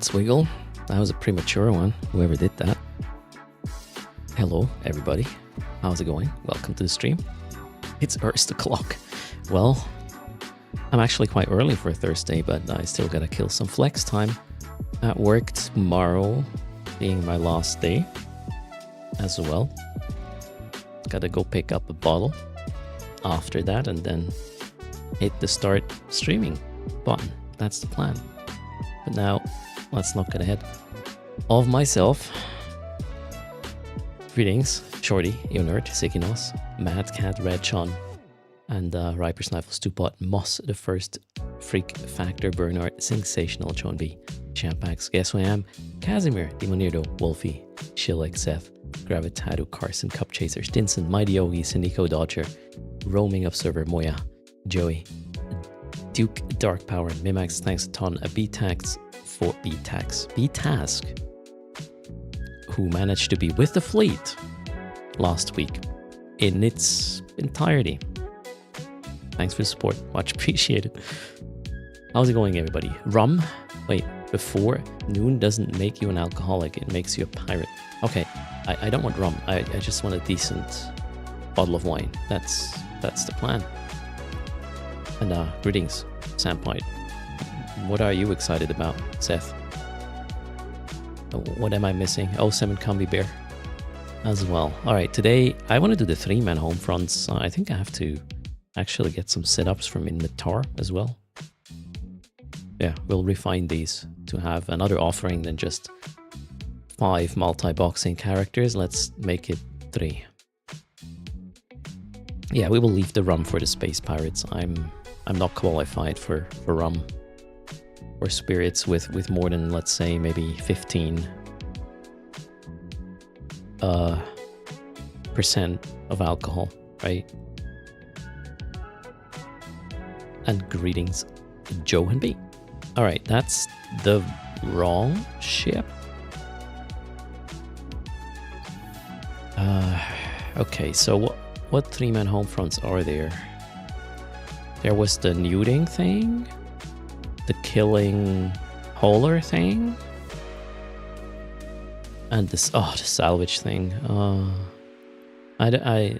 Swiggle. That was a premature one, whoever did that. Hello, everybody. How's it going? Welcome to the stream. It's erst o'clock. Well, I'm actually quite early for a Thursday, but I still gotta kill some flex time at work tomorrow, being my last day as well. Gotta go pick up a bottle after that and then hit the start streaming button. That's the plan. But now, let's not get ahead of myself. Greetings, Shorty, Eonerd, Sikinos, Mad Cat, Red Sean, and Riper Snifle, Stupot, Moss, the First, Freak Factor, Bernard, Sensational, John B, Champax, Guess Who I Am, Casimir, Demonirdo, Wolfie, Shilek, Seth, Gravitado, Carson, Cup Chaser, Stinson, Mighty Yogi, Sinico Dodger, Roaming Observer, Moya, Joey, Duke, Dark Power, Mimax, thanks a ton, a B-Tax for B-Task, who managed to be with the fleet last week in its entirety. Thanks for the support, much appreciated. How's it going, everybody? Rum? Wait, before noon doesn't make you an alcoholic, it makes you a pirate. Okay, I don't want rum, I just want a decent bottle of wine. That's the plan. And greetings, Sampite. What are you excited about, Seth? What am I missing? Oh, 7 Combi Bear as well. Alright, today I want to do the 3-man home fronts. I think I have to actually get some setups from Inventar as well. Yeah, we'll refine these to have another offering than just 5 multi-boxing characters. Let's make it 3. Yeah, we will leave the rum for the Space Pirates. I'm not qualified for rum or spirits with more than, let's say, maybe 15% of alcohol, right? And greetings, Joe and B. All right, that's the wrong ship. Okay, so what 3-man home fronts are there? There was the nuding thing, the killing Holer thing, and the salvage thing. I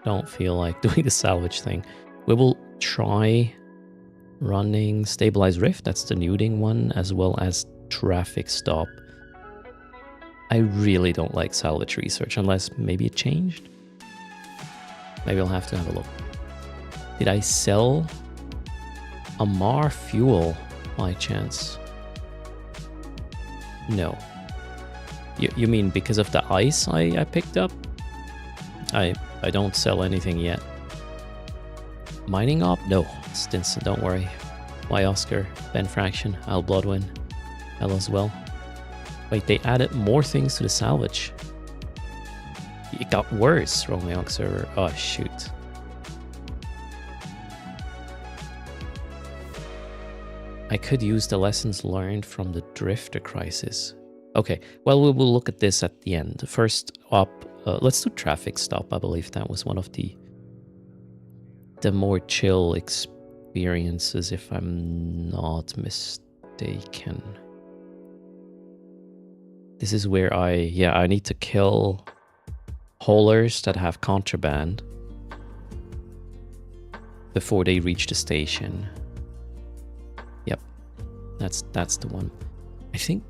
don't feel like doing the salvage thing. We will try running Stabilize Rift, that's the nuding one, as well as Traffic Stop. I really don't like salvage research, unless maybe it changed. Maybe I'll have to have a look. Did I sell Amar Fuel by chance? No. You mean because of the ice I picked up? I don't sell anything yet. Mining Op? No. Stinson, don't worry. Why Oscar, Ben Fraction, Al Bloodwin, L as well. Wait, they added more things to the salvage. It got worse, Romeo Observer. Oh, shoot. I could use the lessons learned from the Drifter crisis. Okay, well, we will look at this at the end. First up, let's do Traffic Stop. I believe that was one of the more chill experiences, if I'm not mistaken. This is where I need to kill haulers that have contraband before they reach the station. Yep, that's the one. I think,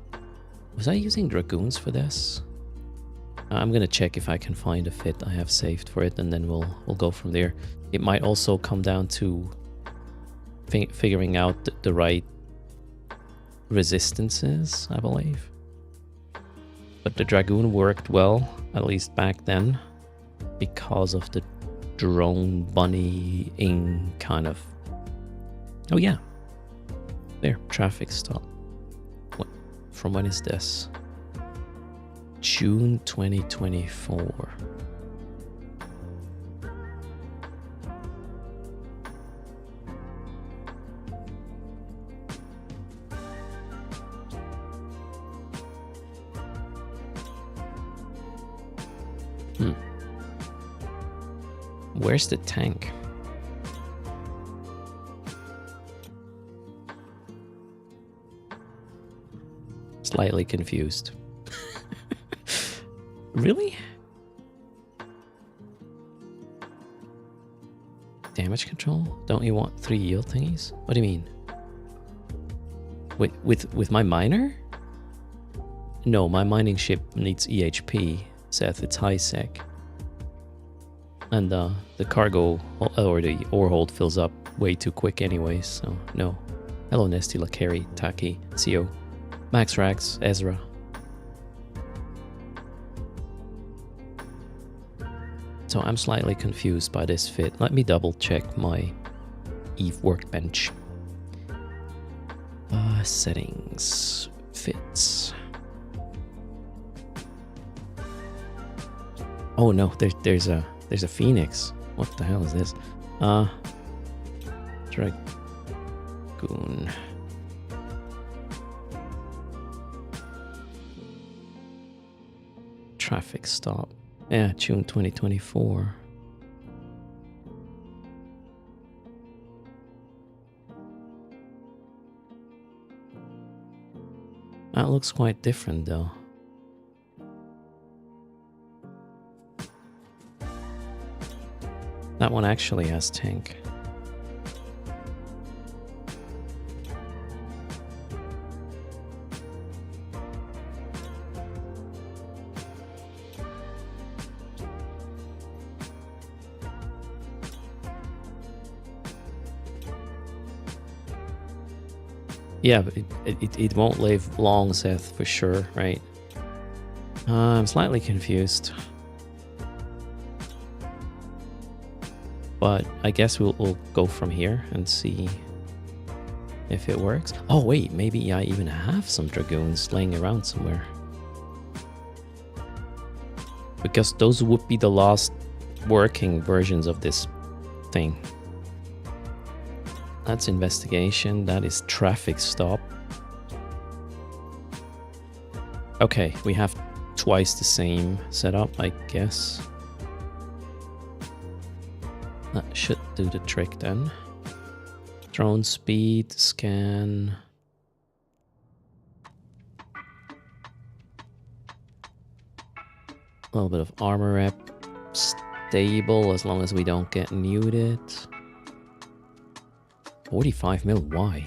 was I using dragoons for this? I'm gonna check if I can find a fit I have saved for it, and then we'll go from there. It might also come down to figuring out the right resistances, I believe. But the dragoon worked well, at least back then, because of the drone bunny-ing kind of... Oh yeah, there, Traffic Stop. What? From when is this? June 2024. Where's the tank? slightly confused. Really? Damage control? Don't you want 3 yield thingies? What do you mean? With my miner? No, my mining ship needs EHP, Seth. It's high sec. And the cargo or the ore hold fills up way too quick anyways, so no. Hello Nesty, Lakari, Taki, CO, Max Rax, Ezra. So I'm slightly confused by this fit. Let me double check my Eve workbench. Settings, fits. Oh no, there's a phoenix. What the hell is this? Dragoon. Traffic stop. Yeah, June 2024. That looks quite different though. That one actually has tank. Yeah, but it won't live long, Seth, for sure, right? I'm slightly confused. But I guess we'll go from here and see if it works. Oh wait, maybe I even have some dragoons laying around somewhere. Because those would be the last working versions of this thing. That's investigation, that is traffic stop. Okay, we have twice the same setup, I guess. That should do the trick then. Drone speed, scan. A little bit of armor rep. Stable as long as we don't get muted. 45 mil, why?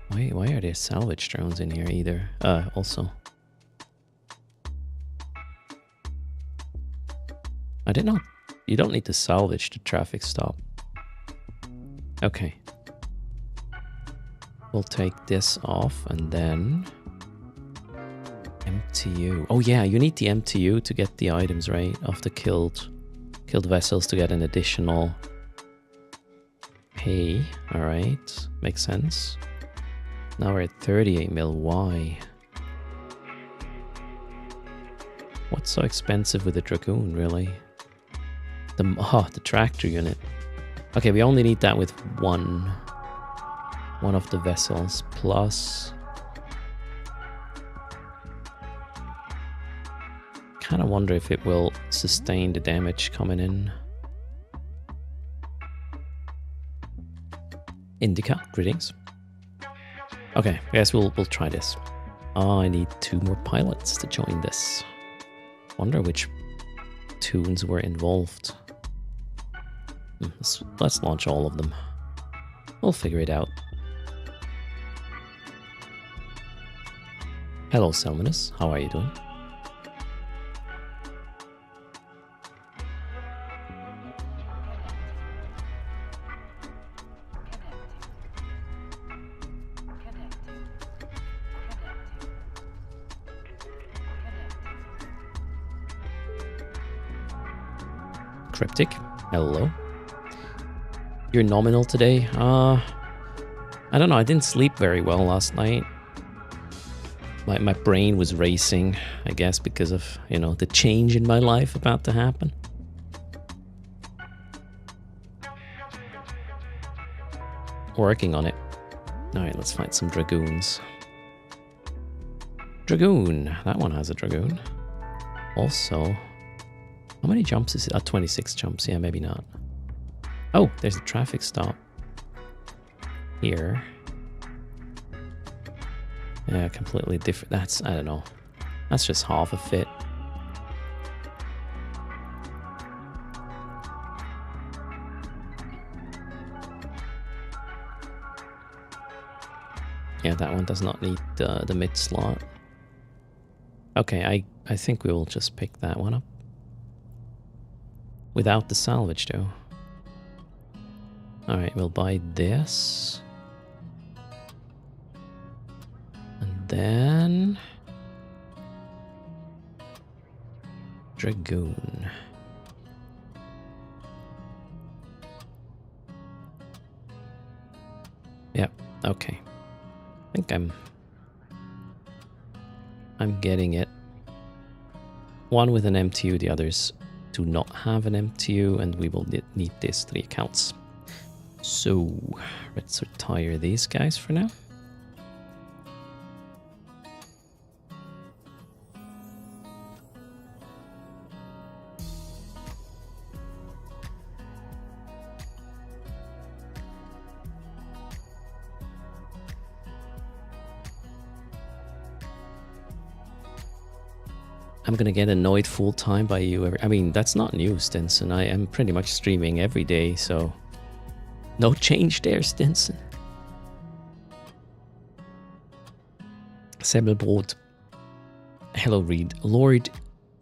Why are there salvage drones in here either? Also. I did not. You don't need to salvage the traffic stop. Okay. We'll take this off and then... MTU. Oh yeah, you need the MTU to get the items, right? Of the killed vessels to get an additional pay. Alright, makes sense. Now we're at 38 mil. Why? What's so expensive with the Dragoon, really? The tractor unit. Okay, we only need that with one of the vessels, plus... Kind of wonder if it will sustain the damage coming in. Indica, greetings. Okay, I guess we'll try this. Oh, I need 2 more pilots to join this. Wonder which tunes were involved. Let's launch all of them. We'll figure it out. Hello, Selminus. How are you doing? Cryptic, hello. You're nominal today? I don't know, I didn't sleep very well last night. My brain was racing, I guess, because of, you know, the change in my life about to happen. Working on it. Alright, let's find some dragoons. Dragoon, that one has a dragoon. Also... How many jumps is it? 26 jumps. Yeah, maybe not. Oh, there's a traffic stop. Here. Yeah, completely different. That's, I don't know. That's just half a fit. Yeah, that one does not need the mid slot. Okay, I think we will just pick that one up. Without the salvage, though. Alright, we'll buy this. And then... Dragoon. Yep, okay. I think I'm getting it. One with an MTU, the others do not have an MTU, and we will need these 3 accounts. So, let's retire these guys for now. I'm gonna get annoyed full time by you. I mean, that's not new, Stinson. I am pretty much streaming every day, so no change there, Stinson. Semmelbrot. Hello, Reed. Lord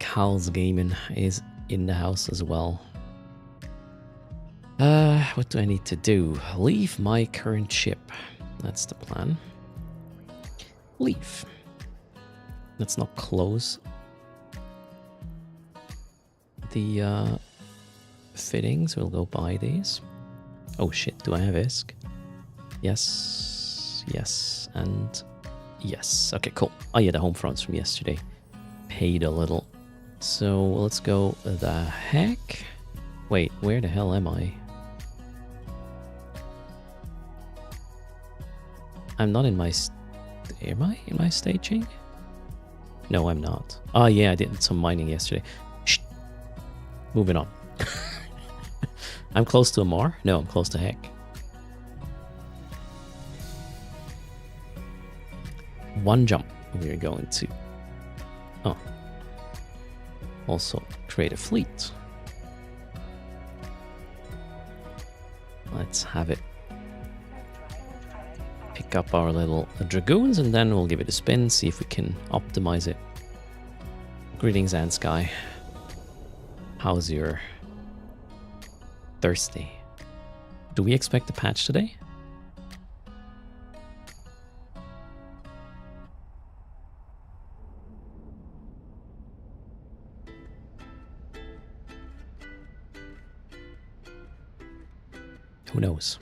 Cal's Gaming is in the house as well. What do I need to do? Leave my current ship. That's the plan. Leave. Let's not close the fittings. We'll go buy these. Oh shit, do I have ISK? Yes, yes, and yes. Okay, cool. Oh yeah, the home fronts from yesterday. Paid a little. So let's go the heck. Wait, where the hell am I? I'm not in my... Am I in my staging? No, I'm not. Oh yeah, I did some mining yesterday. Shh. Moving on. I'm close to Amar? No, I'm close to Heck. One jump. We're going to... Oh. Also, create a fleet. Let's have it. Pick up our little dragoons and then we'll give it a spin, see if we can optimize it. Greetings, Ant Sky. How's your Thursday? Do we expect a patch today? Who knows?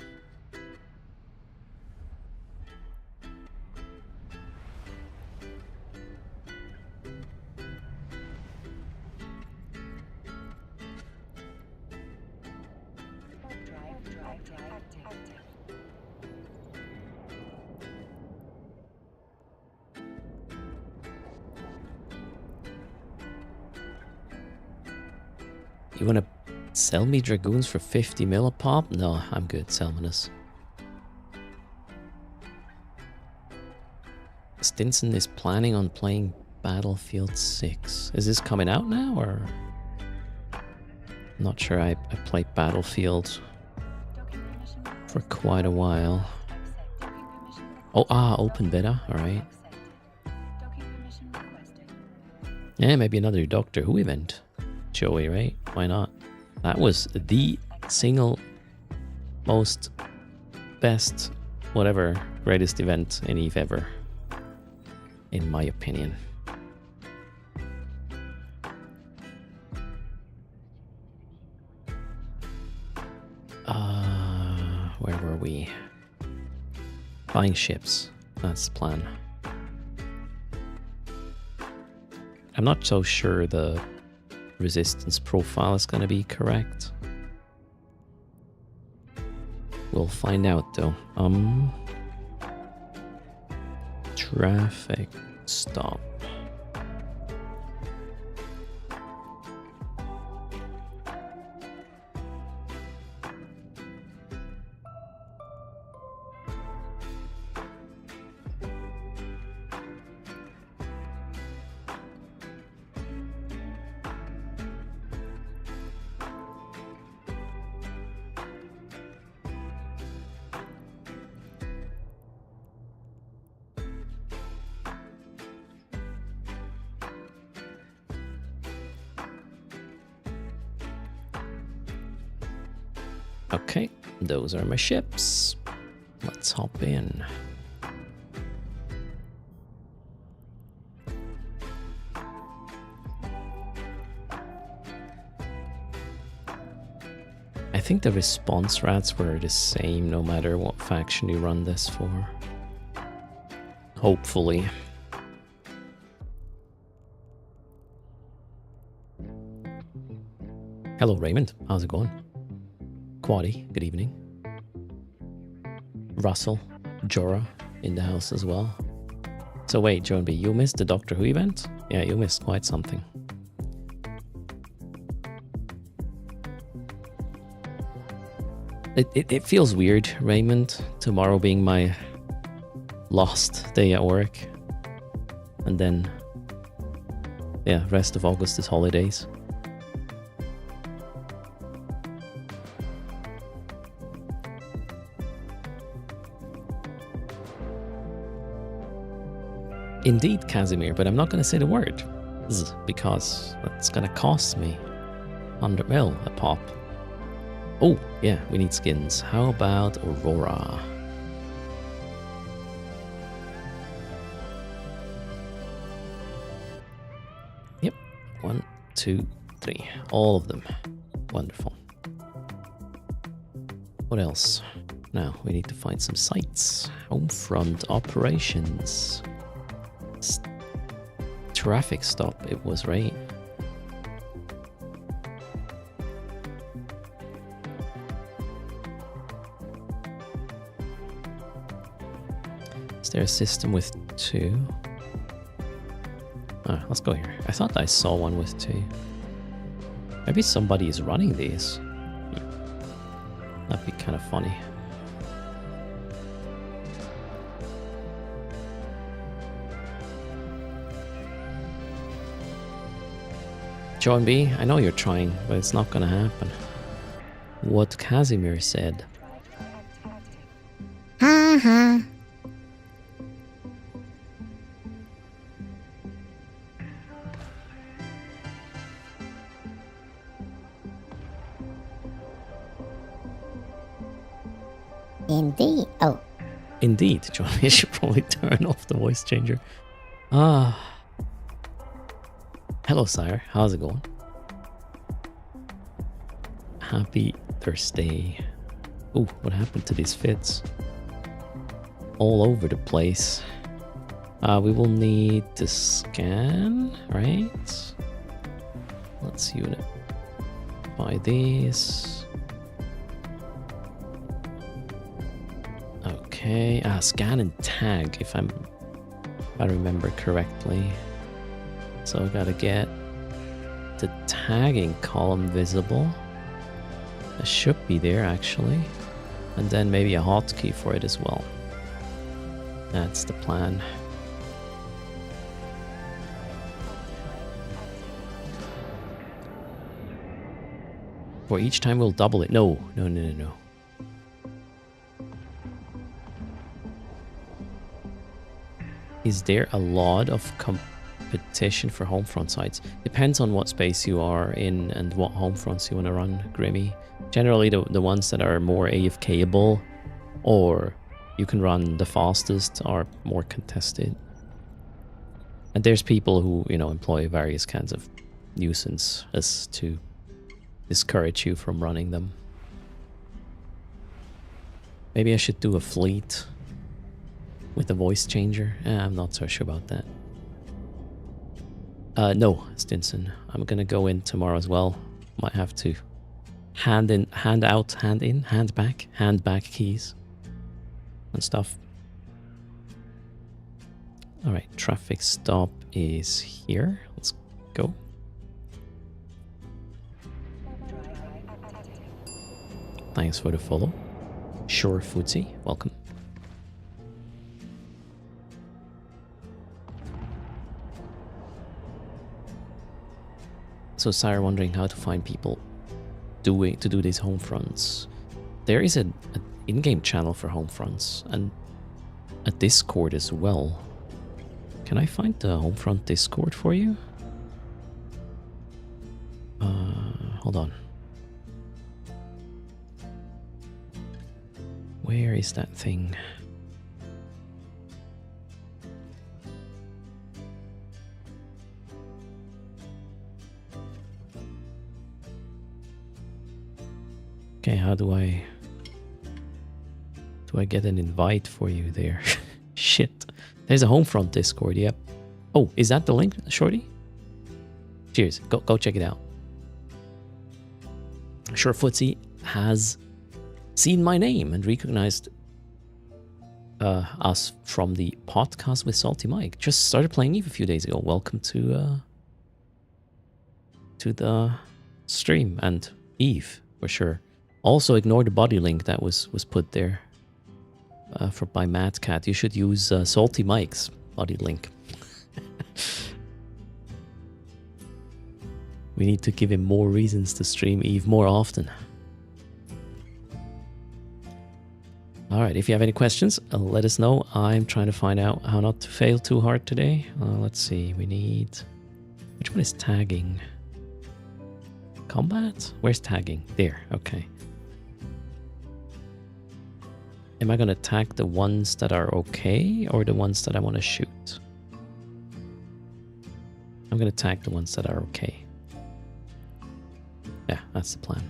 You wanna sell me dragoons for 50 mil a pop? No, I'm good, Salmonus. Stinson is planning on playing Battlefield 6. Is this coming out now, or...? I'm not sure. I played Battlefield for quite a while. Oh, open beta, alright. Yeah, maybe another Doctor Who event. Joey, right? Why not? That was the single most best, whatever, greatest event in EVE ever, in my opinion. Where were we? Buying ships. That's the plan. I'm not so sure the resistance profile is going to be correct. We'll find out though. Traffic stop. Okay, those are my ships. Let's hop in. I think the response rates were the same no matter what faction you run this for. Hopefully. Hello Raymond, how's it going? Quaddy, good evening. Russell, Jorah in the house as well. So wait, Joan B, you missed the Doctor Who event? Yeah, you missed quite something. It feels weird, Raymond, tomorrow being my last day at work. And then, yeah, rest of August is holidays. Indeed, Casimir, but I'm not going to say the word. Because that's going to cost me 100 mil a pop. Oh, yeah, we need skins. How about Aurora? Yep, 1, 2, 3. All of them. Wonderful. What else? Now, we need to find some sites. Homefront operations. Traffic stop, it was, right? Is there a system with 2? Ah, let's go here. I thought I saw one with 2. Maybe somebody is running these. That'd be kind of funny. John B, I know you're trying, but it's not gonna happen. What Casimir said. Indeed. Oh. Indeed, John. You should probably turn off the voice changer. Ah. Hello, sire. How's it going? Happy Thursday. Oh, what happened to these fits? All over the place. We will need to scan, right? Let's unit. Buy these. Okay, scan and tag if I remember correctly. So I gotta get the tagging column visible. It should be there actually. And then maybe a hotkey for it as well. That's the plan. For each time we'll double it. No. Is there a lot of competition for homefront sites? Depends on what space you are in and what homefronts you want to run, Grimmy. Generally the ones that are more AFK-able or you can run the fastest are more contested. And there's people who, you know, employ various kinds of nuisance as to discourage you from running them. Maybe I should do a fleet with the voice changer. I'm not so sure about that. No, Stinson. I'm gonna go in tomorrow as well. Might have to hand back keys and stuff. Alright, traffic stop is here. Let's go. Thanks for the follow. Sure Footsie, welcome. So Sire wondering how to find people to do these home fronts. There is an in-game channel for home fronts and a Discord as well. Can I find the Homefront Discord for you? Hold on. Where is that thing? Okay, how do I get an invite for you there? Shit. There's a Homefront Discord, yep. Oh, is that the link, Shorty? Cheers. Go check it out. Sure Footsie has seen my name and recognized us from the podcast with Salty Mike. Just started playing Eve a few days ago. Welcome to the stream and Eve for sure. Also ignore the body link that was put there by Mad Cat. You should use Salty Mike's body link. We need to give him more reasons to stream Eve more often. Alright, if you have any questions, let us know. I'm trying to find out how not to fail too hard today. Let's see, we need... Which one is tagging? Combat? Where's tagging? There, okay. Am I going to tag the ones that are okay or the ones that I want to shoot? I'm going to tag the ones that are okay. Yeah, that's the plan.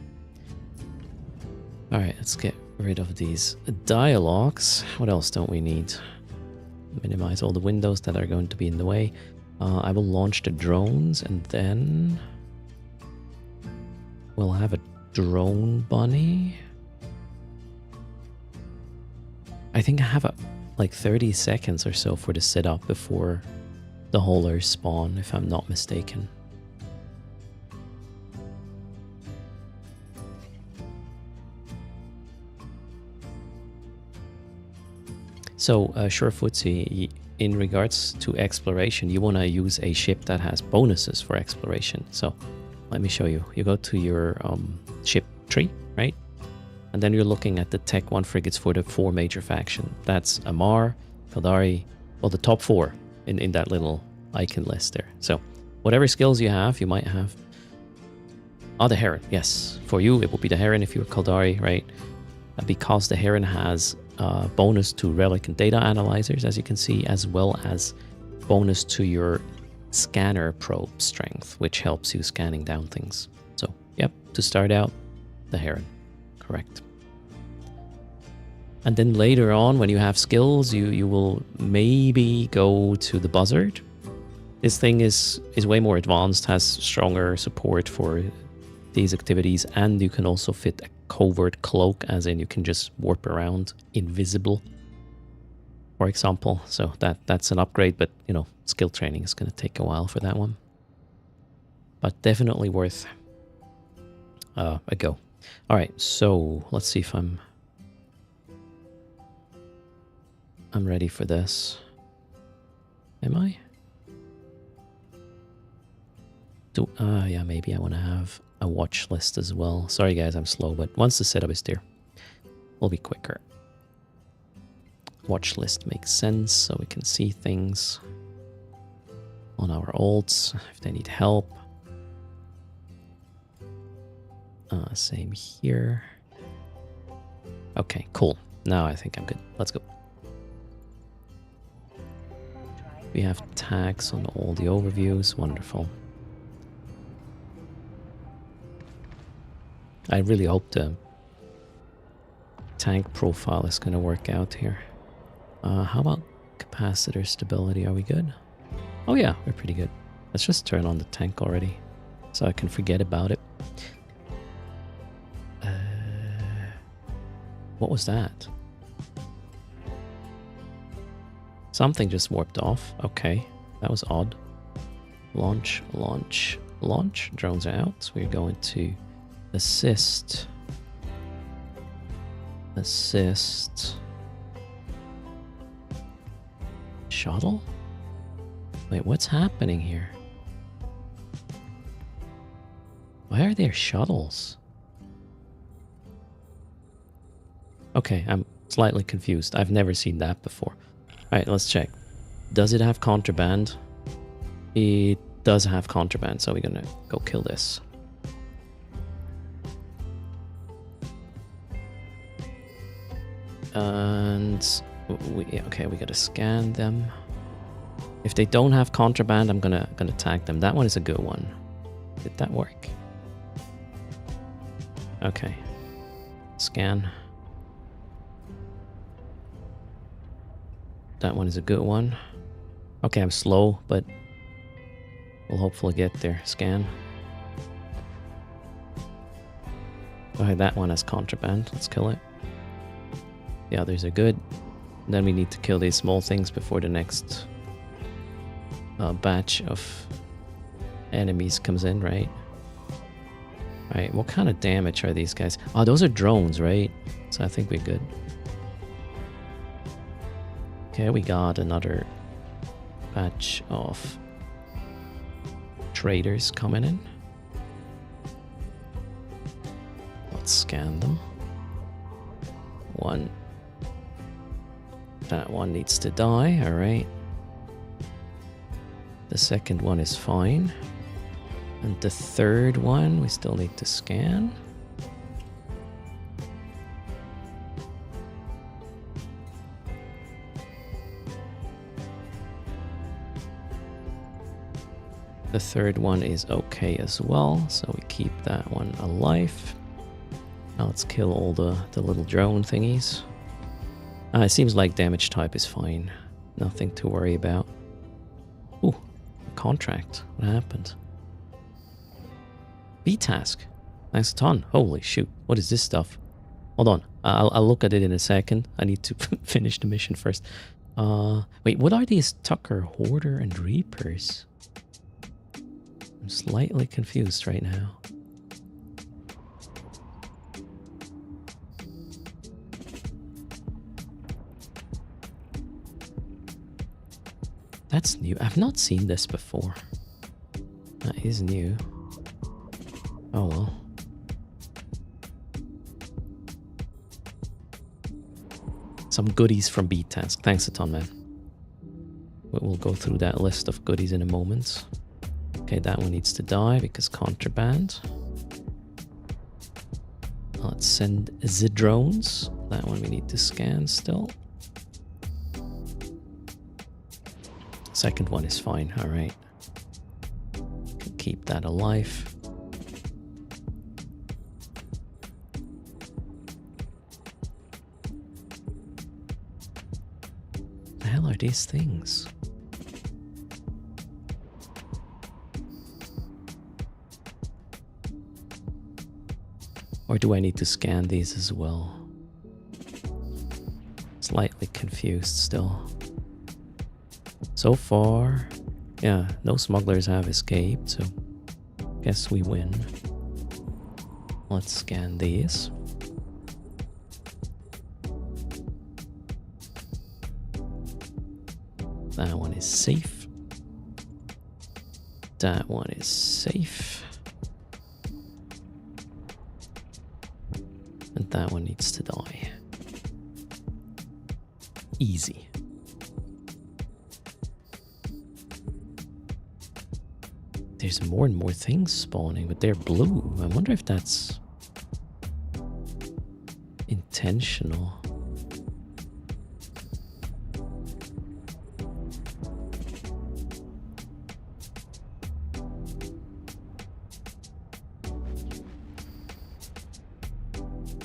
Alright, let's get rid of these dialogues. What else don't we need? Minimize all the windows that are going to be in the way. I will launch the drones and then we'll have a drone bunny. I think I have like 30 seconds or so for the setup before the haulers spawn, if I'm not mistaken. So, Sure Footsie, in regards to exploration, you want to use a ship that has bonuses for exploration. So, let me show you. You go to your ship tree, right? And then you're looking at the Tech 1 frigates for the 4 major faction. That's Amar, Kaldari, well, the top 4 in that little icon list there. So, whatever skills you have, you might have... Oh, the Heron, yes. For you, it will be the Heron if you're Kaldari, right? Because the Heron has bonus to relic and data analyzers, as you can see, as well as bonus to your scanner probe strength, which helps you scanning down things. So, yep, to start out, the Heron. Correct. And then later on, when you have skills, you will maybe go to the Buzzard. This thing is way more advanced, has stronger support for these activities, and you can also fit a covert cloak, as in you can just warp around invisible, for example. So that's an upgrade, but you know, skill training is going to take a while for that one. But definitely worth a go. All right, so let's see if I'm ready for this. Am I? Yeah, maybe I want to have a watch list as well. Sorry guys, I'm slow, but once the setup is there, we'll be quicker. Watch list makes sense, so we can see things on our ults if they need help. Same here. Okay, cool. Now I think I'm good. Let's go. We have tags on all the overviews. Wonderful. I really hope the tank profile is going to work out here. How about capacitor stability? Are we good? Oh yeah, we're pretty good. Let's just turn on the tank already so I can forget about it. What was that? Something just warped off. Okay, that was odd. Launch, launch, launch. Drones are out. We're going to assist. Assist. Shuttle? Wait, what's happening here? Why are there shuttles? Okay, I'm slightly confused. I've never seen that before. Alright, let's check. Does it have contraband? It does have contraband, so we're gonna go kill this. And okay, we gotta scan them. If they don't have contraband, I'm gonna tag them. That one is a good one. Did that work? Okay. Scan. That one is a good one. Okay, I'm slow, but we'll hopefully get there. Scan. Okay, that one has contraband. Let's kill it. The others are good. And then we need to kill these small things before the next batch of enemies comes in, right? Alright, what kind of damage are these guys? Oh, those are drones, right? So I think we're good. Okay, we got another batch of traders coming in. Let's scan them. One. That one needs to die, alright. The second one is fine. And the third one, we still need to scan. The third one is okay as well, so we keep that one alive. Now let's kill all the little drone thingies. It seems like damage type is fine. Nothing to worry about. Ooh, a contract. What happened? B-task. Thanks a ton. Holy shoot. What is this stuff? Hold on. I'll look at it in a second. I need to finish the mission first. Wait, what are these Tucker, Hoarder, and Reapers? I'm slightly confused right now. That's new. I've not seen this before. That is new. Oh well. Some goodies from B-Task. Thanks a ton, man. We'll go through that list of goodies in a moment. Okay, that one needs to die because contraband. Let's send the drones. That one we need to scan still. Second one is fine, alright. Keep that alive. The hell are these things? Or do I need to scan these as well? Slightly confused still. So far, yeah, no smugglers have escaped, so guess we win. Let's scan these. That one is safe. That one is safe. And that one needs to die. Easy. There's more and more things spawning, but they're blue. I wonder if that's intentional.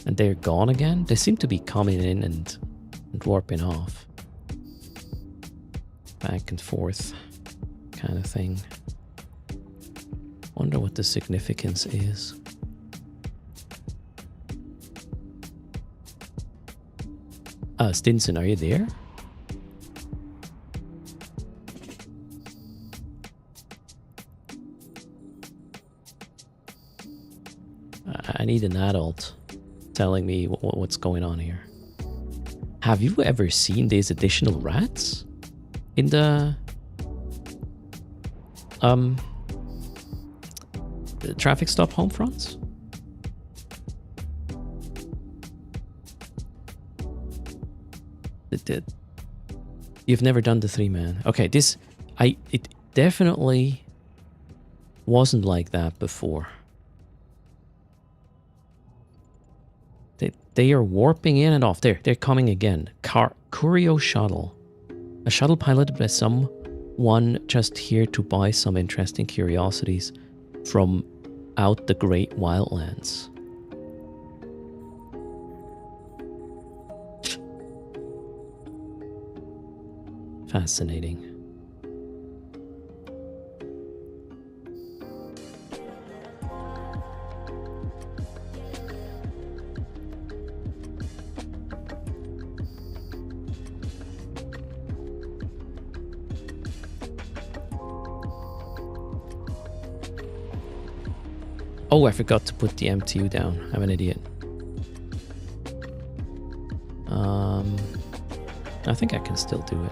And they're gone again? They seem to be coming in and warping off. Back and forth kind of thing. Wonder what the significance is. Stinson, are you there? I need an adult telling me what's going on here. Have you ever seen these additional rats in the traffic stop home fronts? You've never done the 3-man. Okay, it definitely wasn't like that before. They are warping in and off. They're coming again. Curio shuttle. A shuttle piloted by someone just here to buy some interesting curiosities from out the great wildlands. Fascinating. Oh, I forgot to put the MTU down. I'm an idiot. I think I can still do it.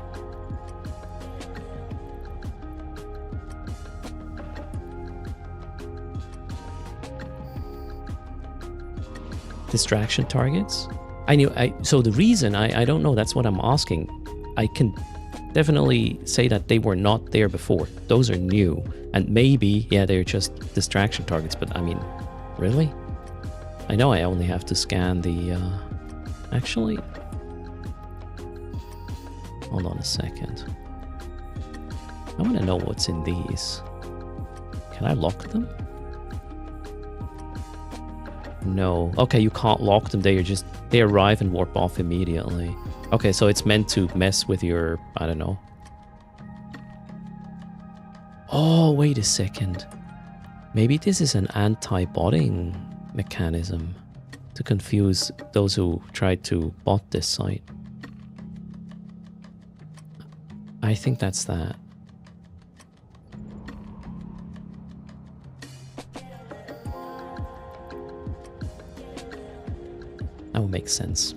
Distraction targets? So the reason, I don't know, that's what I'm asking. I can definitely say that they were not there before. Those are new. And maybe, yeah, they're just distraction targets, but I mean, really? I know I only have to scan the, actually, hold on a second. I want to know what's in these. Can I lock them? No. Okay, you can't lock them. They arrive and warp off immediately. Okay, so it's meant to mess with your, I don't know. Oh, wait a second. Maybe this is an anti-botting mechanism to confuse those who tried to bot this site. I think that's that. That would make sense.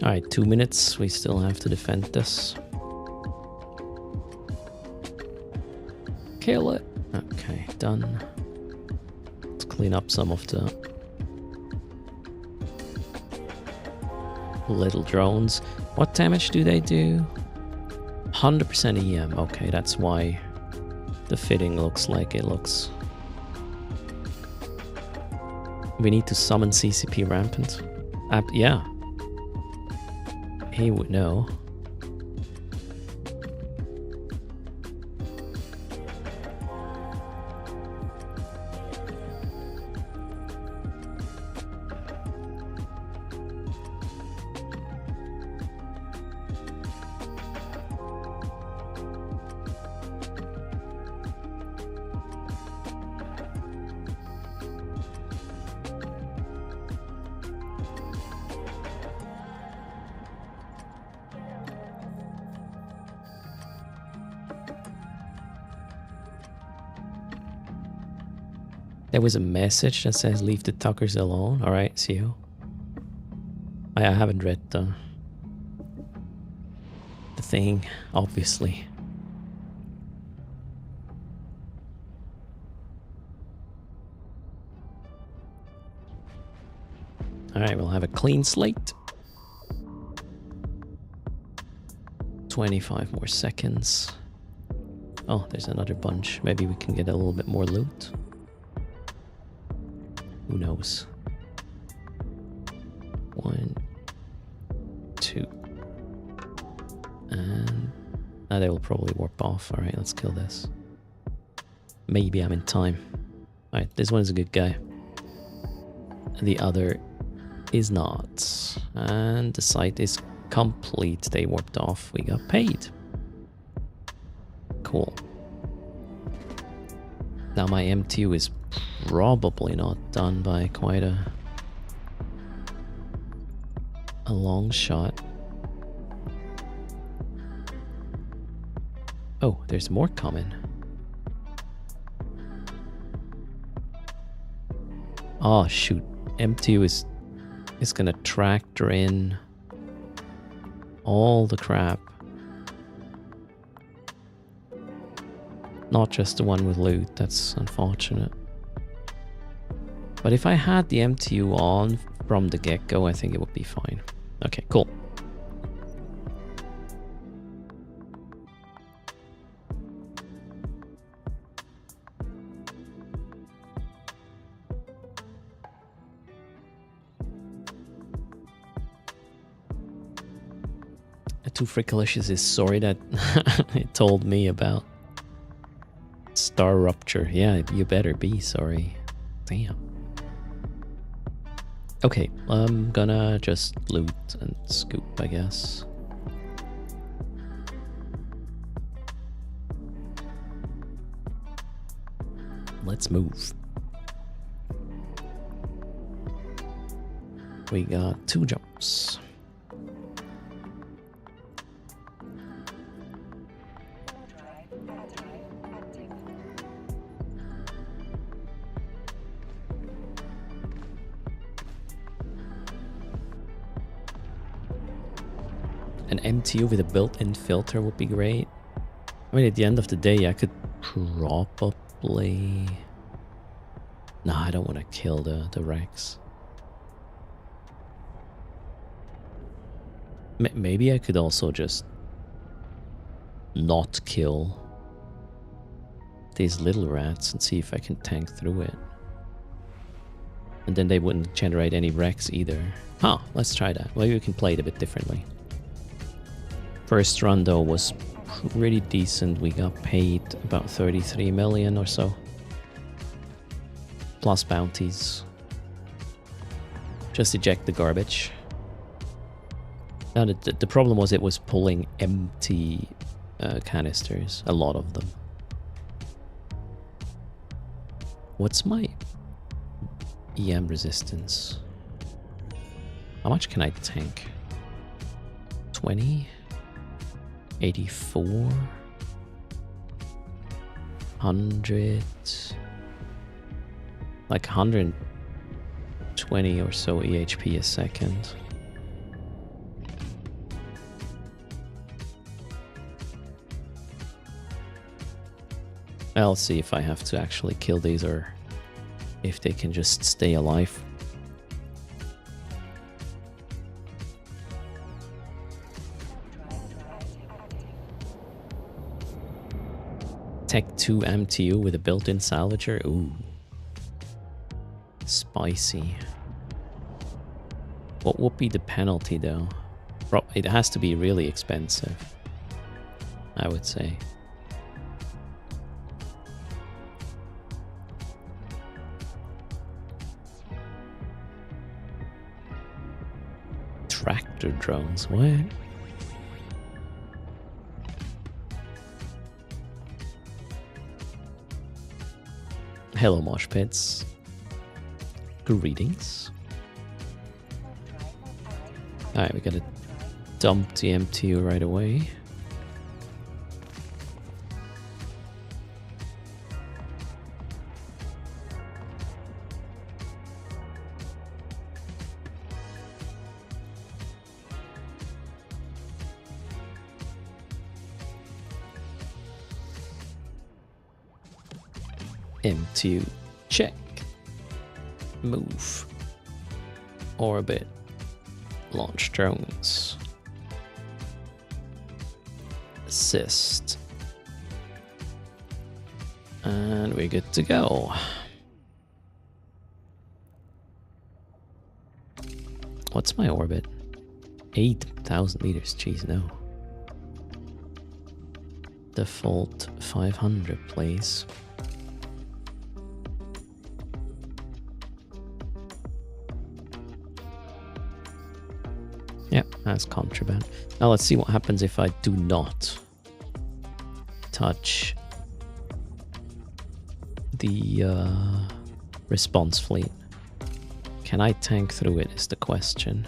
Alright, 2 minutes. We still have to defend this. Kill it. Okay, done. Let's clean up some of the little drones. What damage do they do? 100% EM. Okay, that's why the fitting looks like it looks. We need to summon CCP Rampant. Yeah. He would know. There was a message that says leave the Tuckers alone. Alright, see you. I haven't read the thing, obviously. Alright, we'll have a clean slate. 25 more seconds. Oh, there's another bunch. Maybe we can get a little bit more loot. Who knows? 1, 2. And they will probably warp off. Alright, let's kill this. Maybe I'm in time. Alright, this one is a good guy. The other is not. And the site is complete. They warped off. We got paid. Cool. Now my M2 is probably not done by quite a long shot. Oh, there's more coming. Oh shoot, M2 is gonna tractor in all the crap. Not just the one with loot, that's unfortunate. But if I had the MTU on from the get-go, I think it would be fine. Okay, cool. Too Frickalicious is sorry that it told me about Star Rupture. Yeah, you better be sorry. Damn. Okay, I'm gonna just loot and scoop, I guess. Let's move. We got 2 jumps. An MTU with a built-in filter would be great. I mean, at the end of the day, I could probably... Nah, I don't want to kill the Rex. Maybe I could also just not kill these little rats and see if I can tank through it. And then they wouldn't generate any Rex either. Huh, let's try that. Maybe we can play it a bit differently. First run though was pretty decent. We got paid about 33 million or so. Plus bounties. Just eject the garbage. Now the problem was it was pulling empty canisters, a lot of them. What's my EM resistance? How much can I tank? 20? 84? 100? Like 120 or so EHP a second. I'll see if I have to actually kill these or if they can just stay alive. Tech 2 MTU with a built-in salvager. Ooh. Spicy. What would be the penalty though? It has to be really expensive, I would say. Tractor drones, what? Hello, mosh pits. Greetings. Alright, we gotta dump the MTU right away. MTU check. Move. Orbit. Launch drones. Assist. And we're good to go. What's my orbit? 8,000 meters. Jeez, no. Default 500, please. Yep, that's contraband. Now let's see what happens if I do not touch the response fleet. Can I tank through it is the question.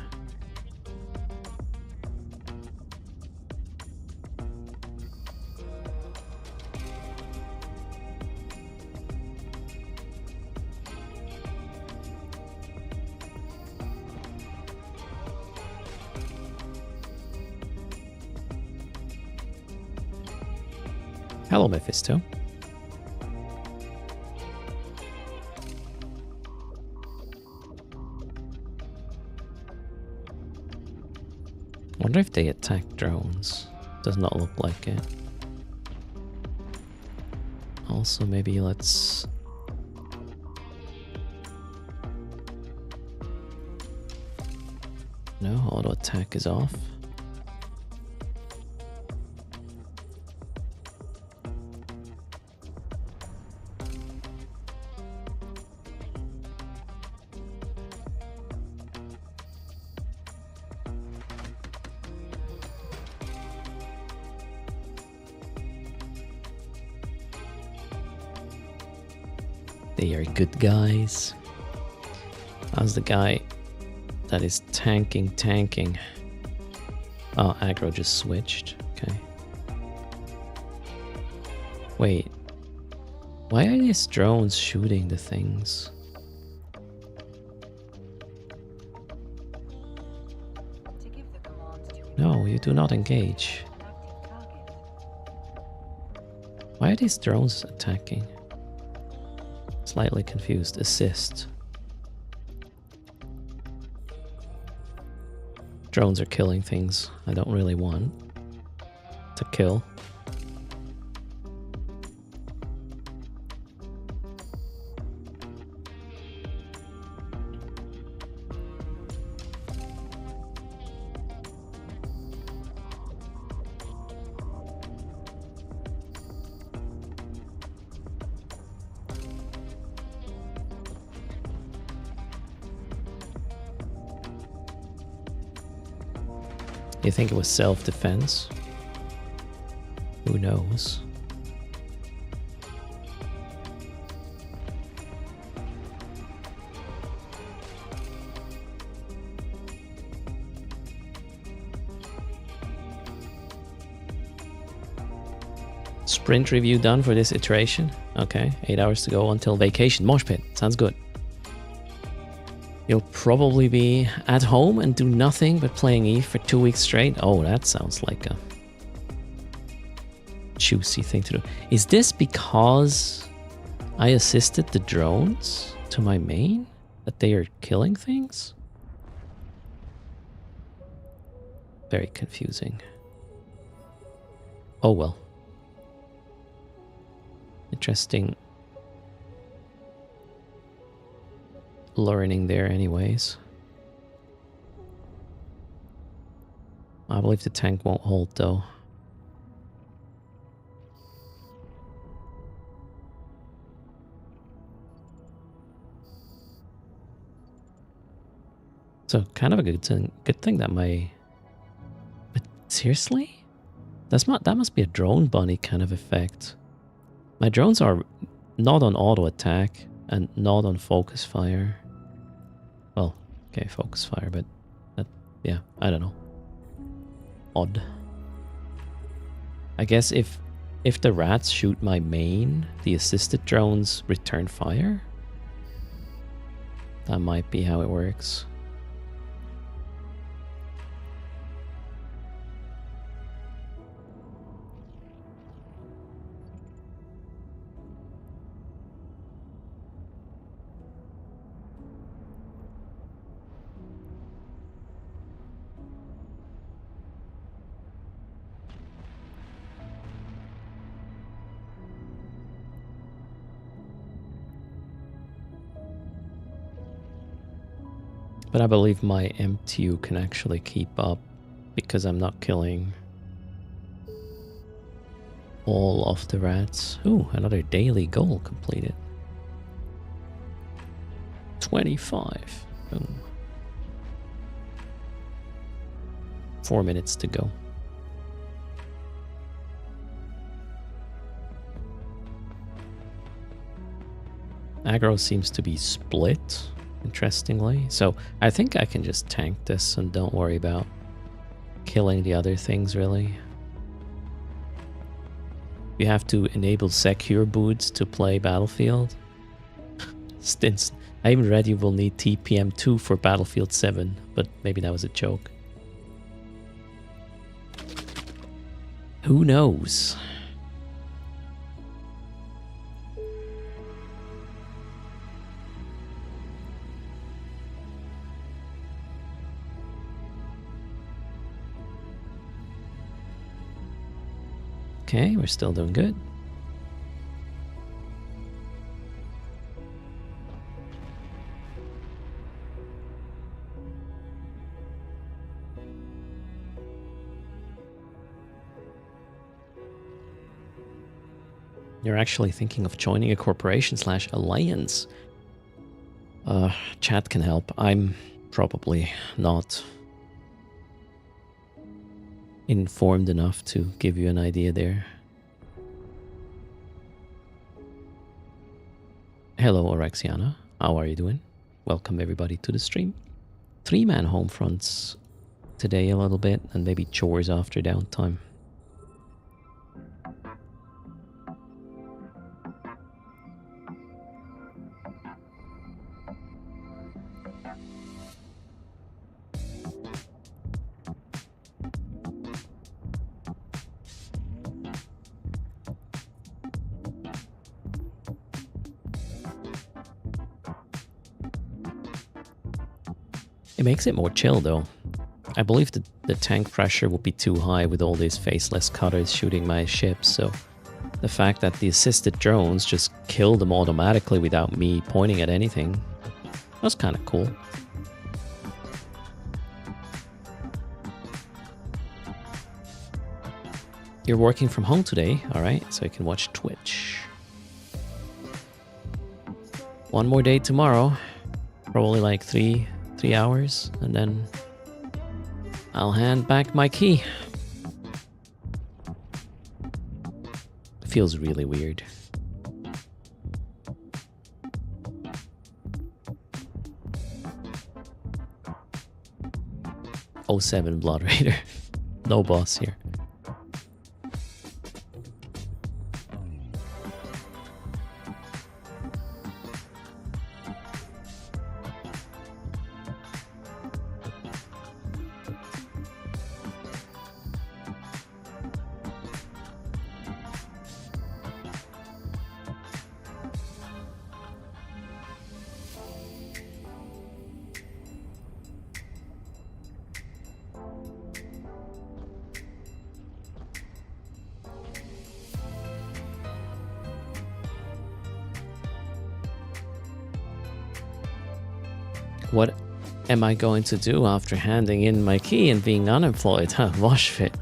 Hello, Mephisto. Wonder if they attack drones. Does not look like it. Also, maybe let's... No, auto attack is off. They are good guys. How's the guy that is tanking? Oh, aggro just switched. Okay. Wait. Why are these drones shooting the things? No, you do not engage. Why are these drones attacking? Slightly confused. Assist. Drones are killing things I don't really want to kill. You think it was self-defense? Who knows? Sprint review done for this iteration. Okay, 8 hours to go until vacation. Mosh pit, sounds good. You'll probably be at home and do nothing but playing Eve for 2 weeks straight. Oh, that sounds like a juicy thing to do. Is this because I assisted the drones to my main? That they are killing things? Very confusing. Oh well. Interesting learning there anyways. I believe the tank won't hold though. So kind of a good thing that my... But seriously? That must be a drone bunny kind of effect. My drones are not on auto attack and not on focus fire. Well, okay, focus fire, but that, yeah, I don't know. Odd. I guess if the rats shoot my main, the assisted drones return fire? That might be how it works. But I believe my MTU can actually keep up because I'm not killing all of the rats. Ooh, another daily goal completed. 25. Boom. 4 minutes to go. Aggro seems to be split, interestingly. So I think I can just tank this and don't worry about killing the other things, really. You have to enable secure boots to play Battlefield. Stints. I even read you will need TPM2 for Battlefield 7, but maybe that was a joke. Who knows? Okay, we're still doing good. You're actually thinking of joining a corporation/alliance. Chat can help. I'm probably not informed enough to give you an idea there. Hello, Orexiana. How are you doing? Welcome everybody to the stream. 3-man home fronts today a little bit, and maybe chores after downtime. It makes it more chill though. I believe that the tank pressure would be too high with all these faceless cutters shooting my ships, so the fact that the assisted drones just kill them automatically without me pointing at anything was kind of cool. You're working from home today, alright, so you can watch Twitch. One more day tomorrow, probably like 3 hours, and then I'll hand back my key. Feels really weird. '07 Blood Raider. No boss here. What am I going to do after handing in my key and being unemployed? Huh, wash fit.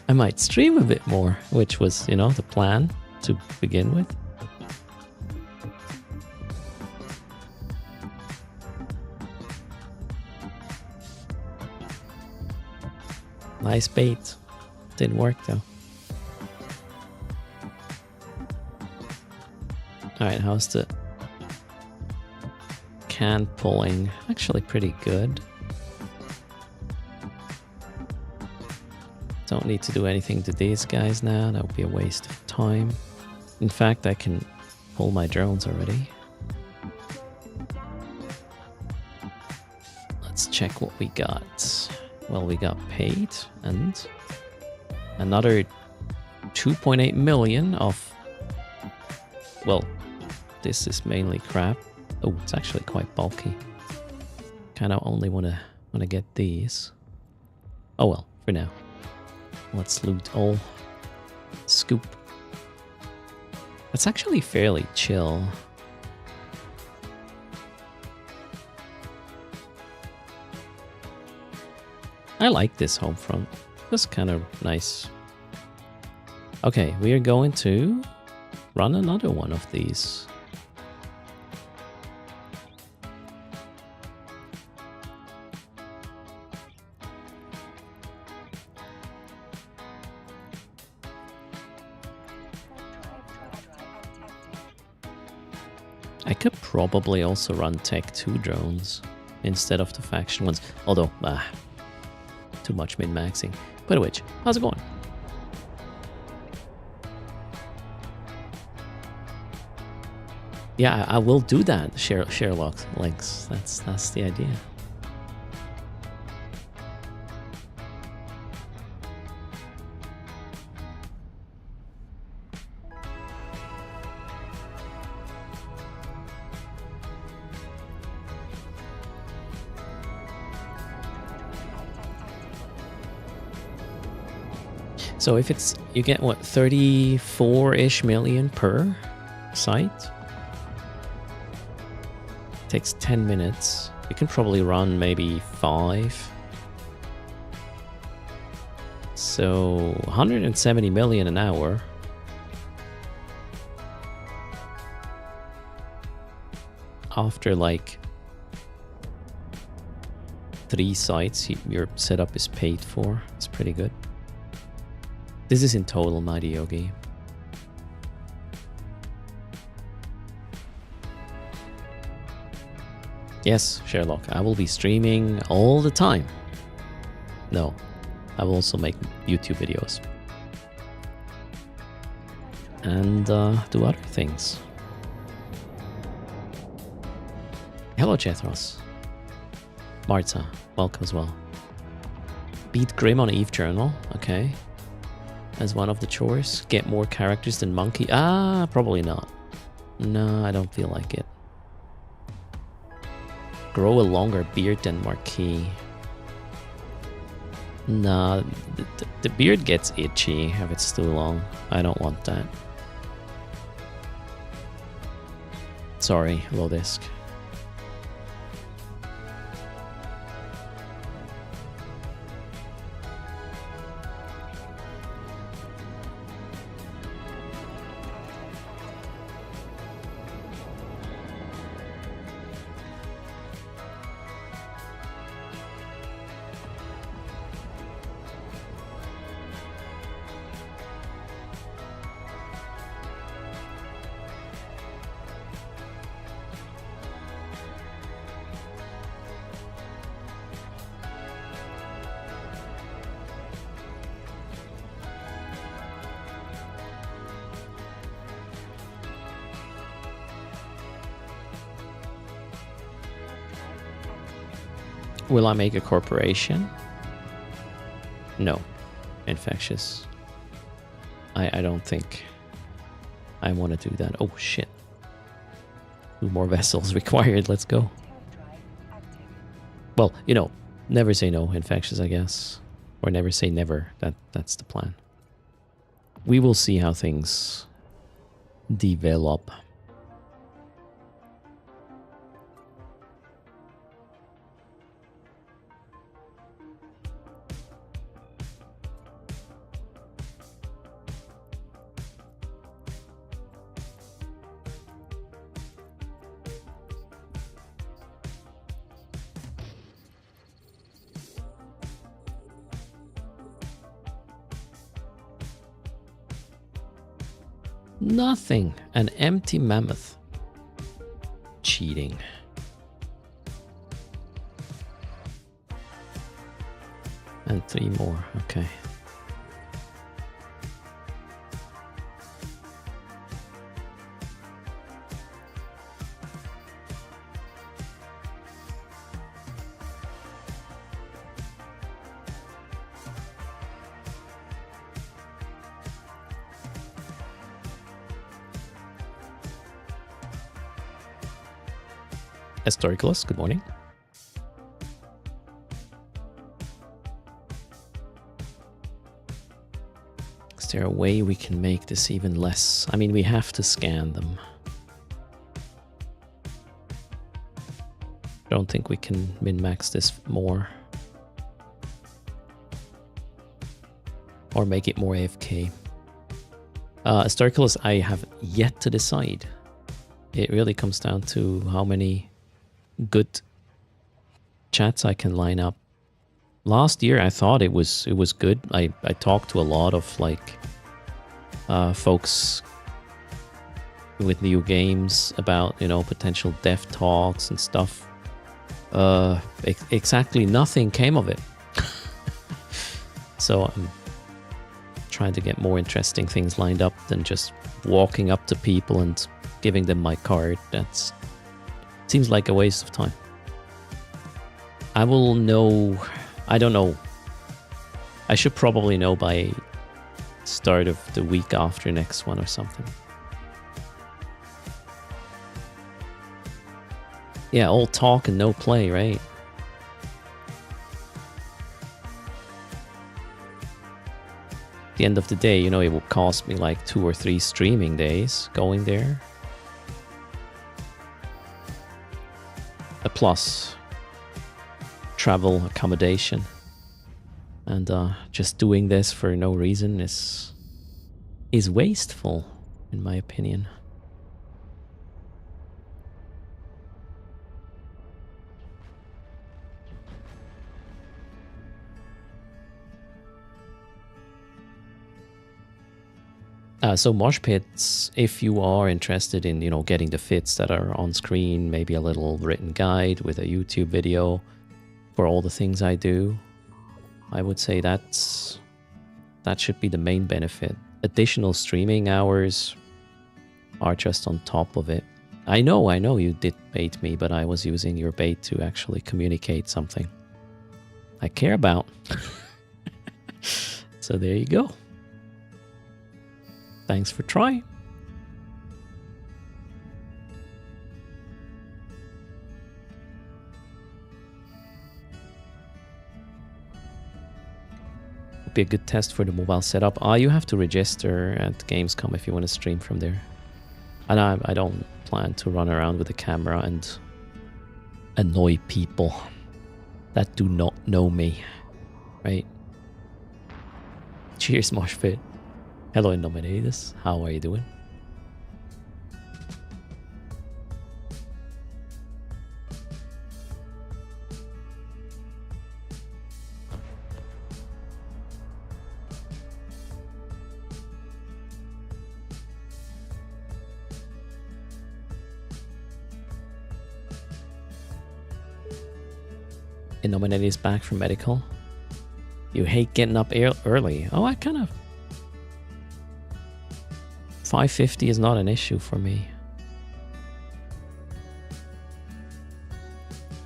I might stream a bit more, which was, you know, the plan to begin with. Nice bait. Didn't work though. Alright, how's the can pulling? Actually pretty good. Don't need to do anything to these guys now. That would be a waste of time. In fact, I can pull my drones already. Let's check what we got. Well, we got paid and another 2.8 million of, well, this is mainly crap. Oh, it's actually quite bulky. Kind of only want to get these. Oh well, for now. Let's loot all. Scoop. That's actually fairly chill. I like this home front. It's kind of nice. Okay, we are going to run another one of these. I could probably also run Tech 2 drones instead of the faction ones, although, too much min-maxing. But which, how's it going? Yeah, I will do that, share lock links. That's the idea. So if it's, you get what, 34-ish million per site? Takes 10 minutes. You can probably run maybe 5. So 170 million an hour. After like 3 sites, your setup is paid for. It's pretty good. This is in total, Mighty Yogi. Yes, Sherlock, I will be streaming all the time. No, I will also make YouTube videos. And do other things. Hello, Jethros. Marta, welcome as well. Beat Grim on Eve Journal, okay. As one of the chores. Get more characters than Monkey. Ah, probably not. No, I don't feel like it. Grow a longer beard than Marquis. Nah, the beard gets itchy if it's too long. I don't want that. Sorry, low disc. Will I make a corporation? No. Infectious. I don't think I want to do that. Oh shit. 2 more vessels required. Let's go. Well, you know, never say no, Infectious, I guess. Or never say never. That's the plan. We will see how things develop. Nothing. An empty mammoth. Cheating. And 3 more. Okay. Historicalist, good morning. Is there a way we can make this even less? I mean, we have to scan them. Don't think we can min-max this more. Or make it more AFK. Historicalist, I have yet to decide. It really comes down to how many good chats I can line up. Last year I thought it was good. I talked to a lot of like folks with new games about, you know, potential dev talks and stuff. Exactly nothing came of it. So I'm trying to get more interesting things lined up than just walking up to people and giving them my card. That's seems like a waste of time. I will know. I don't know. I should probably know by start of the week after next one or something. Yeah, all talk and no play, right? At the end of the day, you know, it will cost me like 2 or 3 streaming days going there. Plus travel, accommodation, and just doing this for no reason is wasteful, in my opinion. So mosh pits, if you are interested in, you know, getting the fits that are on screen, maybe a little written guide with a YouTube video for all the things I do, I would say that should be the main benefit. Additional streaming hours are just on top of it. I know you did bait me, but I was using your bait to actually communicate something I care about. So there you go. Thanks for trying. Would be a good test for the mobile setup. You have to register at Gamescom if you want to stream from there. And I don't plan to run around with the camera and annoy people that do not know me, right? Cheers, Moshpit. Hello, Indominatus. How are you doing? Indominatus is back from medical. You hate getting up early. Oh, I kind of... 5:50 is not an issue for me.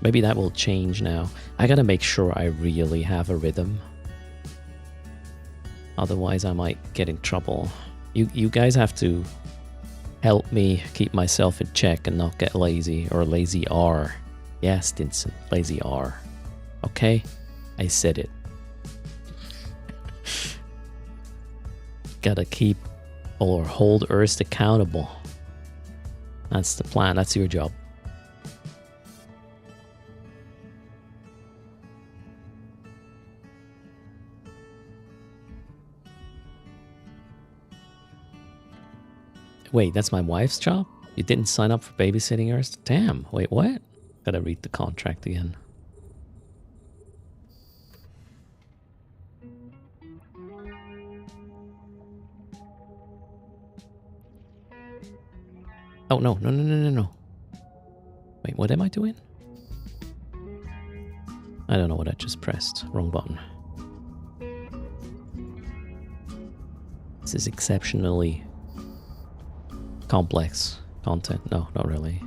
Maybe that will change now. I gotta make sure I really have a rhythm. Otherwise I might get in trouble. You guys have to help me keep myself in check and not get lazy, or lazy R. Yeah, Stinson, lazy R. Okay? I said it. Gotta keep or hold Erst accountable. That's the plan. That's your job. Wait, that's my wife's job? You didn't sign up for babysitting Erst? Damn, wait, what? Gotta read the contract again. Oh, no. Wait, what am I doing? I don't know what I just pressed. Wrong button. This is exceptionally complex content. No, not really.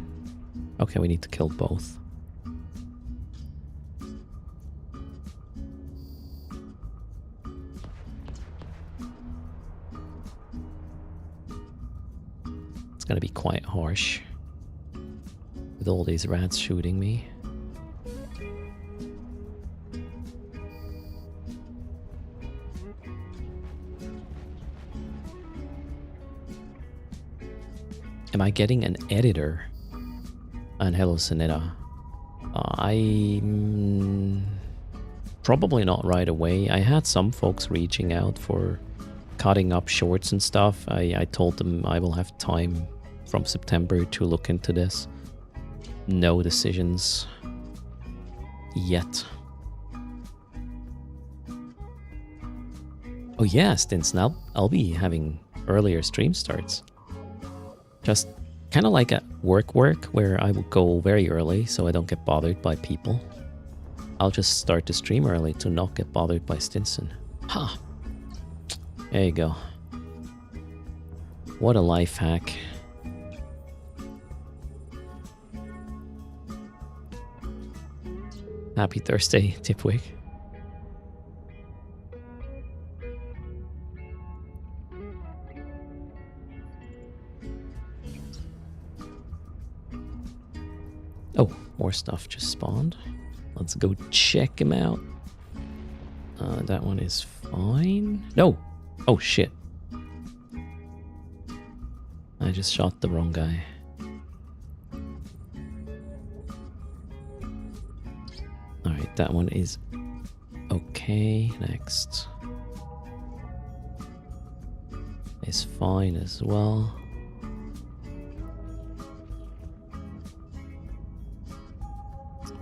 Okay, we need to kill both. Gonna be quite harsh with all these rats shooting me. Am I getting an editor? And hello, Sanetta. Probably not right away. I had some folks reaching out for cutting up shorts and stuff. I told them I will have time from September to look into this. No decisions yet. Oh yeah, Stinson, I'll be having earlier stream starts. Just kind of like at work where I will go very early so I don't get bothered by people. I'll just start the stream early to not get bothered by Stinson. Ha! There you go. What a life hack. Happy Thursday, Tipwig. Oh, more stuff just spawned. Let's go check him out. That one is fine. No! Oh, shit. I just shot the wrong guy. Alright, that one is okay. Next is fine as well.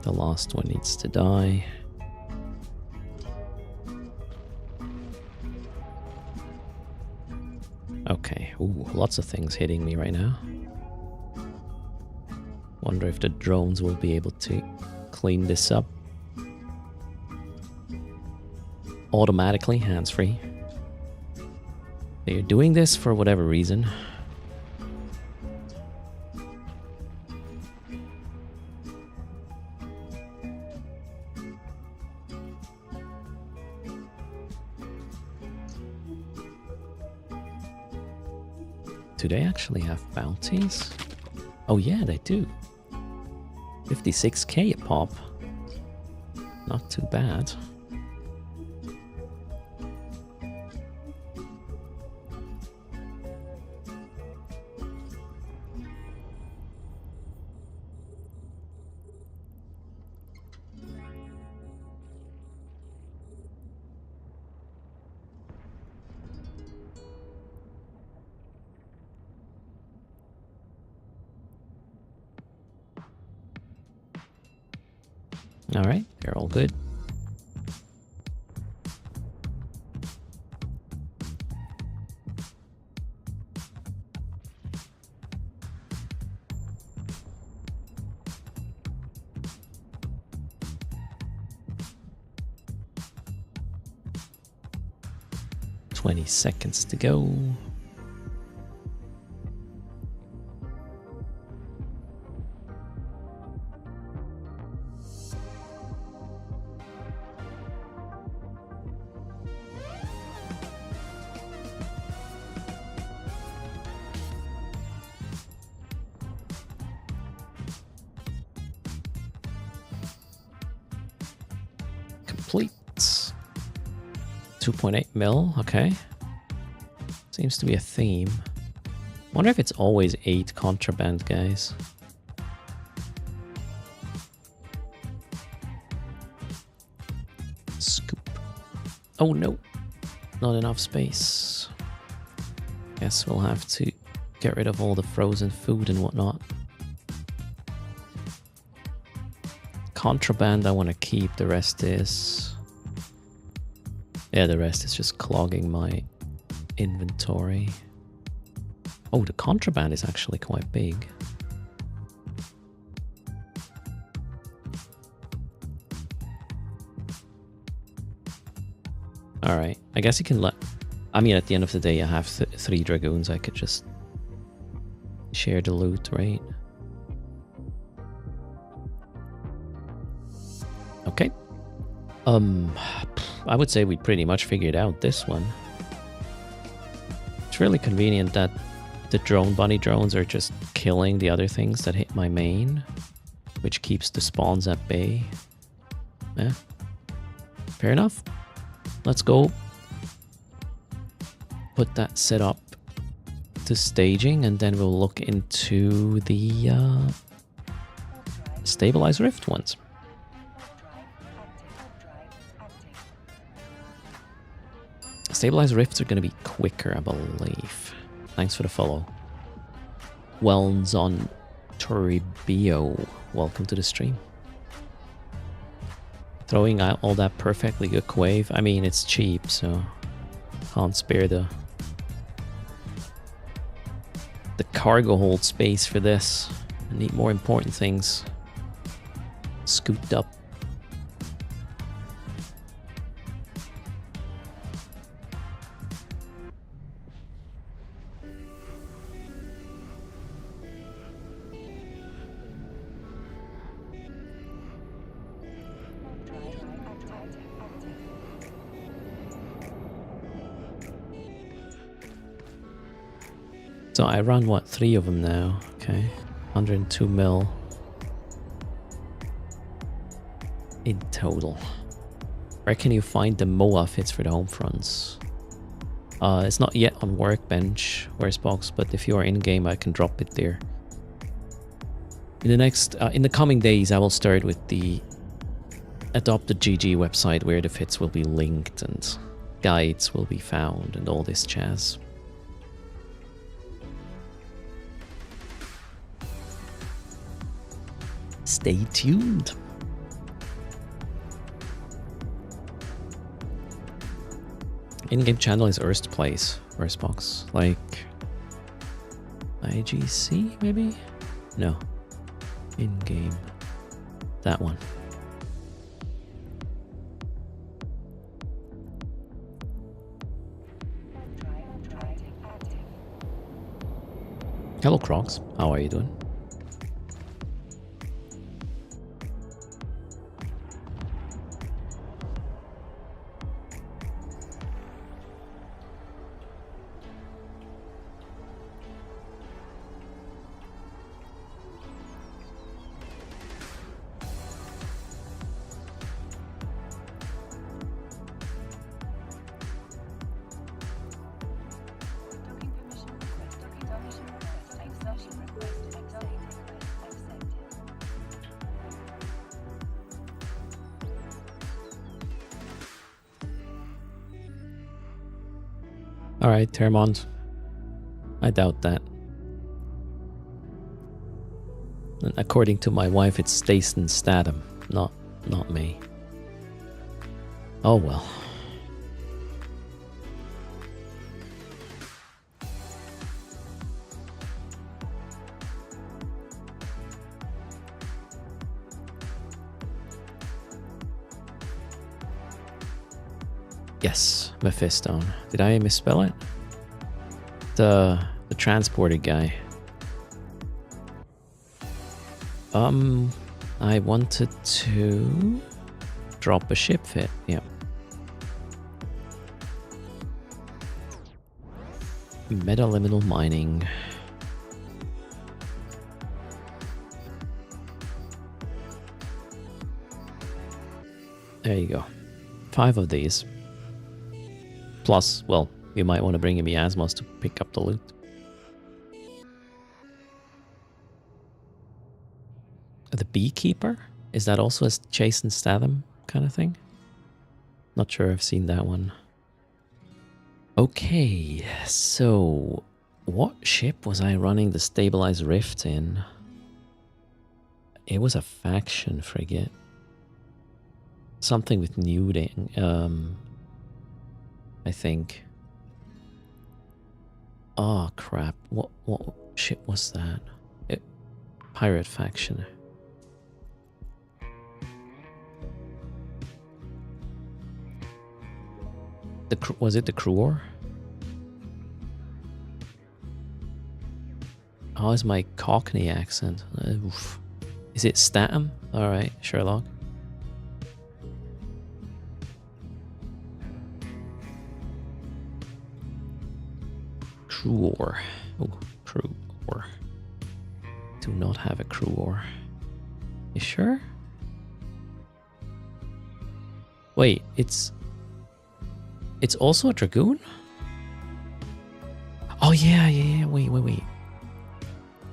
The last one needs to die. Okay. lots of things hitting me right now. Wonder if the drones will be able to clean this up. Automatically, hands-free. They're doing this for whatever reason. Do they actually have bounties? Oh yeah, they do. 56k a pop. Not too bad. All right, they're all good. Twenty seconds to go. Complete. 2.8 mil, okay. Seems to be a theme. Wonder if it's always 8 contraband, guys. Scoop. Oh no, not enough space. Guess we'll have to get rid of all the frozen food and whatnot. Contraband I want to keep, the rest is... yeah, the rest is just clogging my inventory. Oh, the contraband is actually quite big. Alright, I guess you can let... I mean, at the end of the day, I have 3 dragoons. I could just share the loot, right? Okay. I would say we pretty much figured out this one. It's really convenient that the bunny drones are just killing the other things that hit my main, which keeps the spawns at bay. Yeah. Fair enough. Let's go put that set up to staging, and then we'll look into the stabilized rift ones. Stabilized rifts are going to be quicker, I believe. Thanks for the follow. Welns on Toribio. Welcome to the stream. Throwing out all that perfectly good quave. I mean, it's cheap, so can't spare the cargo hold space for this. I need more important things scooped up. So I run, what, 3 of them now? Okay, 102 mil in total. Where can you find the MOA fits for the home fronts? It's not yet on Workbench, where's box, but if you are in game, I can drop it there. In the next, in the coming days, I will start with the Adopted GG website, where the fits will be linked and guides will be found and all this jazz. Stay tuned. In-game channel is Erst Place. Where's box? Like, IGC, maybe? No. In-game. That one. Hello, Crocs. How are you doing? Alright, Termont. I doubt that. And according to my wife, it's Stason Statham, not me. Oh well. Yes, Mephisto. Did I misspell it? The transporter guy. I wanted to drop a ship fit. Yeah. Metaliminal mining. There you go. 5 of these. Plus, well, you might want to bring in miasmas to pick up the loot. The beekeeper? Is that also a Jason Statham kind of thing? Not sure I've seen that one. Okay, so what ship was I running the stabilized rift in? It was a faction frigate. Something with nuding, I think. Oh crap! What ship was that? Pirate faction. Was it the Crewer? Oh, it's my Cockney accent. Oof. Is it Statham? All right, Sherlock. Crewer. Oh, Crewer. Do not have a Crewer. You sure? Wait, it's also a Dragoon? Oh yeah, wait.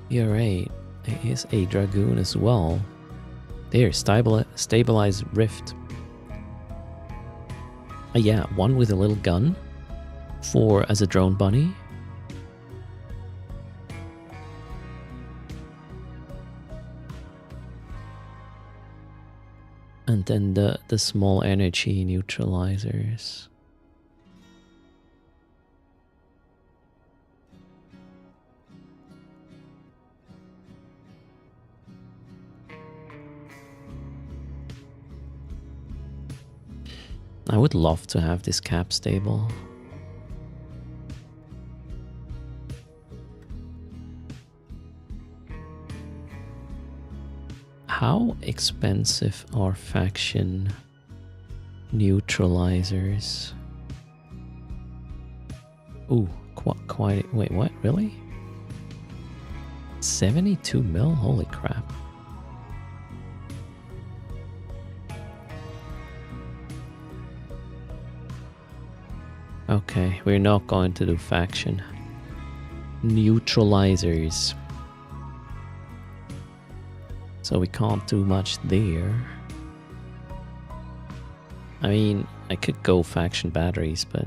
You're right. It is a Dragoon as well. There, stabilized rift. Yeah, one with a little gun as a drone bunny. And then the small energy neutralizers. I would love to have this cap stable. How expensive are faction neutralizers? Ooh, quite. Wait, what? Really? 72 mil? Holy crap. Okay, we're not going to do faction neutralizers. So we can't do much there. I mean, I could go faction batteries, but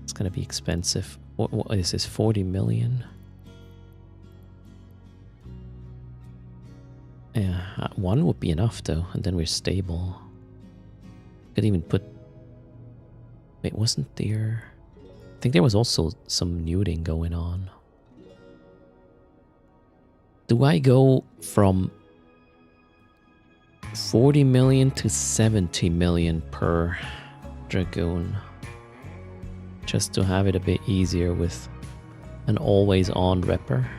it's gonna be expensive. What is this, 40 million? Yeah, one would be enough though, and then we're stable. Could even put... Wait, wasn't there... I think there was also some nuding going on. Do I go from 40 million to 70 million per Dragoon? Just to have it a bit easier with an always on Ripper.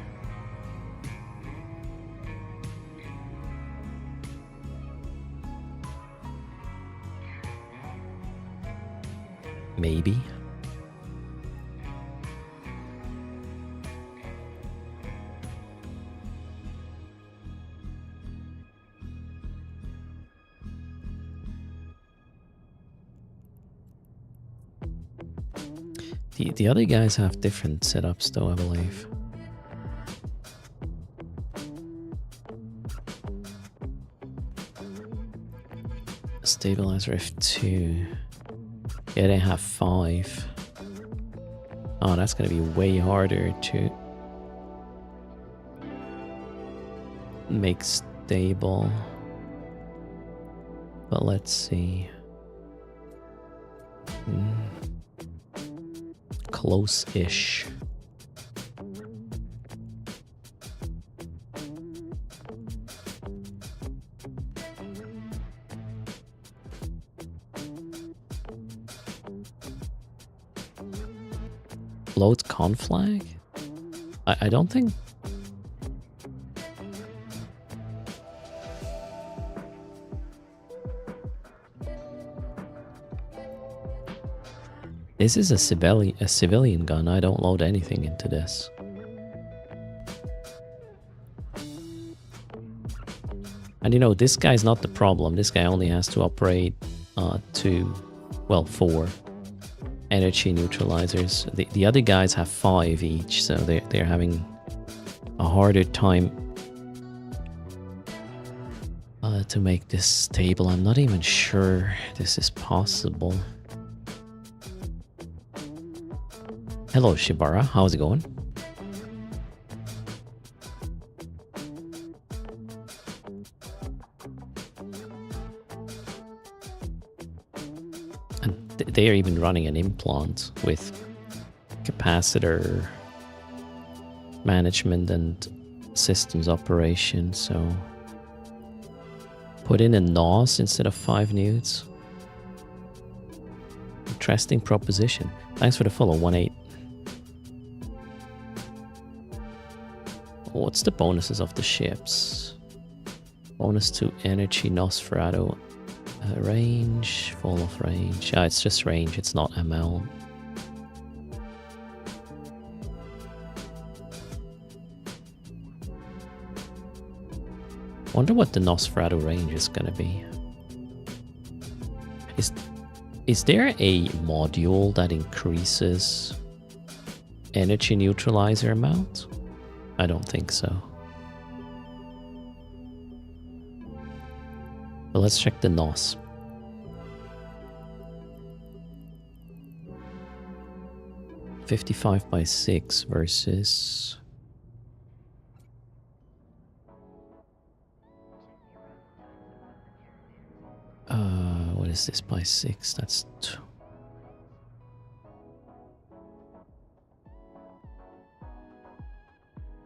Maybe. The other guys have different setups though, I believe. Stabilizer F2. Yeah, they have 5. Oh, that's gonna be way harder to make stable. But let's see. Close-ish. Load conflag? I don't think... This is a civilian gun. I don't load anything into this. And you know, this guy's not the problem. This guy only has to operate 4 energy neutralizers. The other guys have 5 each, so they're having a harder time to make this stable. I'm not even sure this is possible. Hello, Shibara. How's it going? And they are even running an implant with capacitor management and systems operation, so put in a NOS instead of 5 newts. Interesting proposition. Thanks for the follow, 1-8. What's the bonuses of the ships? Bonus to energy, Nosferatu, range, fall of range. Yeah, it's just range, it's not ML. Wonder what the Nosferatu range is gonna be. Is there a module that increases energy neutralizer amount? I don't think so. But let's check the NOS. (55/6) versus... what is this by 6? That's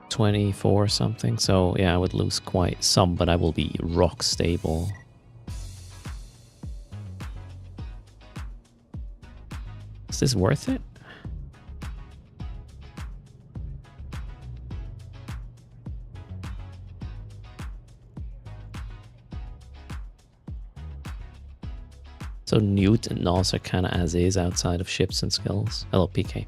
24 something. So yeah, I would lose quite some, but I will be rock stable. Is this worth it? So Newt and Nos are kind of as is outside of ships and skills. Hello, PK.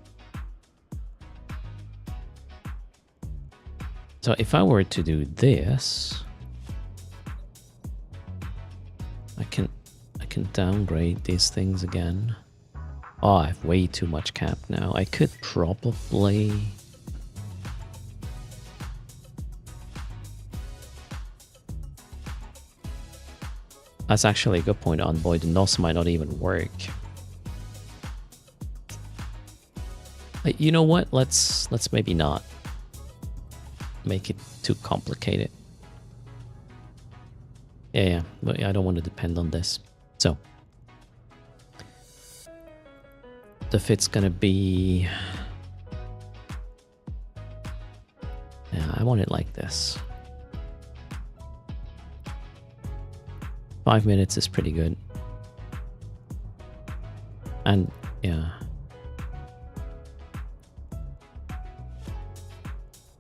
So if I were to do this, I can downgrade these things again. Oh, I have way too much cap now. I could probably... That's actually a good point, Envoy. The NOS might not even work. You know what? Let's maybe not make it too complicated. Yeah, but I don't want to depend on this. So the fit's gonna be... Yeah, I want it like this. 5 minutes is pretty good. And yeah.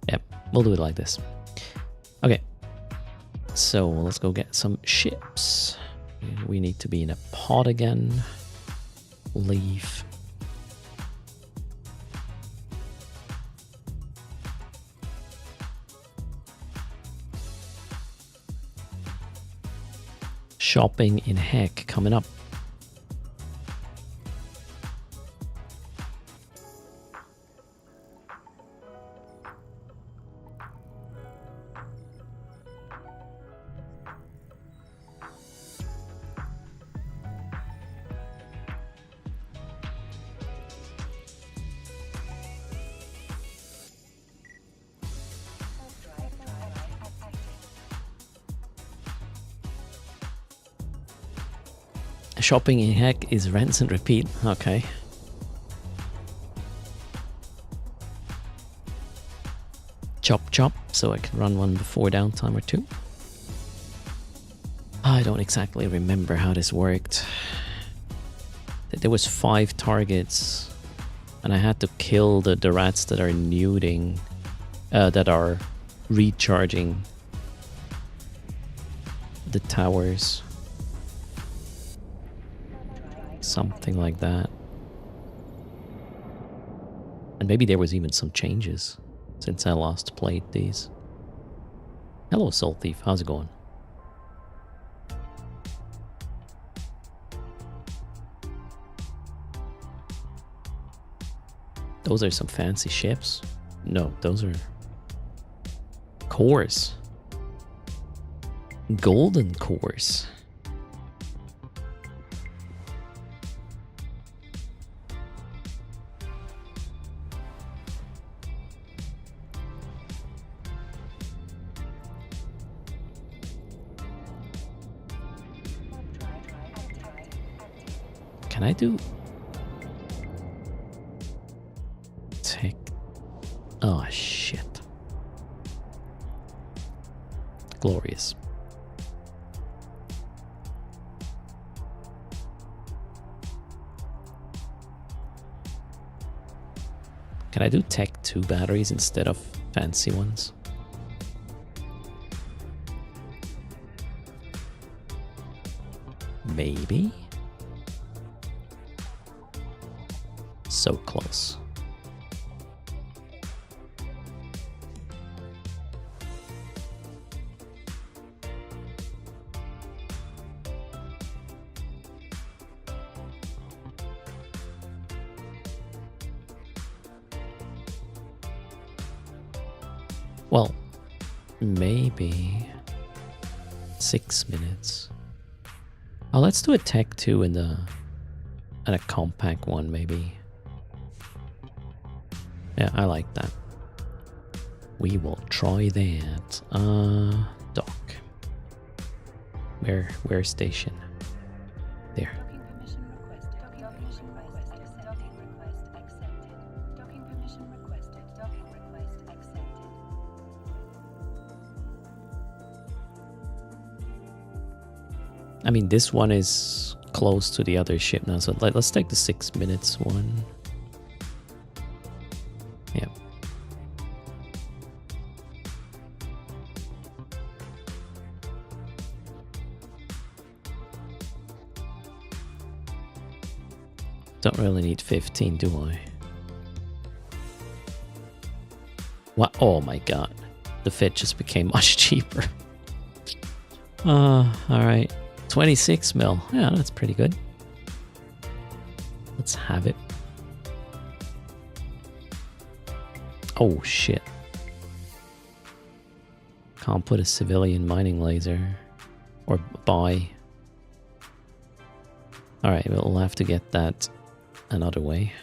Yep, we'll do it like this. Okay. So let's go get some ships. We need to be in a pod again. Leave. Shopping in Heck coming up. Shopping in Heck is rinse and repeat. Okay. Chop chop, so I can run one before downtime or two. I don't exactly remember how this worked. There was 5 targets, and I had to kill the rats that are nuding, that are recharging the towers. Something like that. And maybe there was even some changes since I last played these. Hello, Soul Thief. How's it going? Those are some fancy ships. No, those are cores. Golden cores. Can I do tech? Oh shit. Glorious. Can I do Tech 2 batteries instead of fancy ones? Maybe? So close. Well, maybe 6 minutes. Oh, let's do a Tech 2 and a compact one, maybe. Yeah, I like that. We will try that. Dock. Where station? There. I mean, this one is close to the other ship now, so let's take the 6 minutes one. Yeah. Don't really need 15, do I? What? Oh my god. The fit just became much cheaper. Alright. 26 mil. Yeah, that's pretty good. Let's have it. Oh shit. Can't put a civilian mining laser. Or buy. Alright, we'll have to get that another way.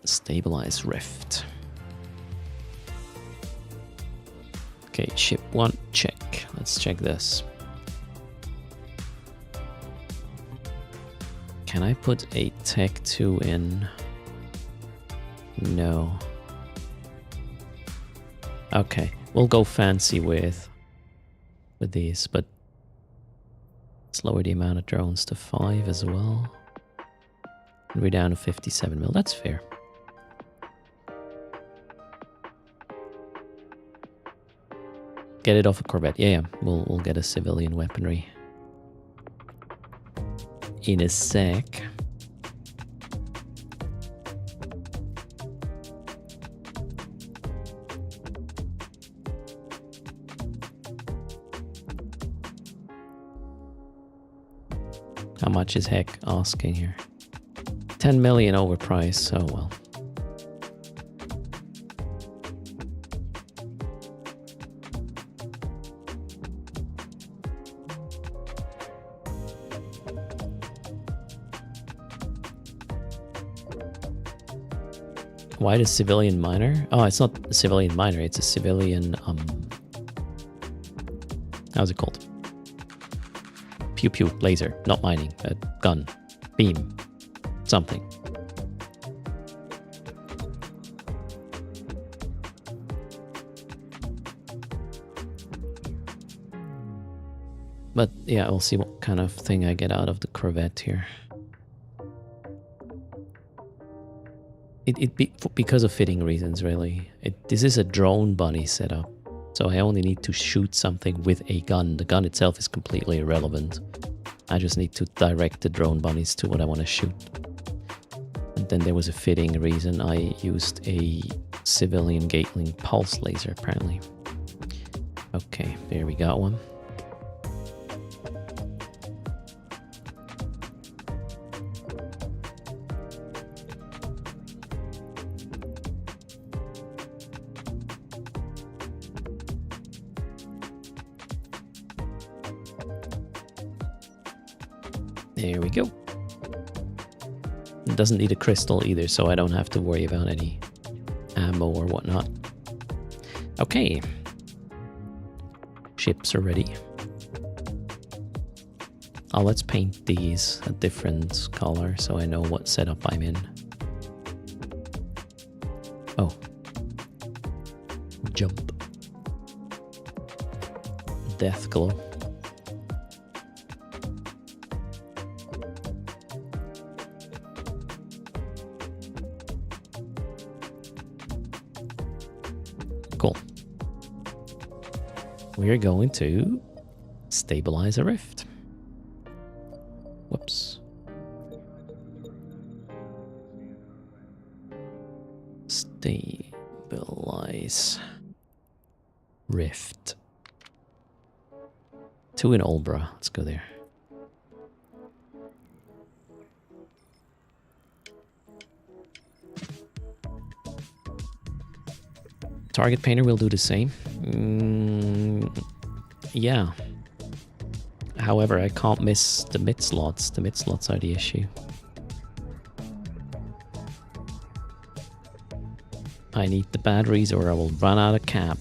Stabilize rift. Okay, ship 1, check. Let's check this. Can I put a Tech 2 in? No. Okay, we'll go fancy with these, but let's lower the amount of drones to 5 as well. And we're down to 57 mil. That's fair. Get it off a Corvette. Yeah, we'll get a civilian weaponry in a sec. How much is Heck asking here? 10 million overpriced. Oh well. Why the civilian miner? Oh, it's not a civilian miner, it's a civilian, how's it called? Pew pew, laser, not mining, a gun, beam, something. But yeah, we'll see what kind of thing I get out of the Corvette here. Because of fitting reasons, really. This is a drone bunny setup, so I only need to shoot something with a gun. The gun itself is completely irrelevant. I just need to direct the drone bunnies to what I want to shoot. And then there was a fitting reason I used a civilian Gatling pulse laser, apparently. Okay, there we got one. There we go. It doesn't need a crystal either, so I don't have to worry about any ammo or whatnot. Okay. Ships are ready. Let's paint these a different color so I know what setup I'm in. Oh. Jump. Death glow. Cool. We're going to stabilize a rift. Whoops. Stabilize rift. 2 in Olbra. Let's go there. Target painter will do the same. Yeah. However, I can't miss the mid slots. The mid slots are the issue. I need the batteries or I will run out of cap.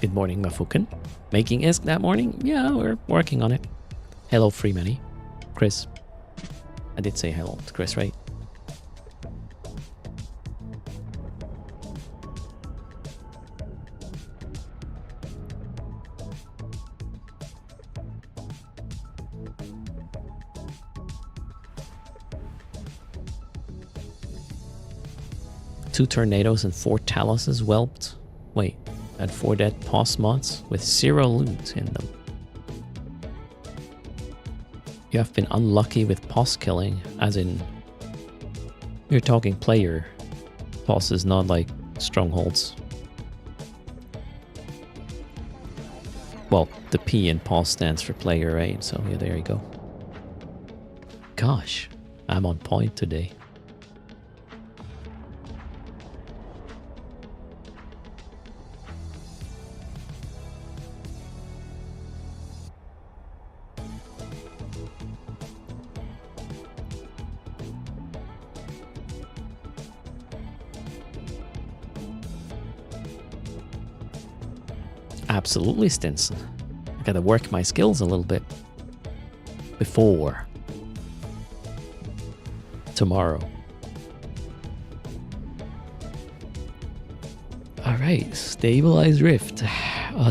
Good morning, Mafukin. Making ISK that morning? Yeah, we're working on it. Hello, Freemanny. Chris. I did say hello to Chris, right? Two tornadoes and 4 taluses whelped. Wait, and 4 dead POS mods with 0 loot in them. You have been unlucky with POS killing, as in you're talking player POSes, not like strongholds. Well, the P in POS stands for player, right? So yeah, there you go. Gosh, I'm on point today. Absolutely, Stinson. I gotta work my skills a little bit before tomorrow. Alright, stabilized rift.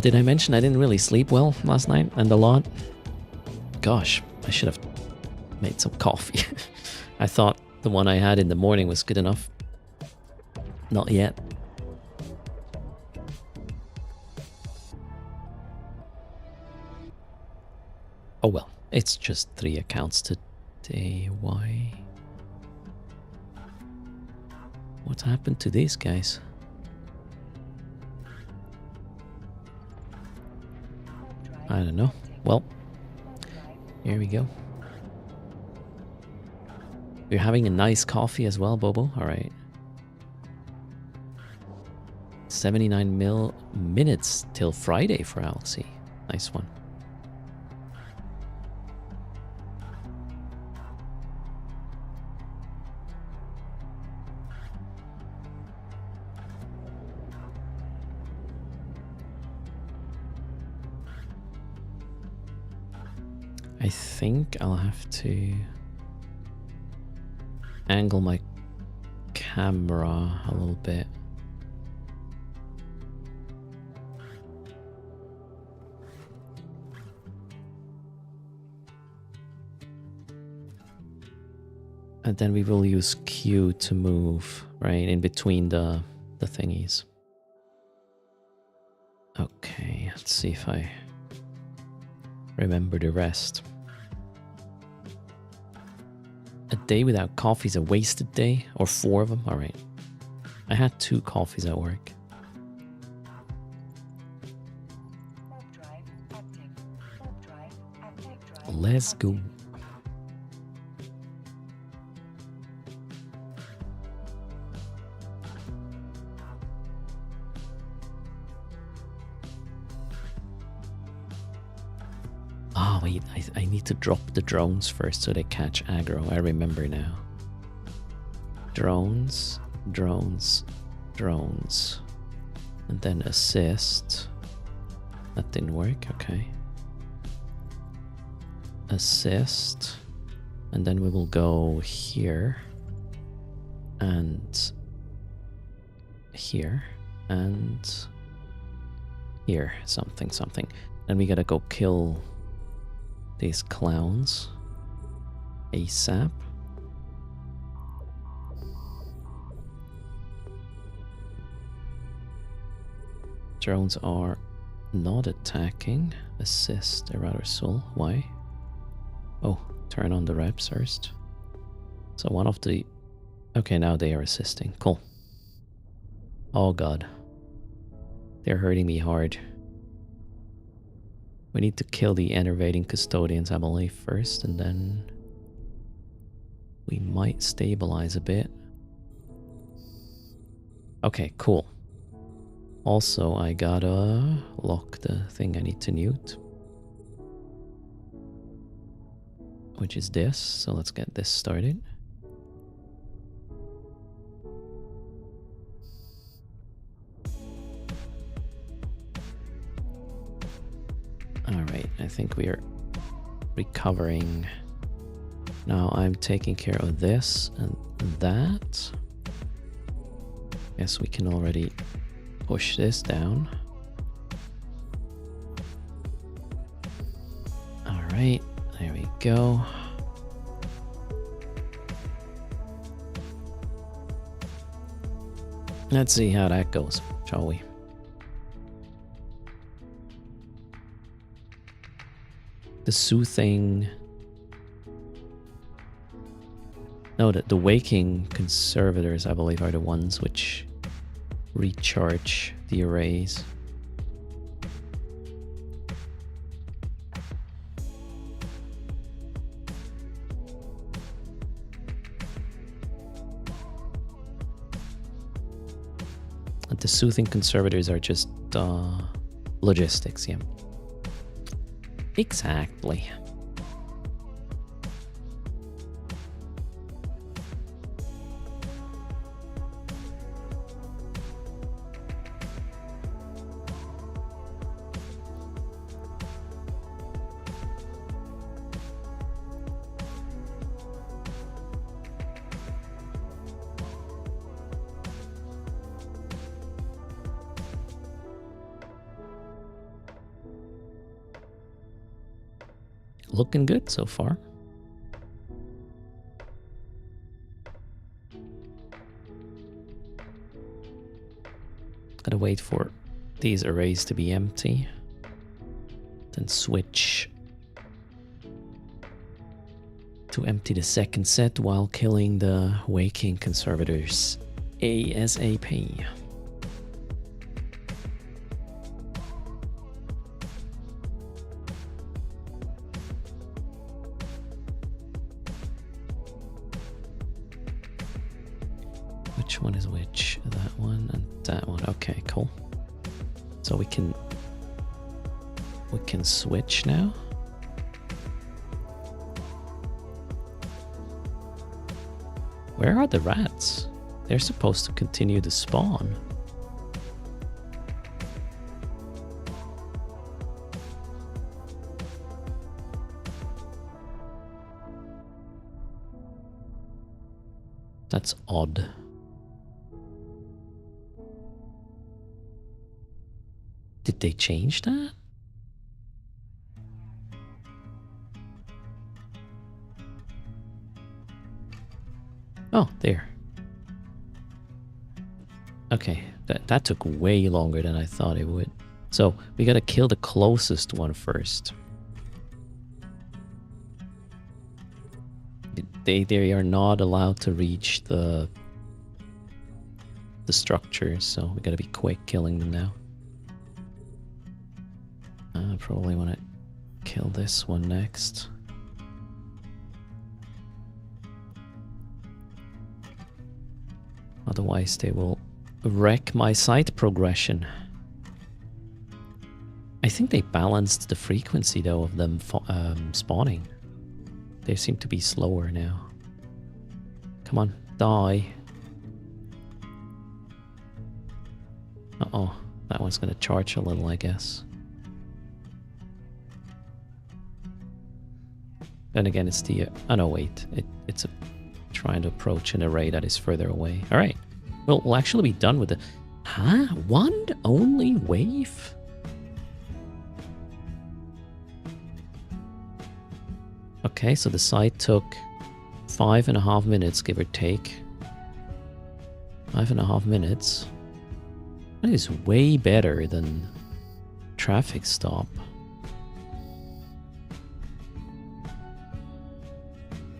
Did I mention I didn't really sleep well last night and a lot? Gosh, I should have made some coffee. I thought the one I had in the morning was good enough. Not yet. Oh well, it's just 3 accounts today. Why? What happened to these guys? I don't know. Well, here we go. You're having a nice coffee as well, Bobo? Alright. 79 minutes till Friday for Alexi. Nice one. I think I'll have to angle my camera a little bit. And then we will use Q to move, right, in between the thingies. Okay, let's see if I remember the rest. A day without coffee is a wasted day, or 4 of them? Alright. I had 2 coffees at work. Let's go. Oh wait, I need to drop the drones first so they catch aggro. I remember now. Drones, drones, drones. And then assist. That didn't work, okay. Assist. And then we will go here. And here. And here. Something, something. Then we gotta go kill these clowns ASAP. Drones are not attacking. Assist a rather soul. Why? Oh, turn on the reps first. So one of the... Okay, now they are assisting. Cool. Oh god. They're hurting me hard. We need to kill the enervating custodians, I believe, first, and then we might stabilize a bit. Okay, cool. Also, I gotta lock the thing I need to mute, which is this. So let's get this started. Alright, I think we are recovering. Now I'm taking care of this and that. Guess we can already push this down. Alright, there we go. Let's see how that goes, shall we? The soothing... No, the waking conservators, I believe, are the ones which recharge the arrays. And the soothing conservators are just logistics, yeah. Exactly. looking good so far. Gotta wait for these arrays to be empty. Then switch to empty the second set while killing the waking conservators ASAP. Which one is which? That one and that one. Okay, cool. So we can switch now. Where are the rats? They're supposed to continue to spawn. That's odd. Did they change that? Oh, there. Okay, that took way longer than I thought it would. So we gotta kill the closest one first. They are not allowed to reach the structures, so we gotta be quick killing them now. I probably want to kill this one next. Otherwise they will wreck my sight progression. I think they balanced the frequency though of them spawning. They seem to be slower now. Come on, die. Uh-oh, that one's gonna charge a little, I guess. Then again, it's the... oh no, wait. It's trying to approach an array that is further away. Alright. Well, we'll actually be done with the... huh? One only wave? Okay, so the site took 5.5 minutes, give or take. 5.5 minutes. That is way better than traffic stop.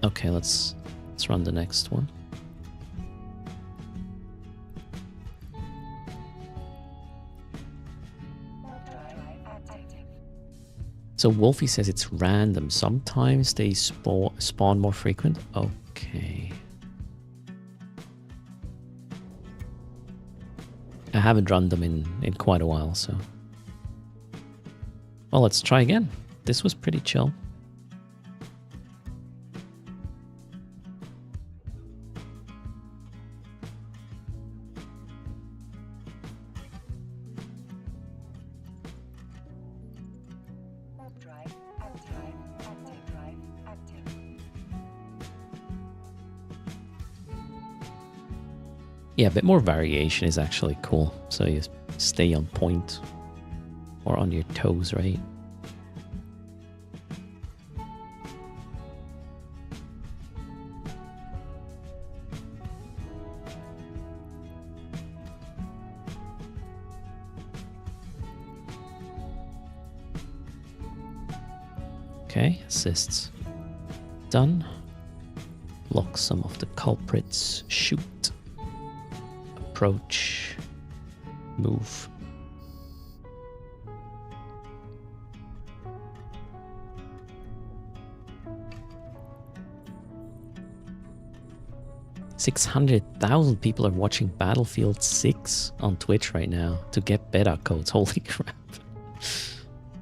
Okay, let's run the next one. So Wolfie says it's random. Sometimes they spawn more frequent. Okay. I haven't run them in quite a while, so... well, let's try again. This was pretty chill. Yeah, a bit more variation is actually cool. So you stay on point or on your toes, right? Okay, assists done. Lock some of the culprits. Shoot. Approach, move. $600,000 people are watching Battlefield 6 on Twitch right now to get beta codes. Holy crap.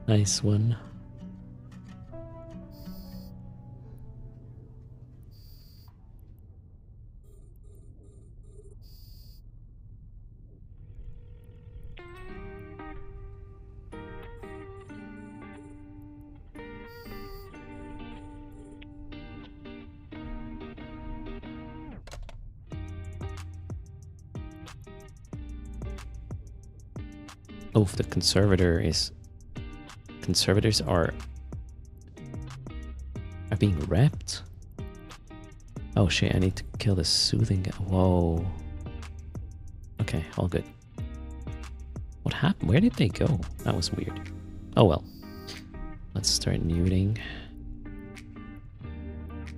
Nice one. Oh, the conservators are being repped? Oh shit, I need to kill the soothing guy. Whoa. Okay, all good. What happened? Where did they go? That was weird. Oh well. Let's start neuting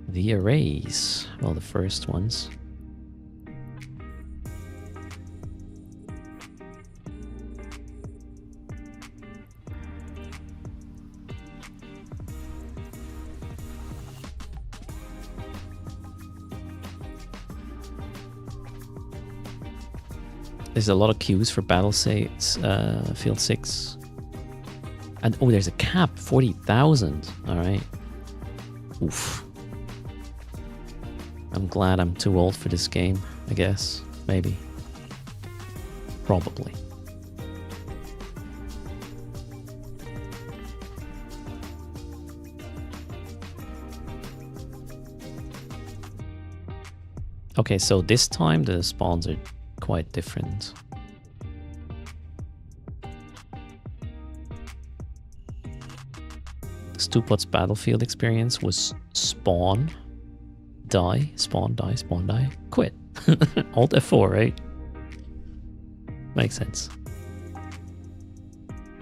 the arrays. Well, the first ones. There's a lot of queues for battle field 6. And oh, there's a cap, 40,000. All right. Oof. I'm glad I'm too old for this game, I guess. Maybe. Probably. Okay, so this time the spawns are quite different. Stupot's battlefield experience was spawn, die, spawn, die, spawn, die, quit. Alt F4, right? Makes sense.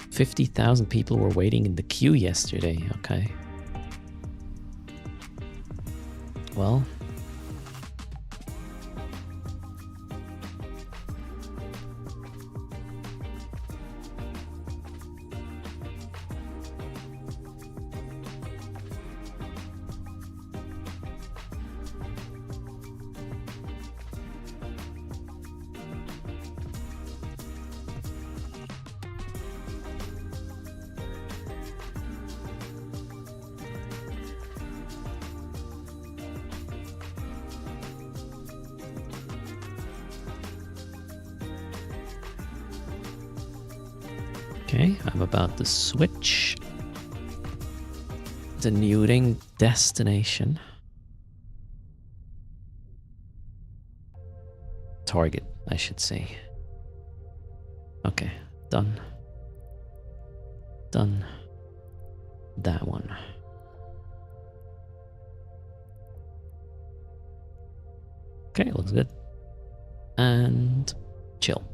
50,000 people were waiting in the queue yesterday, okay. Well, okay, I'm about to switch the neuting destination. Target, I should say. Okay, done. Done. That one. Okay, looks good. And chill.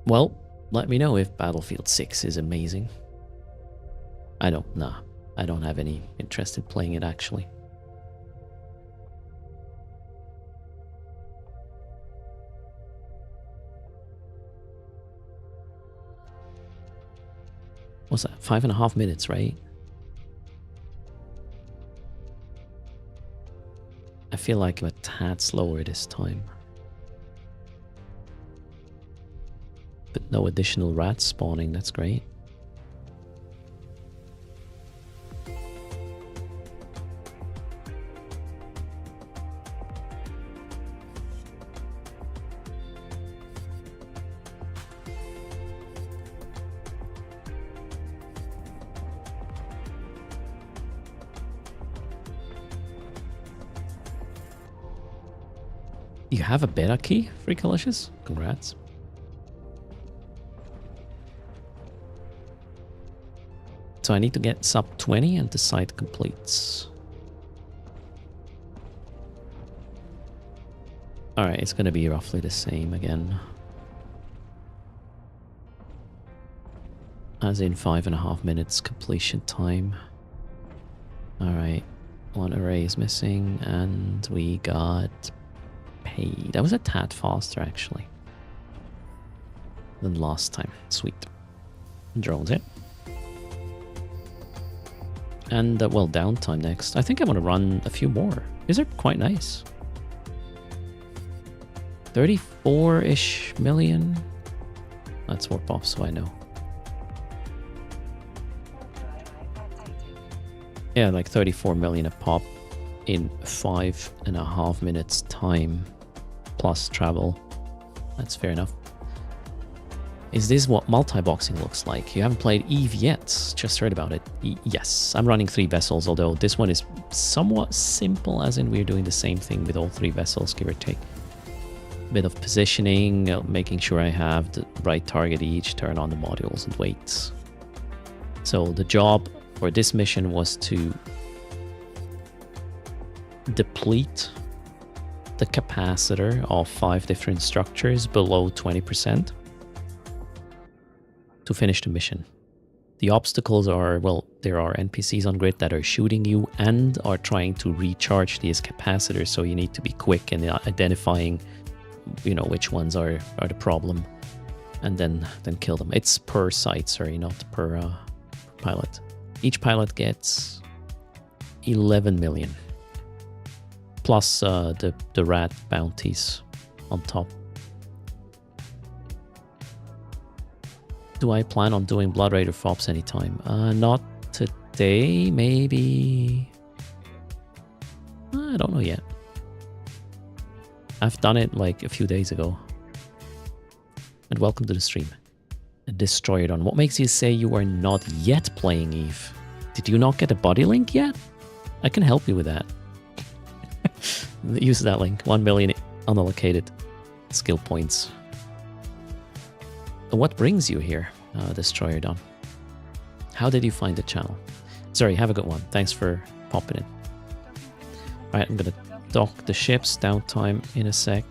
Well, let me know if Battlefield 6 is amazing. I don't have any interest in playing it actually. What's that? 5.5 minutes, right? I feel like I'm a tad slower this time. But no additional rats spawning, that's great. You have a beta key, Freakalicious? Congrats. So I need to get sub 20 and the site completes. Alright, it's gonna be roughly the same again. As in 5.5 minutes completion time. Alright, one array is missing and we got paid. That was a tad faster actually than last time. Sweet. Drones it. And, well, downtime next. I think I want to run a few more. These are quite nice. 34-ish million. Let's warp off so I know. Yeah, like 34 million a pop in 5.5 minutes time. Plus travel. That's fair enough. Is this what multi-boxing looks like? You haven't played Eve yet, just heard about it. Yes, I'm running 3 vessels, although this one is somewhat simple, as in we're doing the same thing with all 3 vessels, give or take. Bit of positioning, making sure I have the right target each, turn on the modules and wait. So the job for this mission was to deplete the capacitor of 5 different structures below 20% to finish the mission. The obstacles are, well, there are NPCs on grid that are shooting you and are trying to recharge these capacitors, so you need to be quick in identifying, you know, which ones are the problem, and then kill them. It's per site, sorry, not per pilot. Each pilot gets 11 million. Plus the rat bounties on top. Do I plan on doing Blood Raider FOPs anytime? Not today, maybe. I don't know yet. I've done it like a few days ago. And welcome to the stream. Destroyerdon. What makes you say you are not yet playing Eve? Did you not get a body link yet? I can help you with that. Use that link. 1 million unallocated skill points. What brings you here, Destroyerdon? How did you find the channel? Sorry, have a good one. Thanks for popping in. Alright, I'm gonna dock the ships. Downtime in a sec.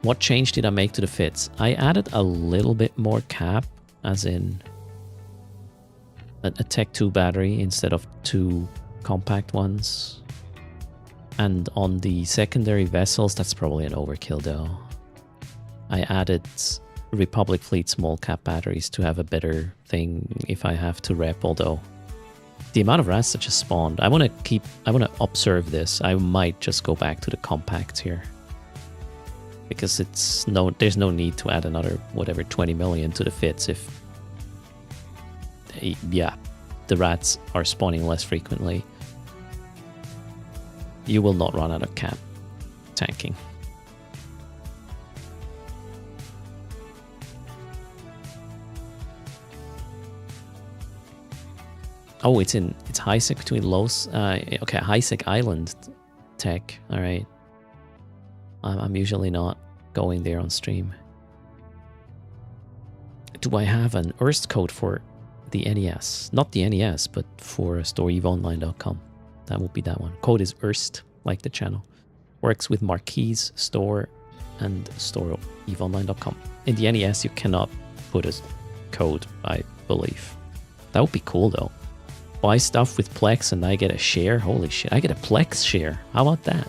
What change did I make to the fits? I added a little bit more cap, as in a Tech 2 battery instead of 2 compact ones. And on the secondary vessels, that's probably an overkill though. I added Republic Fleet small cap batteries to have a better thing if I have to rep, although the amount of rats that just spawned, I want to observe this. I might just go back to the compacts here. Because there's no need to add another, whatever, 20 million to the fits if, yeah, the rats are spawning less frequently. You will not run out of cap tanking. Oh, it's high-sec between lows. Okay, high-sec island tech. All right. I'm usually not going there on stream. Do I have an erst code for the NES? Not the NES, but for storeeveonline.com. That would be that one. Code is erst, like the channel. Works with Marquise, Store, and storeeveonline.com. In the NES, you cannot put a code, I believe. That would be cool, though. Buy stuff with Plex and I get a share? Holy shit, I get a Plex share. How about that?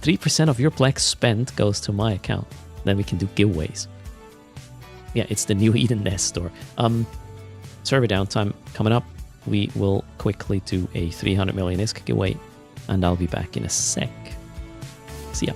3% of your Plex spent goes to my account. Then we can do giveaways. Yeah, it's the new Eden Nest store. Server downtime coming up. We will quickly do a 300 million ISK giveaway, and I'll be back in a sec. See ya.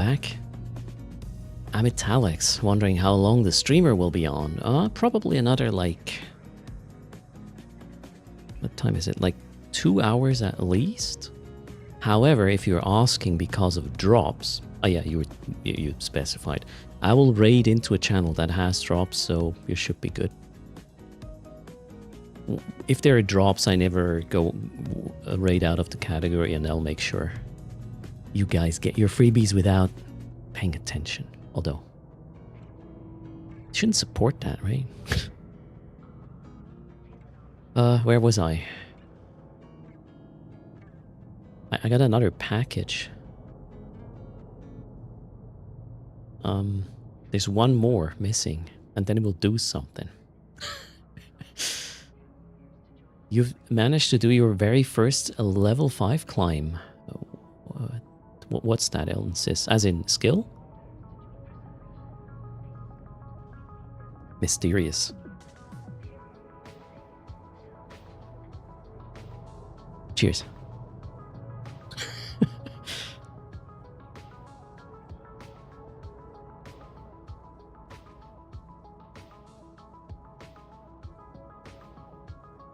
back. I'm Italics, wondering how long the streamer will be on. Probably another, like... What time is it? Like 2 hours at least? However, if you're asking because of drops... Oh yeah, you specified. I will raid into a channel that has drops, so you should be good. If there are drops, I never go raid out of the category, and I'll make sure you guys get your freebies without paying attention. Although, shouldn't support that, right? Where was I? I got another package. There's one more missing, and then it will do something. You've managed to do your very first level 5 climb. What's that, Elton says? As in skill? Mysterious. Cheers.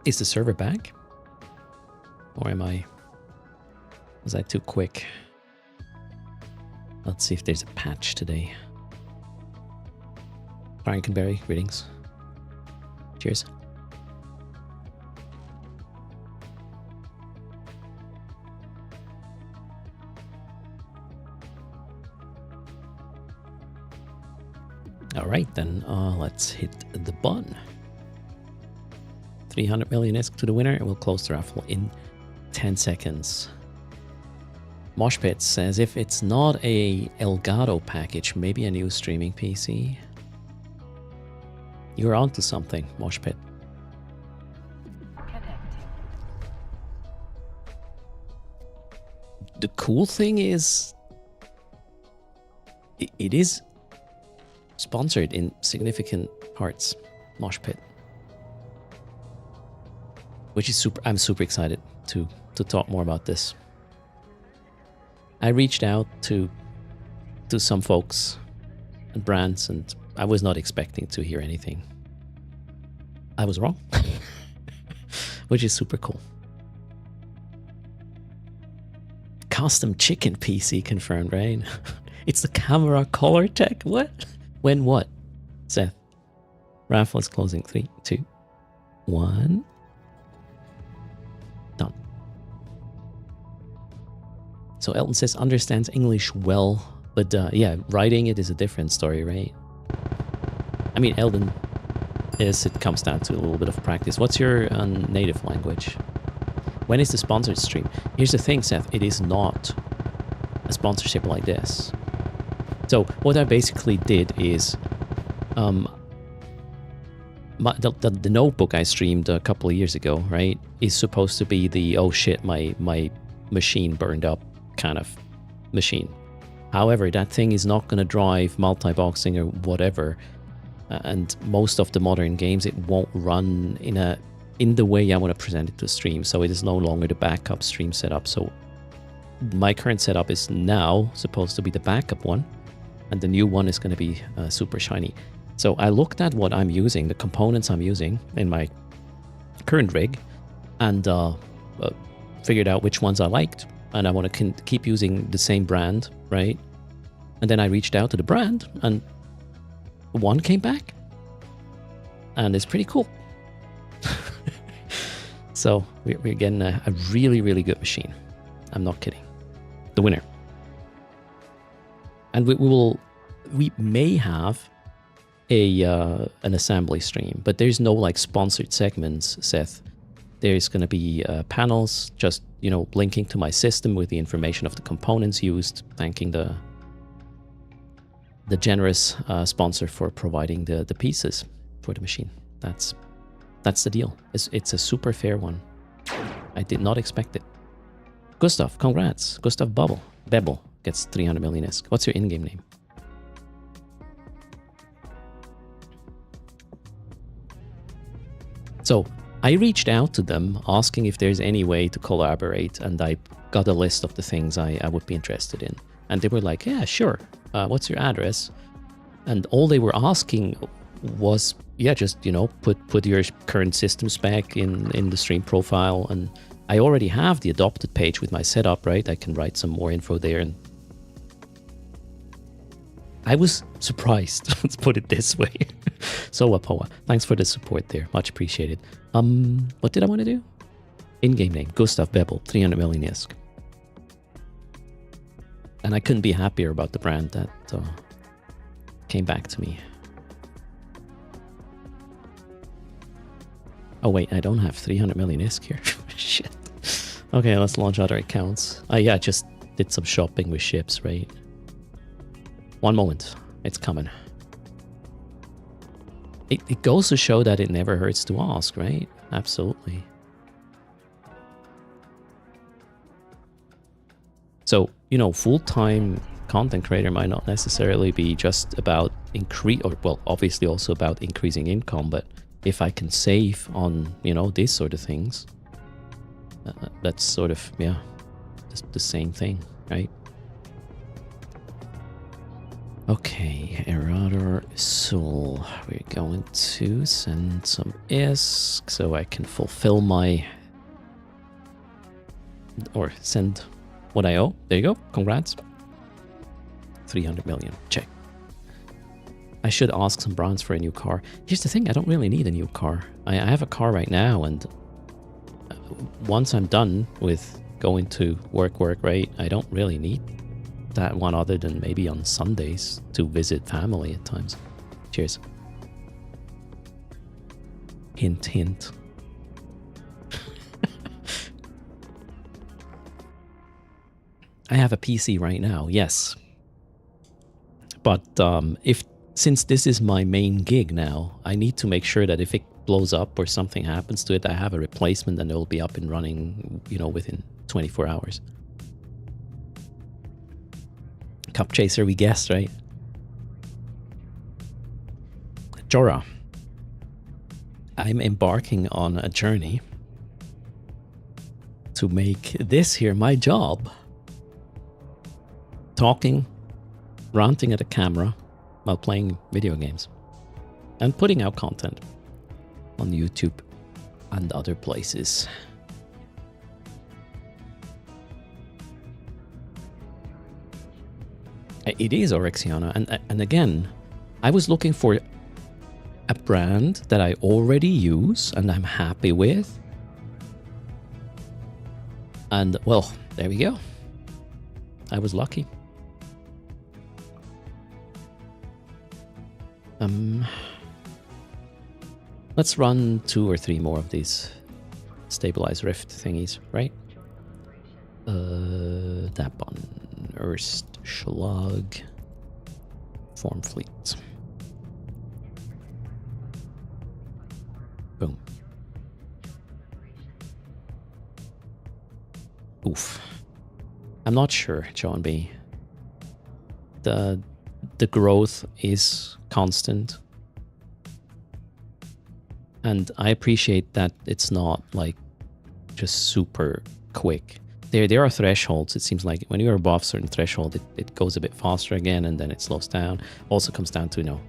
Is the server back? Or was I too quick? Let's see if there's a patch today. Frankenberry, greetings. Cheers. Alright then, let's hit the button. 300 million ISK to the winner, and we'll close the raffle in 10 seconds. Moshpit says, if it's not a Elgato package, maybe a new streaming PC. You're onto something, Moshpit. The cool thing is, it is sponsored in significant parts, Moshpit. Which is I'm super excited to talk more about this. I reached out to some folks and brands, and I was not expecting to hear anything. I was wrong, which is super cool. Custom chicken PC confirmed, right? It's the camera color tech. What? When what? Seth. Raffle is closing. 3, 2, 1. Done. So Elton says understands English well, but yeah, writing it is a different story, right? I mean, Elton, yes, it comes down to a little bit of practice. What's your native language? When is the sponsored stream? Here's the thing, Seth. It is not a sponsorship like this. So what I basically did is, the notebook I streamed a couple of years ago, right, is supposed to be the, oh shit, my machine burned up kind of machine. However, that thing is not going to drive multi-boxing or whatever, and most of the modern games, it won't run in the way I want to present it to stream. So it is no longer the backup stream setup. So my current setup is now supposed to be the backup one, and the new one is going to be super shiny. So I looked at what I'm using, the components I'm using in my current rig, and figured out which ones I liked, and I want to keep using the same brand, right? And then I reached out to the brand, and one came back, and it's pretty cool. So we're getting a really, really good machine. I'm not kidding. The winner. And we may have an assembly stream, but there's no like sponsored segments, Seth. There's going to be panels, just, you know, linking to my system with the information of the components used, thanking the generous sponsor for providing the pieces for the machine. That's the deal. It's a super fair one. I did not expect it. Gustav, congrats. Gustav Bebel gets 300 million ISK. What's your in-game name? So I reached out to them asking if there's any way to collaborate, and I got a list of the things I would be interested in. And they were like, yeah, sure. What's your address? And all they were asking was, yeah, just, you know, put your current system spec in the stream profile. And I already have the adopted page with my setup, right? I can write some more info there. And I was surprised, let's put it this way. So, Wapoa, thanks for the support there. Much appreciated. What did I want to do? In-game name, Gustav Bebel, 300 million ISK. And I couldn't be happier about the brand that came back to me. Oh wait, I don't have 300 million ISK here. Shit. Okay, let's launch other accounts. Yeah, I just did some shopping with ships, right? One moment, it's coming. It goes to show that it never hurts to ask, right? Absolutely. So, you know, full-time content creator might not necessarily be just about obviously also about increasing income, but if I can save on, you know, these sort of things, that's sort of, yeah, just the same thing, right? Okay, Erador Soul. We're going to send some ISK so I can fulfill my... or send what I owe. There you go. Congrats. 300 million. Check. I should ask some bronze for a new car. Here's the thing. I don't really need a new car. I have a car right now, and once I'm done with going to work, right, I don't really need that one other than maybe on Sundays to visit family at times. Cheers. Hint, hint. I have a PC right now, yes. But since this is my main gig now, I need to make sure that if it blows up or something happens to it, I have a replacement and it'll be up and running, you know, within 24 hours. Cup chaser, we guessed, right? Jorah. I'm embarking on a journey to make this here my job. Talking, ranting at a camera while playing video games and putting out content on YouTube and other places. It is Orexiana, and again, I was looking for a brand that I already use and I'm happy with. And well, there we go. I was lucky. Let's run 2 or 3 more of these stabilize rift thingies, right? That one, Erst, Schlag, Form Fleet. Boom. Oof. I'm not sure, John B. The growth is constant. And I appreciate that it's not like just super quick. There are thresholds. It seems like when you're above certain threshold, it goes a bit faster again, and then it slows down. Also comes down to, you know,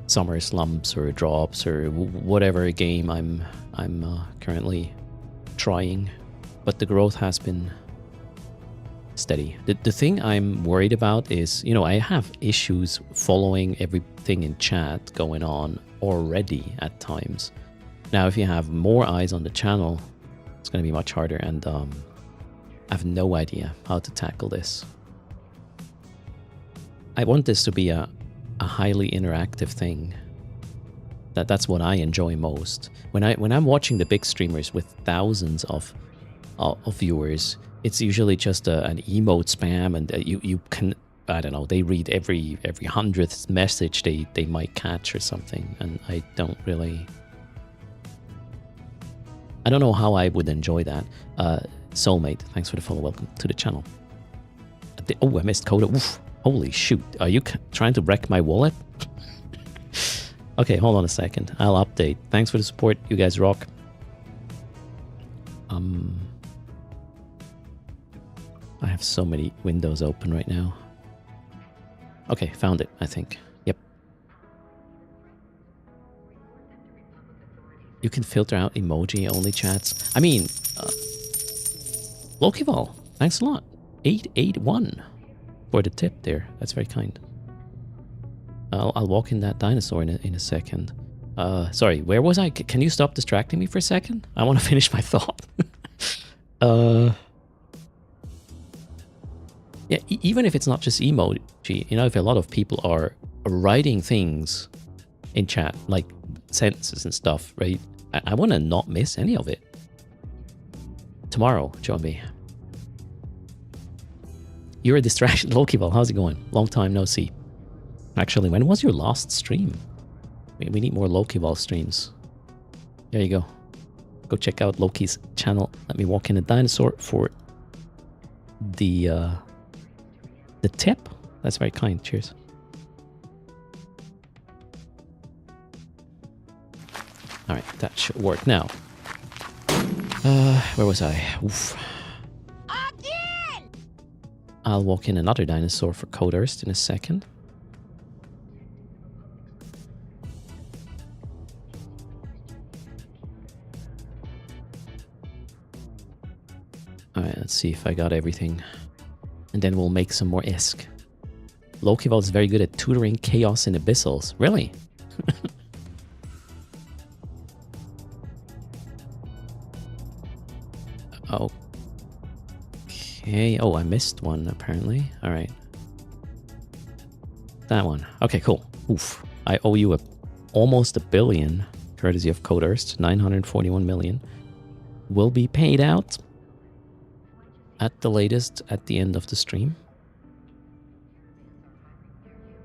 summer slumps or drops or whatever game I'm currently trying. But the growth has been steady. The thing I'm worried about is, you know, I have issues following everything in chat going on already at times. Now, if you have more eyes on the channel, it's going to be much harder, and I have no idea how to tackle this. I want this to be a highly interactive thing. That's what I enjoy most. When I'm watching the big streamers with thousands of viewers, it's usually just an emote spam, and you can, I don't know, they read every 100th message they might catch or something, and I don't know how I would enjoy that. Soulmate, thanks for the follow. Welcome to the channel. Oh, I missed Coda. Oof. Holy shoot. Are you trying to wreck my wallet? Okay, hold on a second. I'll update. Thanks for the support. You guys rock. I have so many windows open right now. Okay, found it, I think. Yep. You can filter out emoji-only chats. I mean, Lokival, thanks a lot. 881 for the tip there. That's very kind. I'll walk in that dinosaur in a second. Sorry, where was I? Can you stop distracting me for a second? I want to finish my thought. Yeah, even if it's not just emoji, you know, if a lot of people are writing things in chat, like sentences and stuff, right? I want to not miss any of it. Tomorrow, join me. You're a distraction. Lokival, how's it going? Long time no see. Actually, when was your last stream? We need more Lokival streams. There you go. Go check out Loki's channel. Let me walk in a dinosaur for the tip. That's very kind. Cheers. All right, that should work now. Where was I? Oof. Again! I'll walk in another dinosaur for code erst in a second. All right, let's see if I got everything. And then we'll make some more erst. Lokival is very good at tutoring chaos in abyssals. Really? Okay. Oh, I missed one apparently. All right. That one. Okay, cool. Oof. I owe you almost $1 billion, courtesy of code erst. 941 million will be paid out at the latest at the end of the stream.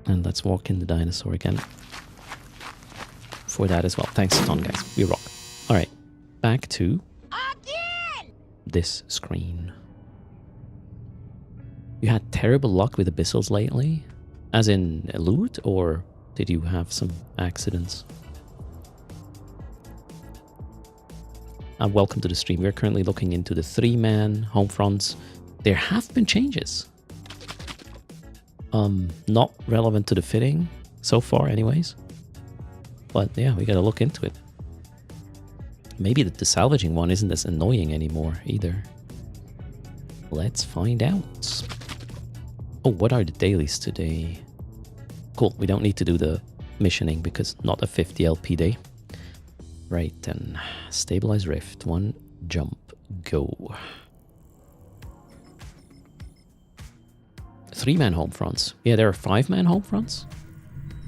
And let's walk in the dinosaur again for that as well. Thanks a ton, guys. We rock. All right, back to this screen. You had terrible luck with abyssals lately? As in loot, or did you have some accidents? Welcome to the stream. We're currently looking into the 3-man home fronts. There have been changes. Not relevant to the fitting so far anyways. But yeah, we gotta look into it. Maybe the salvaging one isn't as annoying anymore either. Let's find out. Oh, what are the dailies today? Cool, we don't need to do the missioning because not a 50 LP day. Right then, stabilize rift, 1 jump, go. 3-man home fronts. Yeah, there are 5-man home fronts.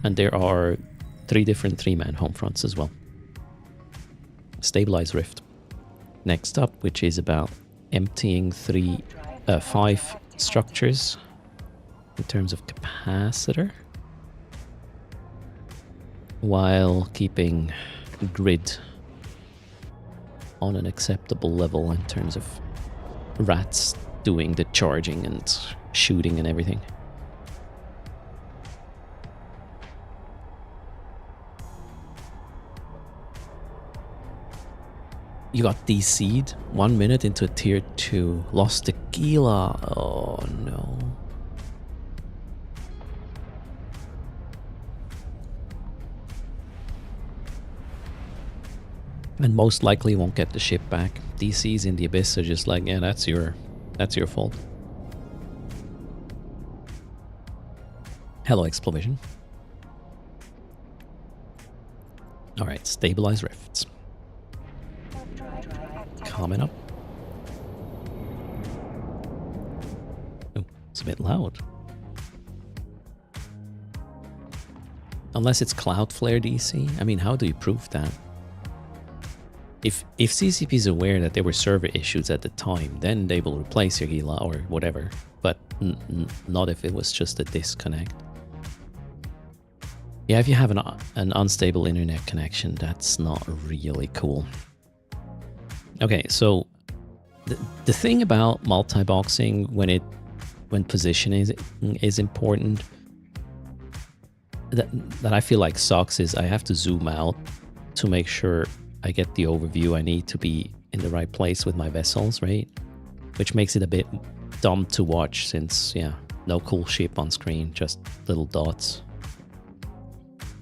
And there are 3 different 3-man home fronts as well. Stabilize rift. Next up, which is about emptying 5 structures in terms of capacitor, while keeping grid on an acceptable level in terms of rats doing the charging and shooting and everything. You got DC'd 1 minute into a tier 2. Lost the Gila. Oh no. And most likely won't get the ship back. DCs in the abyss are just like, yeah, that's your fault. Hello, Explovision. Alright, stabilize rifts. Coming up. Oh, it's a bit loud. Unless it's Cloudflare DC. I mean, how do you prove that? If CCP is aware that there were server issues at the time, then they will replace your Gila or whatever. But not if it was just a disconnect. Yeah, if you have an unstable internet connection, that's not really cool. Okay, so the thing about multi-boxing when positioning is important, that I feel like sucks is I have to zoom out to make sure I get the overview I need to be in the right place with my vessels, right? Which makes it a bit dumb to watch since, yeah, No cool shape on screen, just little dots.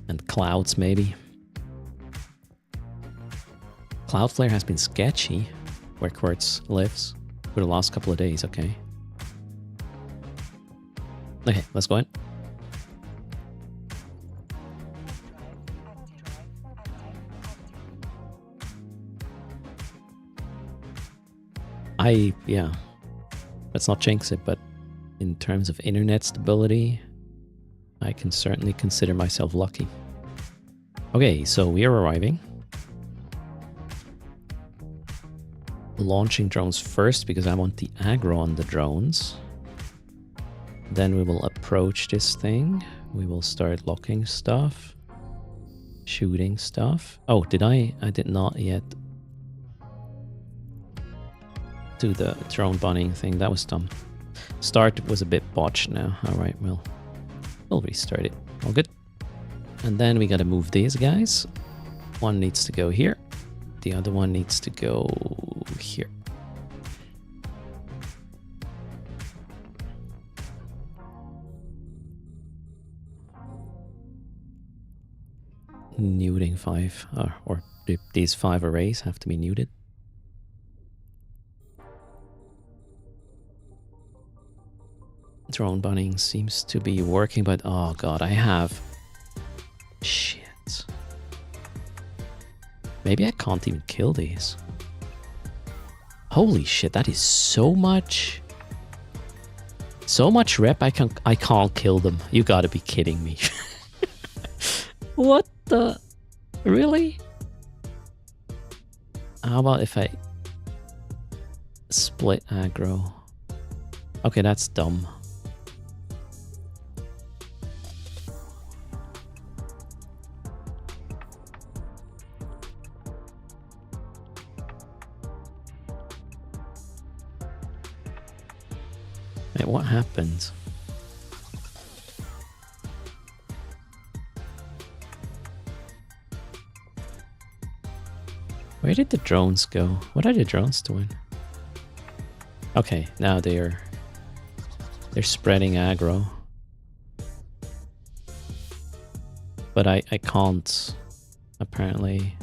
And clouds, maybe. Cloudflare has been sketchy, where Quartz lives, for the last couple of days, okay. Okay, let's go in. Yeah, let's not jinx it, but in terms of internet stability, I can certainly consider myself lucky. Okay, so we are arriving. Launching drones first because I want the aggro on the drones. Then we will approach this thing. We will start locking stuff. Shooting stuff. Oh, did I? I did not yet do the drone bunnying thing. That was dumb. Start was a bit botched now. Alright, we'll restart it. All good. And then we gotta move these guys. One needs to go here. The other one needs to go here. Neuting 5, or these 5 arrays have to be neuted. Drone bunnying seems to be working, but oh god, I have... Shit. Maybe I can't even kill these. Holy shit, that is so much... So much rep, I can't kill them. You gotta be kidding me. What the... Really? How about if I... split aggro? Okay, that's dumb. Wait, what happened? Where did the drones go? What are the drones doing? Okay, now they're spreading aggro. But I can't apparently.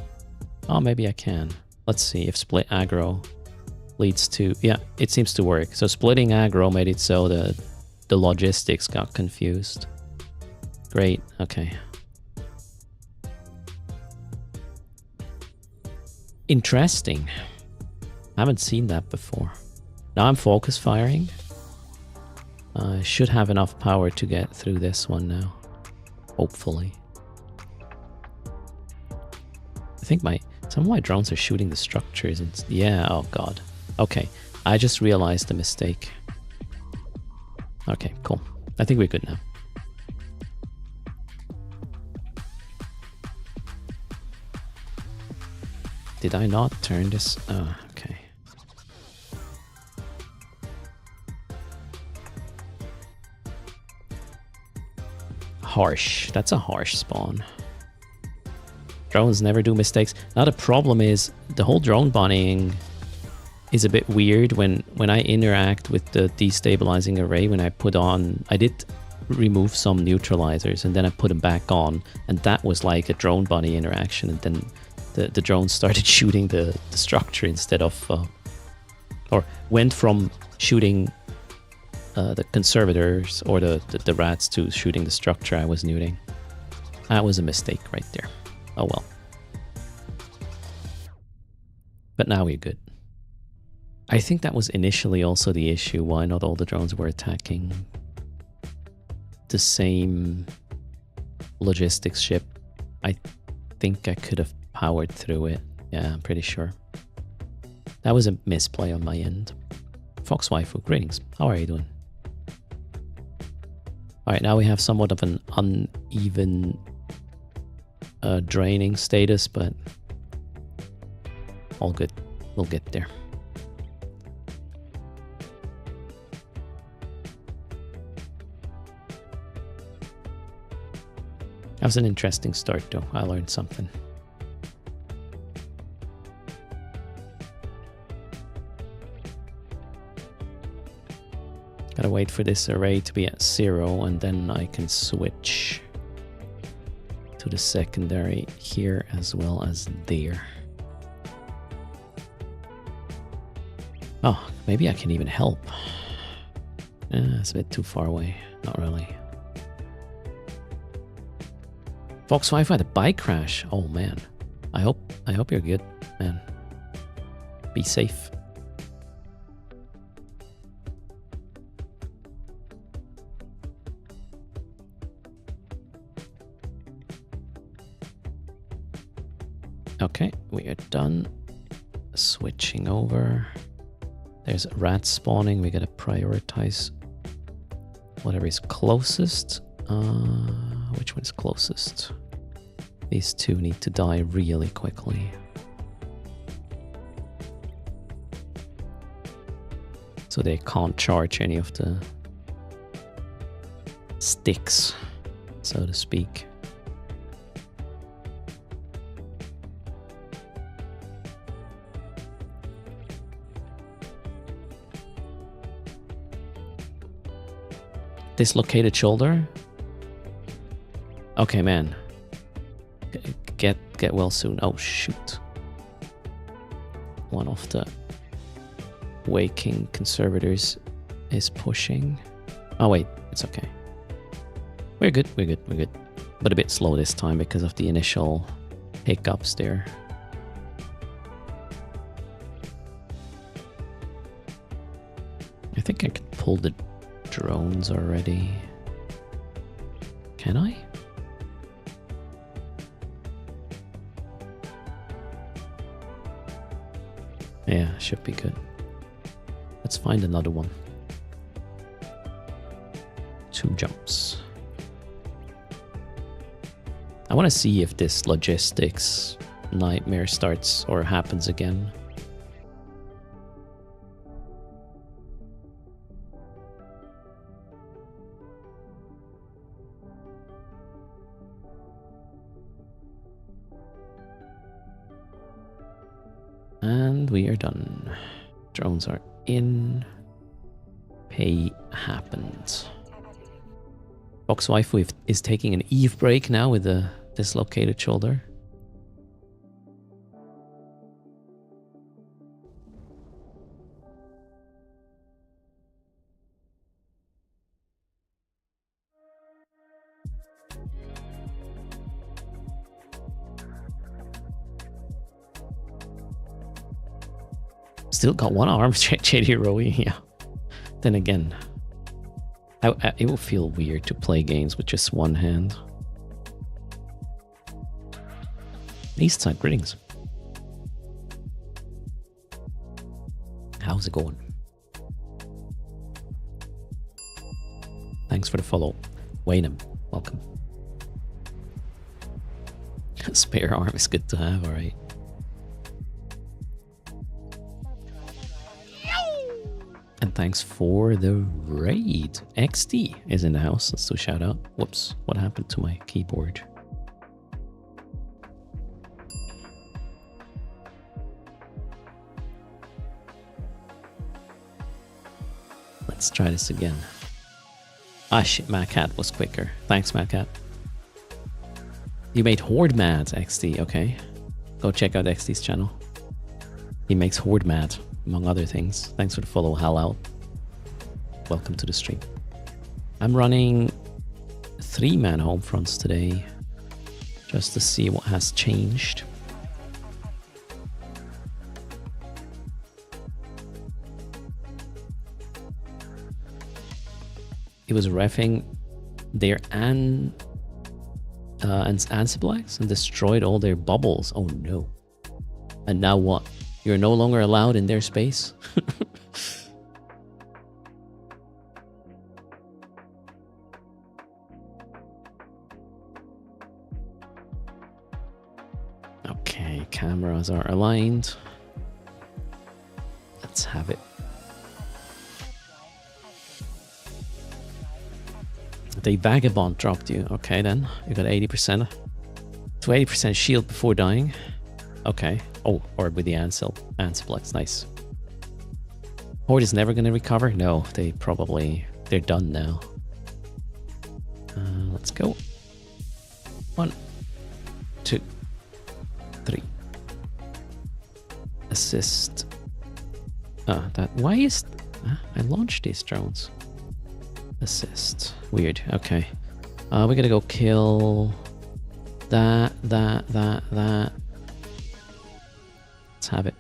Oh, maybe I can. Let's see if split aggro leads to... Yeah, it seems to work. So splitting aggro made it so the logistics got confused. Great, okay. Interesting. I haven't seen that before. Now I'm focus firing. I should have enough power to get through this one now. Hopefully. I think some of my drones are shooting the structures and... Yeah, oh god. Okay, I just realized the mistake. Okay, cool. I think we're good now. Did I not turn this? Oh, okay. Harsh. That's a harsh spawn. Drones never do mistakes. Now the problem is the whole drone bunnying is a bit weird when I interact with the destabilizing array. When I put on, I did remove some neutralizers and then I put them back on, and that was like a drone bunny interaction, and then the drone started shooting the structure instead of or went from shooting the conservators or the rats to shooting the structure I was neuting. That was a mistake right there. Oh well. But now we're good. I think that was initially also the issue why not all the drones were attacking the same logistics ship. I think I could have powered through it. Yeah, I'm pretty sure. That was a misplay on my end. Fox Waifu, greetings. How are you doing? Alright, now we have somewhat of an uneven draining status, but all good. We'll get there. That was an interesting start though. I learned something. Gotta wait for this array to be at 0 and then I can switch to the secondary here as well as there. Oh, maybe I can even help. It's a bit too far away. Not really. Fox Wi-Fi had a bike crash. Oh man. I hope you're good, man. Be safe. Okay, we are done. Switching over. There's rats spawning. We gotta prioritize whatever is closest. Which one's closest? These two need to die really quickly. So they can't charge any of the sticks, so to speak. Dislocated shoulder? Okay, man. Get well soon. Oh, shoot. One of the waking conservators is pushing. Oh, wait. It's okay. We're good. But a bit slow this time because of the initial hiccups there. I think I can pull the drones already. Can I? Yeah, should be good. Let's find another one. 2 jumps. I want to see if this logistics nightmare starts or happens again. And we are done. Drones are in. Pay happened. Box Waifu is taking an Eve break now with a dislocated shoulder. Still got one arm, JD Rowie, yeah. Then again, it will feel weird to play games with just one hand. Eastside, greetings. How's it going? Thanks for the follow. Waynham, welcome. Spare arm is good to have, alright. And thanks for the raid. XD is in the house. Let's do a shout out. Whoops, what happened to my keyboard? Let's try this again. Ah shit, Madcat was quicker. Thanks, Madcat. You made Horde mad, XD. Okay. Go check out XD's channel. He makes Horde mad, among other things. Thanks for the follow, Hal out. Welcome to the stream. I'm running 3-man home fronts today, just to see what has changed. He was reffing their Ansibles and destroyed all their bubbles. Oh no. And now what? You're no longer allowed in their space? Okay, cameras are aligned. Let's have it. The vagabond dropped you. Okay then, you got 80%. To 80% shield before dying. Okay. Oh, or with the Ansiplex. Nice. Horde is never gonna recover? No, they're done now. Let's go. 1, 2, 3. Assist. Why is... I launched these drones. Assist. Weird. Okay. We're gonna go kill... that. Let's have it.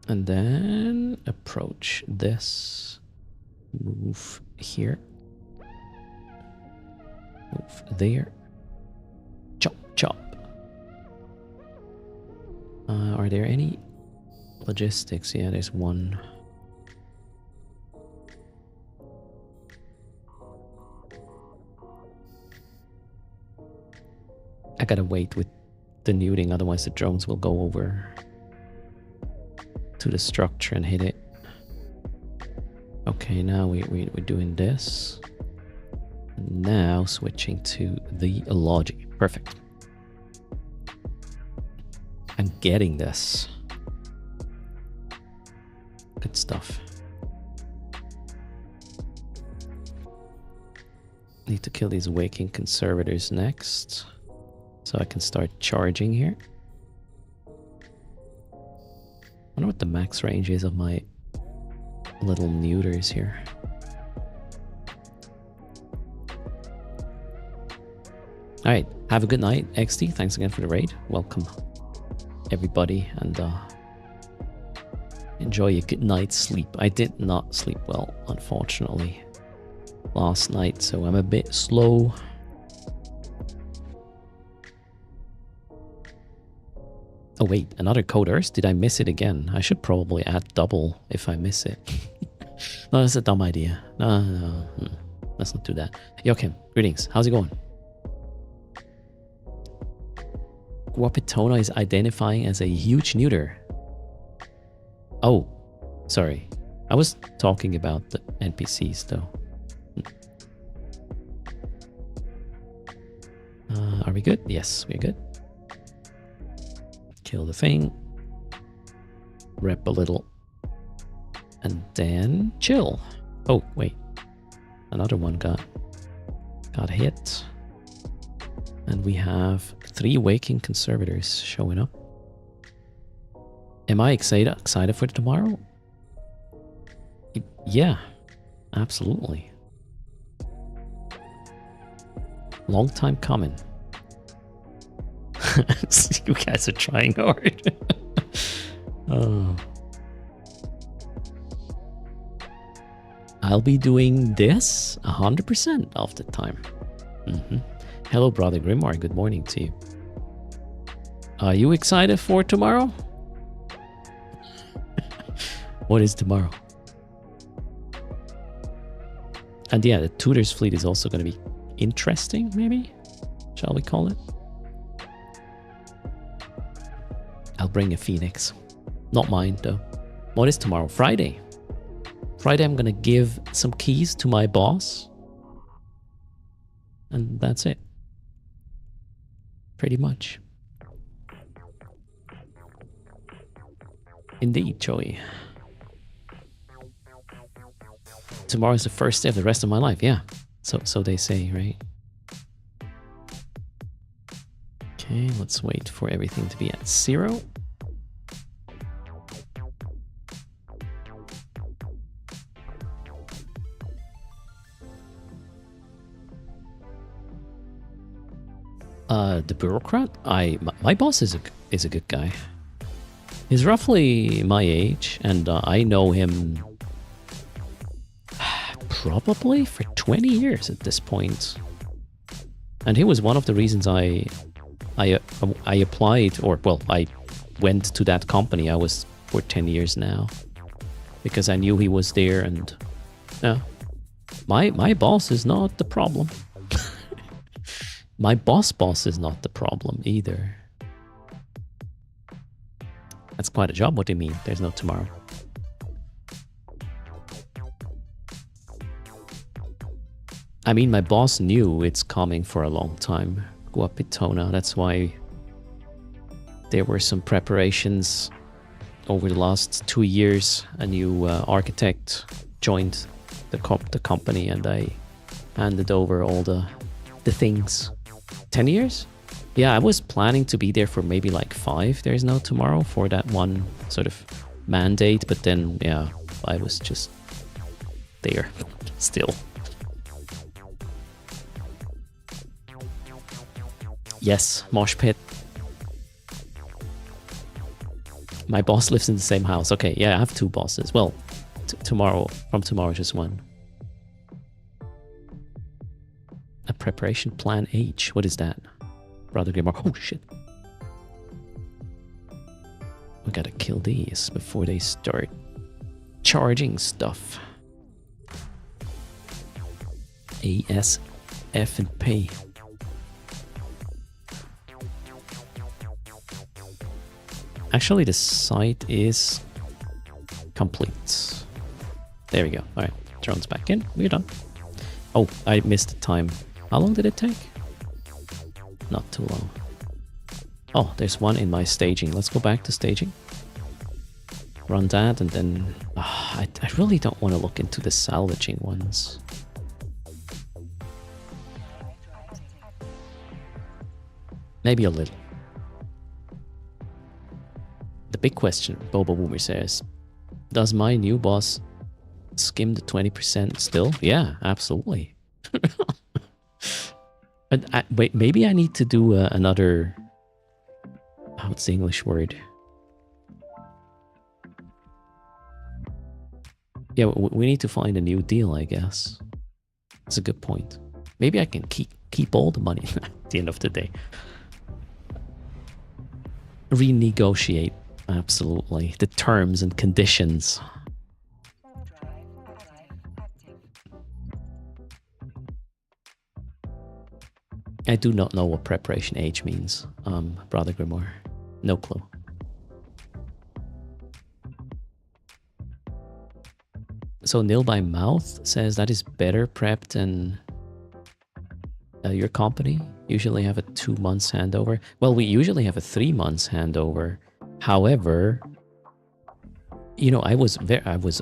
And then approach this. Move here. Move there. Chop, chop. Are there any logistics? Yeah, there's one. I gotta wait with the neuting, otherwise the drones will go over to the structure and hit it. Okay, now we're doing this. Now switching to the logic. Perfect. I'm getting this. Good stuff. Need to kill these waking conservators next, so I can start charging here. I wonder what the max range is of my little neuters here. Alright, have a good night, XT. Thanks again for the raid. Welcome, everybody, and enjoy your good night's sleep. I did not sleep well, unfortunately, last night, so I'm a bit slow. Oh wait, another code erst? Did I miss it again? I should probably add double if I miss it. No, that's a dumb idea. No. Let's not do that. Joachim, greetings. How's it going? Guapitona is identifying as a huge neuter. Oh, sorry. I was talking about the NPCs though. Are we good? Yes, we're good. Kill the thing. Rep a little. And then chill. Oh, wait. Another one got hit. And we have 3 waking conservators showing up. Am I excited for tomorrow? Yeah, absolutely. Long time coming. You guys are trying hard. Oh. I'll be doing this 100% of the time. Hello, Brother Grimoire. Good morning to you. Are you excited for tomorrow? What is tomorrow? And yeah, the Tutors fleet is also going to be interesting, maybe? Shall we call it? I'll bring a Phoenix. Not mine, though. What is tomorrow? Friday. Friday, I'm going to give some keys to my boss. And that's it. Pretty much. Indeed, Joey. Tomorrow's the first day of the rest of my life, yeah. So they say, right? Okay, let's wait for everything to be at 0. The bureaucrat? My boss is a good guy. He's roughly my age, and I know him probably for 20 years at this point. And he was one of the reasons I applied, or well, I went to that company I was for 10 years now, because I knew he was there. And my boss is not the problem. My boss is not the problem either. That's quite a job. What do you mean? There's no tomorrow. I mean, my boss knew it's coming for a long time. Guapitona. That's why there were some preparations over the last 2 years, a new architect joined the company, and I handed over all the things. 10 years? Yeah, I was planning to be there for maybe like 5 There's No Tomorrow for that one sort of mandate, but then, yeah, I was just there still. Yes, mosh pit. My boss lives in the same house. Okay, yeah, I have 2 bosses. Well, from tomorrow, just one. A preparation plan H. What is that? Brother Grimoire. Oh, shit. We gotta kill these before they start charging stuff. A, S, F, and P. Actually, the site is complete. There we go. All right, drones back in. We're done. Oh, I missed the time. How long did it take? Not too long. Oh, there's one in my staging. Let's go back to staging. Run that, and then... I really don't want to look into the salvaging ones. Maybe a little. The big question, Bobo Boomer says, does my new boss skim the 20% still? Yeah, absolutely. Wait, maybe I need to do another... what's the English word? Yeah, we need to find a new deal, I guess. That's a good point. Maybe I can keep all the money at the end of the day. Renegotiate, absolutely. The terms and conditions. I do not know what preparation H means, Brother Grimoire. No clue. So Nil by Mouth says that is better prep than your company. Usually have a 2 months handover. Well, we usually have a 3 months handover. However, you know, I was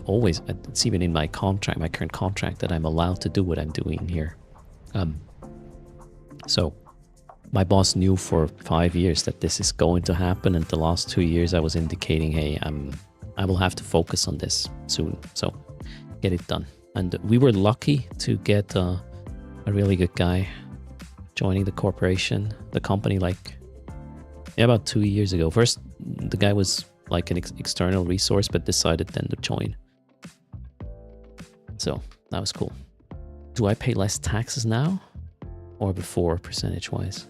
always, it's even in my contract, my current contract, that I'm allowed to do what I'm doing here. So my boss knew for 5 years that this is going to happen, and the last 2 years I was indicating, hey, I will have to focus on this soon, so get it done. And we were lucky to get a really good guy joining the corporation, the company, like, yeah, about 2 years ago. First, the guy was like an external resource, but decided then to join. So that was cool. Do I pay less taxes now or before, percentage-wise?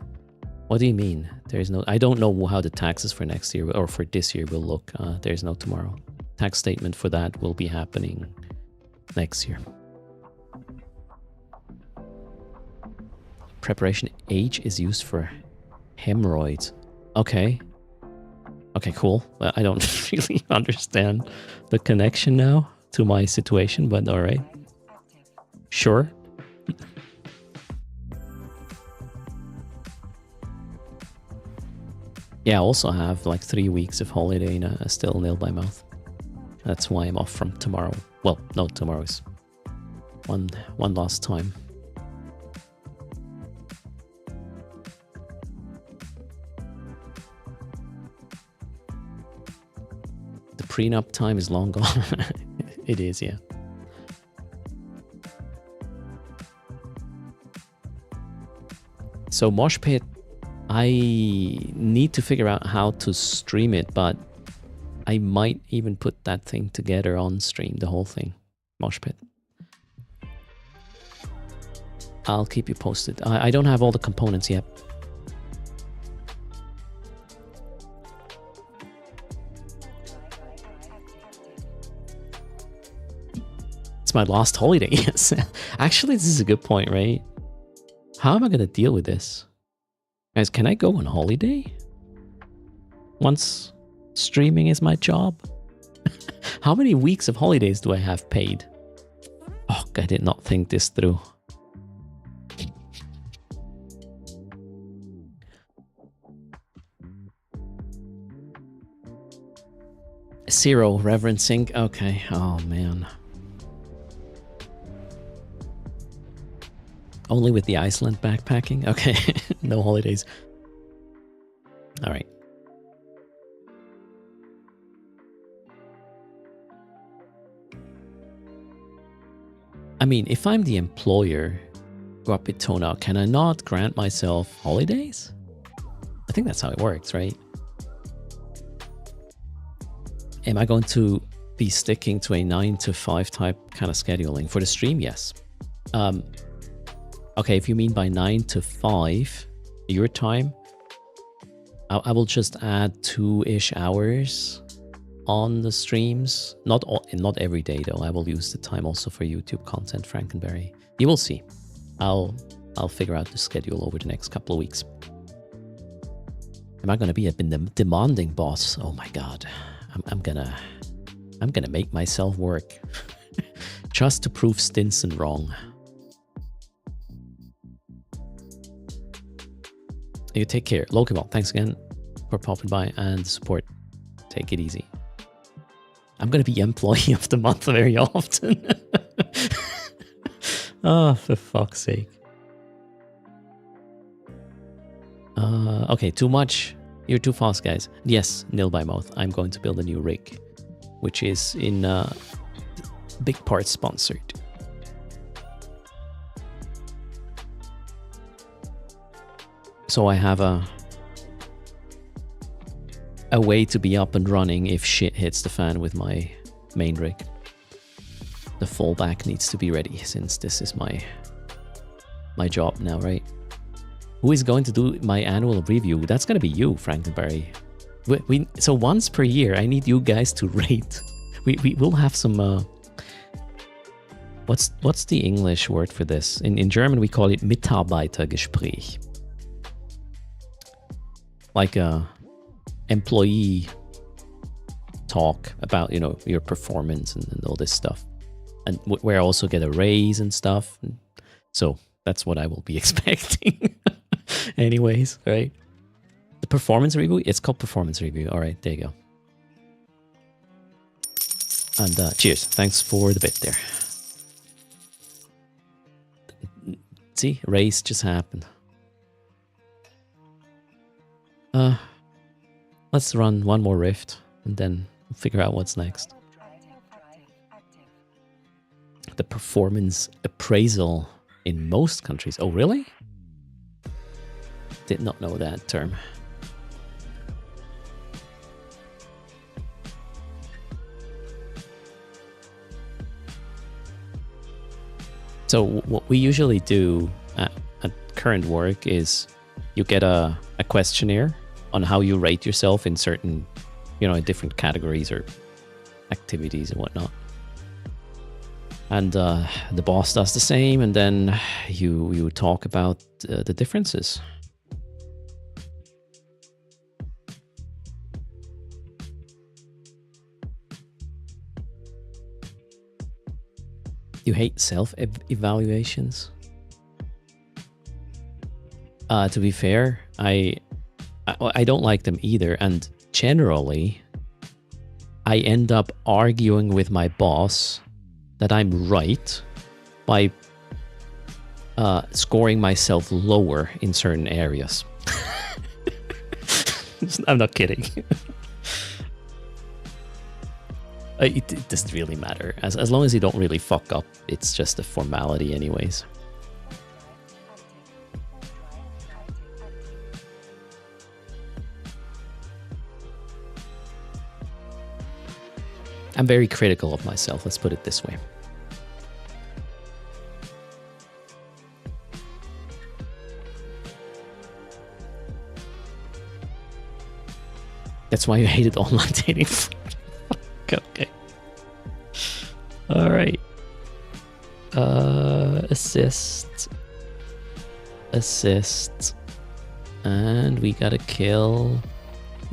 What do you mean? There's no... I don't know how the taxes for next year or for this year will look. There's no tomorrow. Tax statement for that will be happening next year. Preparation H is used for hemorrhoids. Okay. Okay, cool. Well, I don't really understand the connection now to my situation, but all right. Sure. Yeah, I also have like 3 weeks of holiday and still Nil by Mouth. That's why I'm off from tomorrow. Well, no, tomorrow's one last time. The prenup time is long gone. It is, yeah. So Mosh Pit, I need to figure out how to stream it, but I might even put that thing together on stream, the whole thing. Mosh Pit. I'll keep you posted. I don't have all the components yet. It's my last holiday, yes. Actually, this is a good point, right? How am I going to deal with this? Guys, can I go on holiday? Once streaming is my job? How many weeks of holidays do I have paid? Oh, I did not think this through. 0 reverencing. Okay. Oh man. Only with the Iceland backpacking. Okay. No holidays. All right. I mean, if I'm the employer, Guapitona, can I not grant myself holidays? I think that's how it works, right? Am I going to be sticking to a 9 to 5 type kind of scheduling? For the stream, yes. Okay, if you mean by 9 to 5 your time, I will just add 2-ish hours on the streams. Not every day though. I will use the time also for YouTube content, Frankenberry. You will see. I'll figure out the schedule over the next couple of weeks. Am I gonna be a demanding boss? Oh my god. I'm gonna make myself work. Just to prove Stinson wrong. You take care. Lokeball, thanks again for popping by and the support. Take it easy. I'm going to be employee of the month very often. Oh, for fuck's sake. Okay, too much. You're too fast, guys. Yes, nil by mouth. I'm going to build a new rig, which is in big part sponsored. So I have a way to be up and running if shit hits the fan with my main rig. The fallback needs to be ready since this is my job now, right? Who is going to do my annual review? That's going to be you, Frankenberry. So once per year, I need you guys to rate. We will have some... what's the English word for this? In German, we call it Mitarbeitergespräch. Like a employee talk about, you know, your performance and all this stuff. And where I also get a raise and stuff. So that's what I will be expecting. Anyways, right? The performance review? It's called performance review. All right, there you go. And cheers. Thanks for the bit there. See, race just happened. Let's run one more rift and then figure out what's next. The performance appraisal in most countries. Oh, really? Did not know that term. So what we usually do at current work is you get a questionnaire on how you rate yourself in certain, you know, in different categories or activities and whatnot. And the boss does the same, and then you talk about the differences. You hate self-evaluations? To be fair, I don't like them either, and generally I end up arguing with my boss that I'm right by scoring myself lower in certain areas. I'm not kidding. It doesn't really matter. As long as you don't really fuck up, it's just a formality anyways. I'm very critical of myself, let's put it this way. That's why you hated online dating. Okay. All right. Assist. And we gotta kill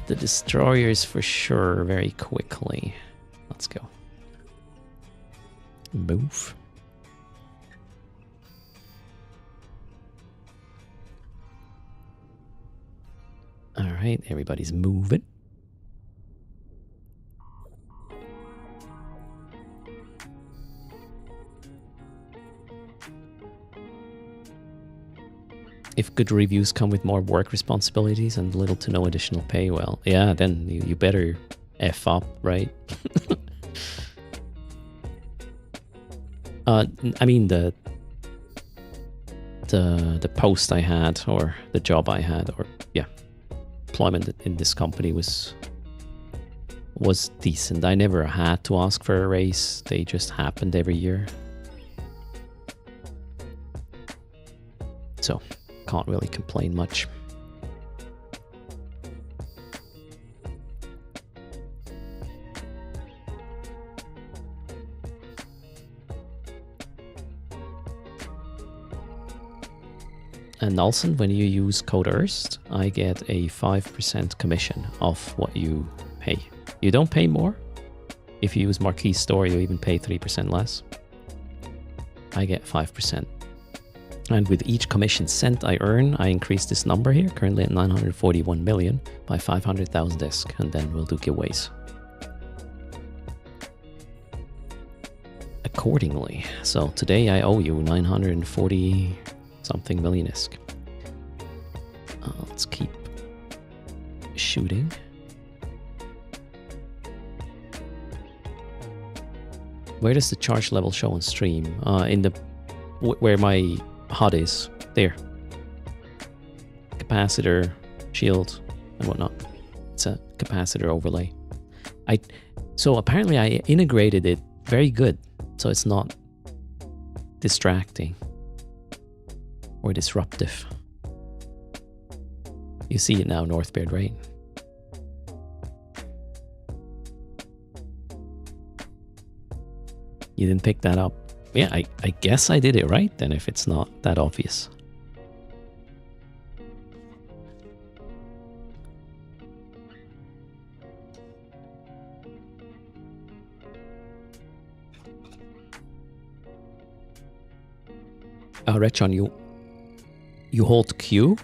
the destroyers for sure very quickly. Let's go. Move. All right, everybody's moving. if good reviews come with more work responsibilities and little to no additional pay, well, yeah, then you better F up, right? I mean, the post I had, or the job I had, or yeah, employment in this company was decent. I never had to ask for a raise. They just happened every year. So, can't really complain much. And also, when you use code erst, I get a 5% commission off what you pay. You don't pay more. If you use Marquee Store, you even pay 3% less. I get 5%. And with each commission cent I earn, I increase this number here, currently at 941 million, by 500,000 disk, and then we'll do giveaways accordingly. So today I owe you 940 something million disk. Let's keep shooting. Where does the charge level show on stream? In the where my HUD is, there. Capacitor, shield, and whatnot. It's a capacitor overlay. So apparently I integrated it very good, so it's not distracting or disruptive. You see it now, Northbeard, right? You didn't pick that up. Yeah, I guess I did it right then, if it's not that obvious. Rechon, you hold Q,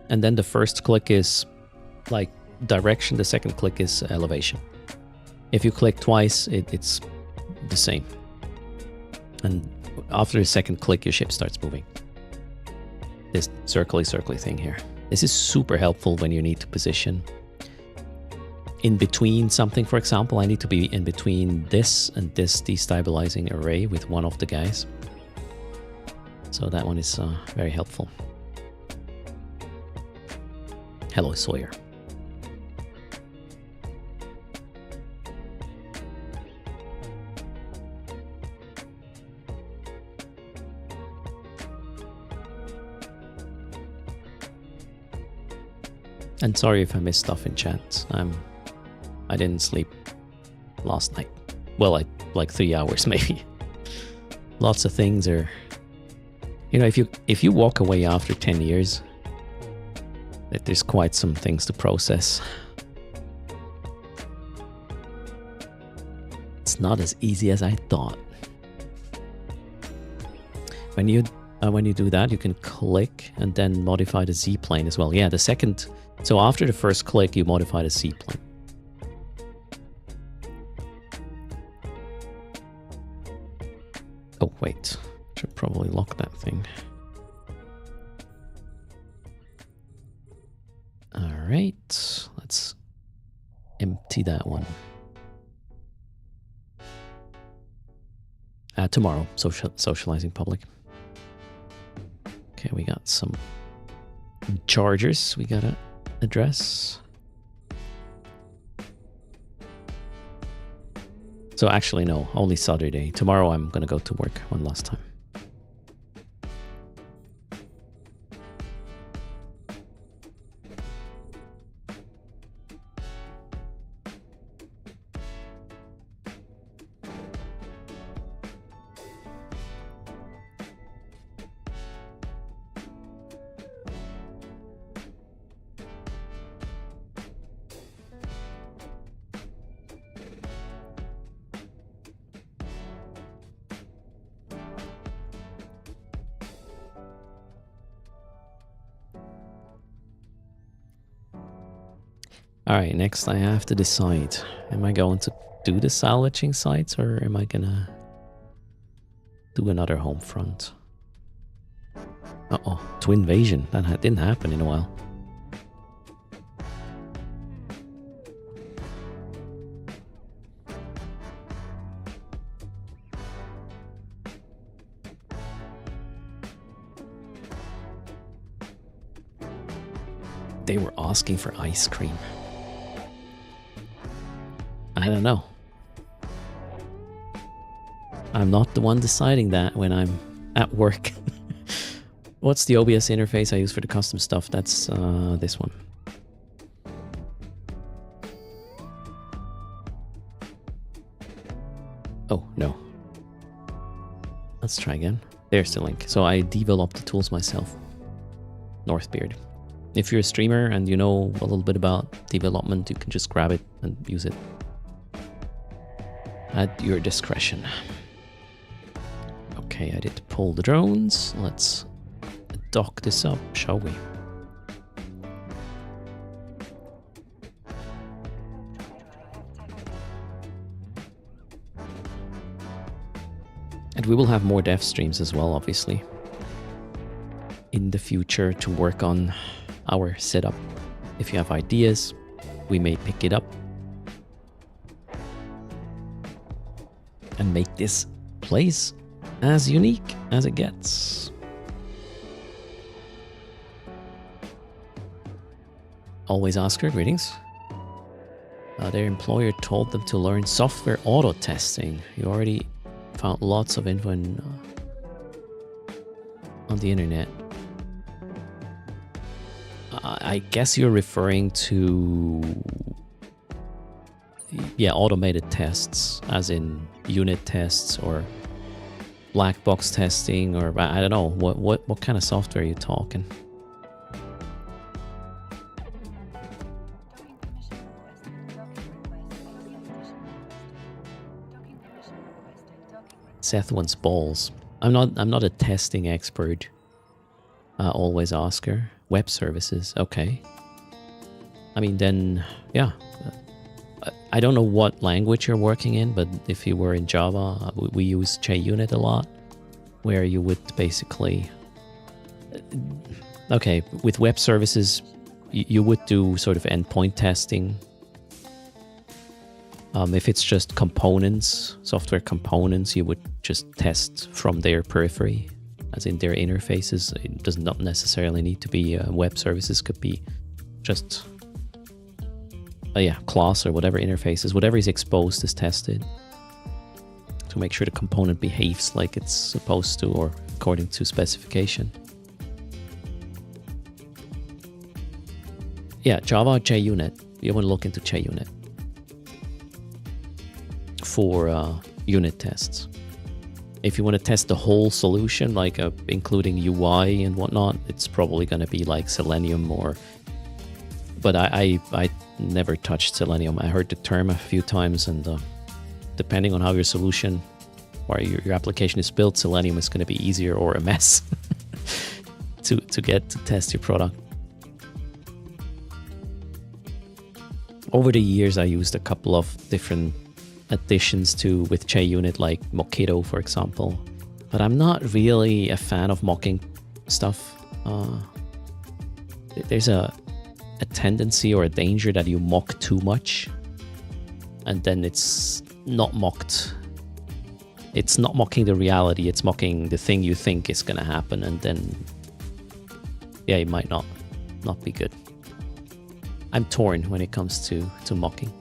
and then the first click is like direction, the second click is elevation. If you click twice, it's the same. And after the second click, your ship starts moving. This circly thing here. This is super helpful when you need to position in between something. For example, I need to be in between this and this destabilizing array with one of the guys. So that one is very helpful. Hello, Sawyer. And sorry if I missed stuff in chat. I didn't sleep last night. Well, like 3 hours maybe. Lots of things are, you know, if you walk away after 10 years, there's quite some things to process. It's not as easy as I thought. When you do that, you can click and then modify the Z plane as well. Yeah, the second. So after the first click, you modify the Z plane. Oh wait, should probably lock that thing. All right, let's empty that one. Tomorrow, socializing public. Okay, we got some chargers we gotta address. So actually, no, only Saturday. Tomorrow I'm gonna go to work one last time. All right, next I have to decide. Am I going to do the salvaging sites, or am I gonna do another home front? Uh-oh, twin invasion. That didn't happen in a while. They were asking for ice cream. I don't know. I'm not the one deciding that when I'm at work. What's the OBS interface I use for the custom stuff? That's this one. Oh, no. Let's try again. There's the link. So I developed the tools myself. Northbeard. If you're a streamer and you know a little bit about development, you can just grab it and use it at your discretion. Okay, I did pull the drones. Let's dock this up, shall we? And we will have more dev streams as well, obviously, in the future to work on our setup. If you have ideas, we may pick it up and make this place as unique as it gets. Always Oscar, greetings. Their employer told them to learn software auto testing. You already found lots of info on the internet. I guess you're referring to, yeah, automated tests, as in unit tests or black box testing, or I don't know, what kind of software are you talking? Seth wants balls. I'm not a testing expert. Always Oscar. Web services, okay. I mean, then, yeah. I don't know what language you're working in, but if you were in Java, we use JUnit a lot, where you would basically... Okay, with web services, you would do sort of endpoint testing. If it's just components, software components, you would just test from their periphery, as in their interfaces. It does not necessarily need to be web services, could be just class or whatever interfaces, whatever is exposed is tested to make sure the component behaves like it's supposed to or according to specification. Yeah, Java JUnit. You want to look into JUnit for unit tests. If you want to test the whole solution, like including UI and whatnot, it's probably going to be like Selenium or... But I never touched Selenium. I heard the term a few times, and depending on how your solution or your application is built, Selenium is going to be easier or a mess to get to test your product. Over the years, I used a couple of different additions to with JUnit, like Mockito, for example. But I'm not really a fan of mocking stuff. There's a tendency or a danger that you mock too much, and then it's not mocked. It's not mocking the reality, it's mocking the thing you think is going to happen, and then, yeah, it might not be good. I'm torn when it comes to mocking.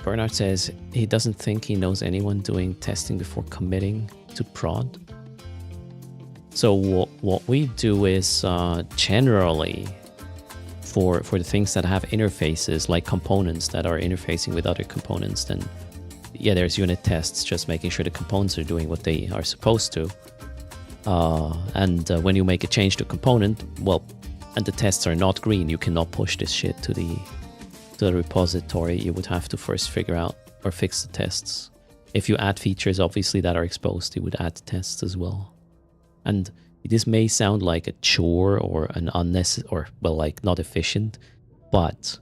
Bernard says he doesn't think he knows anyone doing testing before committing to prod. So what we do is generally for the things that have interfaces, like components that are interfacing with other components, then yeah, there's unit tests, just making sure the components are doing what they are supposed to. And when you make a change to a component, well, and the tests are not green, you cannot push this shit to the repository. You would have to first figure out or fix the tests. If you add features, obviously, that are exposed, you would add tests as well. And this may sound like a chore or an unnecessary, or, well, like not efficient, but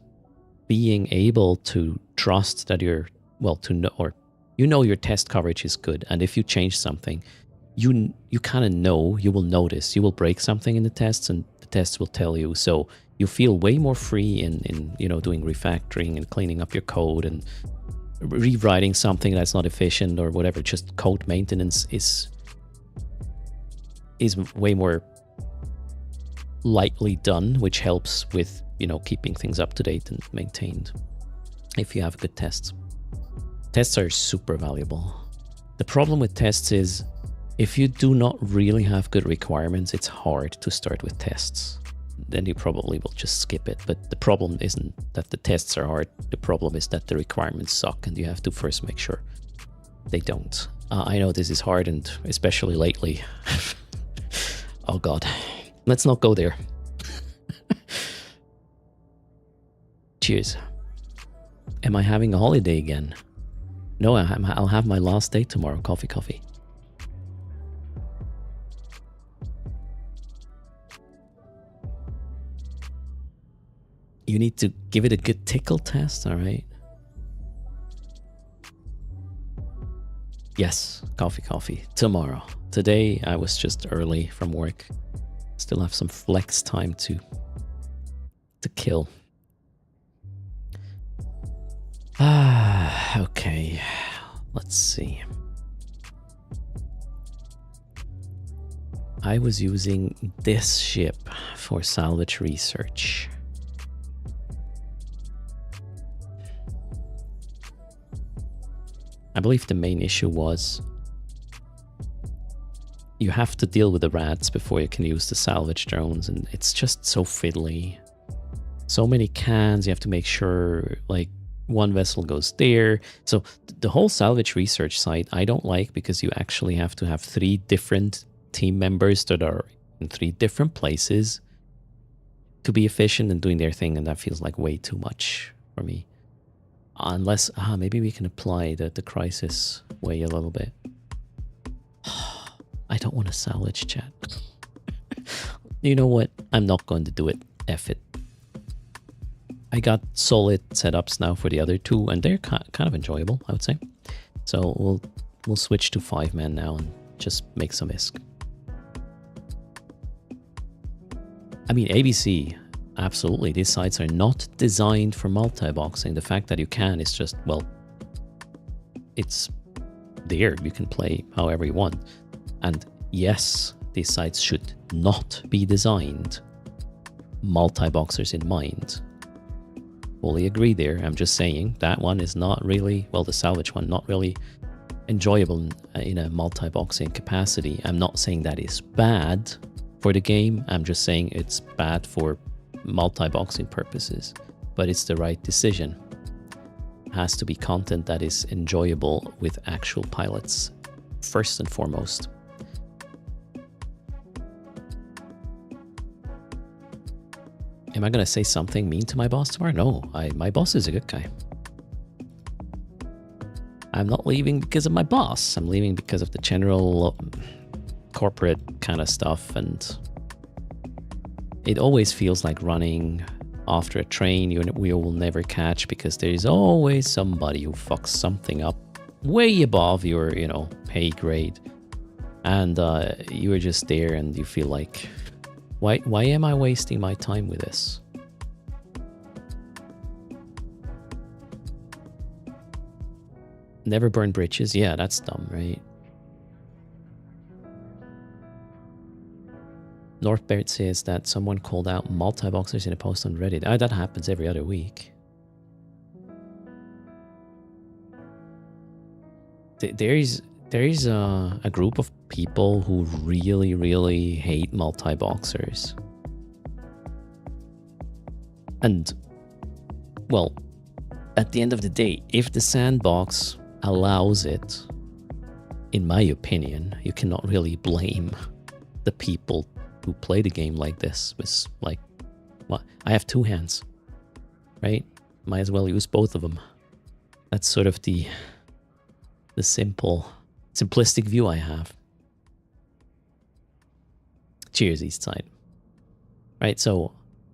being able to trust that you're, well, to know, or you know your test coverage is good, and if you change something, you kind of know, you will notice, you will break something in the tests, and the tests will tell you. So you feel way more free in you know, doing refactoring and cleaning up your code and rewriting something that's not efficient or whatever. Just code maintenance is way more lightly done, which helps with, you know, keeping things up to date and maintained if you have good tests. Tests are super valuable. The problem with tests is if you do not really have good requirements, it's hard to start with tests. Then you probably will just skip it. But the problem isn't that the tests are hard. The problem is that the requirements suck, and you have to first make sure they don't. I know this is hard, and especially lately. Oh God, let's not go there. Cheers. Am I having a holiday again? No, I'll have my last day tomorrow. Coffee. You need to give it a good tickle test, all right? Yes, coffee. Tomorrow. Today, I was just early from work. Still have some flex time to kill. Okay. Let's see. I was using this ship for salvage research. I believe the main issue was you have to deal with the rats before you can use the salvage drones, and it's just so fiddly. So many cans, you have to make sure like one vessel goes there. So the whole salvage research site I don't like, because you actually have to have 3 different team members that are in 3 different places to be efficient and doing their thing, and that feels like way too much for me. Unless, maybe we can apply the crisis way a little bit. I don't want to salvage, chat. You know what? I'm not going to do it. F it. I got solid setups now for the other 2, and they're kind of enjoyable, I would say. So we'll switch to 5-man now and just make some ISK. I mean, ABC, absolutely, these sites are not designed for multi-boxing. The fact that you can is just, well, it's there. You can play however you want. And yes, these sites should not be designed multi-boxers in mind. Fully agree there. I'm just saying that one is not really, well, the salvage one, not really enjoyable in a multi-boxing capacity. I'm not saying that is bad for the game. I'm just saying it's bad for multi-boxing purposes, but it's the right decision. It has to be content that is enjoyable with actual pilots, first and foremost. Am I going to say something mean to my boss tomorrow? No, my boss is a good guy. I'm not leaving because of my boss. I'm leaving because of the general corporate kind of stuff, and it always feels like running after a train we will never catch, because there is always somebody who fucks something up way above your, you know, pay grade, and you are just there and you feel like, why am I wasting my time with this? Never burn bridges. Yeah, that's dumb, right? Northbert says that someone called out multi-boxers in a post on Reddit. That happens every other week. There is a group of people who really, really hate multi-boxers. And, well, at the end of the day, if the sandbox allows it, in my opinion, you cannot really blame the people who play the game like this. It's like, well, I have 2 hands, right? Might as well use both of them. That's sort of the simplistic view I have. Cheers, Eastside. Right, so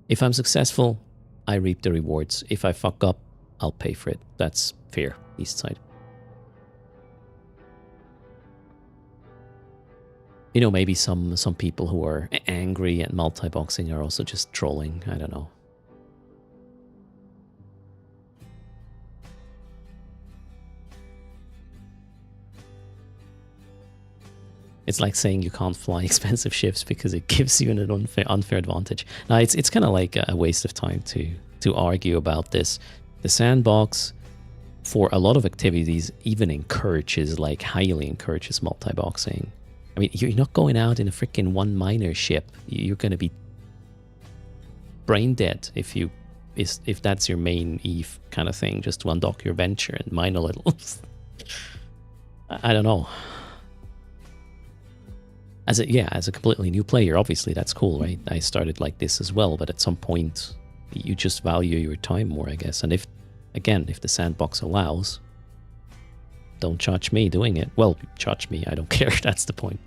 if I'm successful, I reap the rewards. If I fuck up, I'll pay for it. That's fair, Eastside. You know, maybe some people who are angry at multi-boxing are also just trolling. I don't know. It's like saying you can't fly expensive ships because it gives you an unfair advantage. Now, it's kind of like a waste of time to argue about this. The sandbox, for a lot of activities, even encourages, like highly encourages multi-boxing. I mean, you're not going out in a freaking one miner ship. You're going to be brain dead if that's your main Eve kind of thing, just to undock your venture and mine a little. I don't know. As a completely new player, obviously that's cool, right? I started like this as well, but at some point you just value your time more, I guess. And if the sandbox allows, don't judge me doing it. Well, judge me, I don't care. That's the point.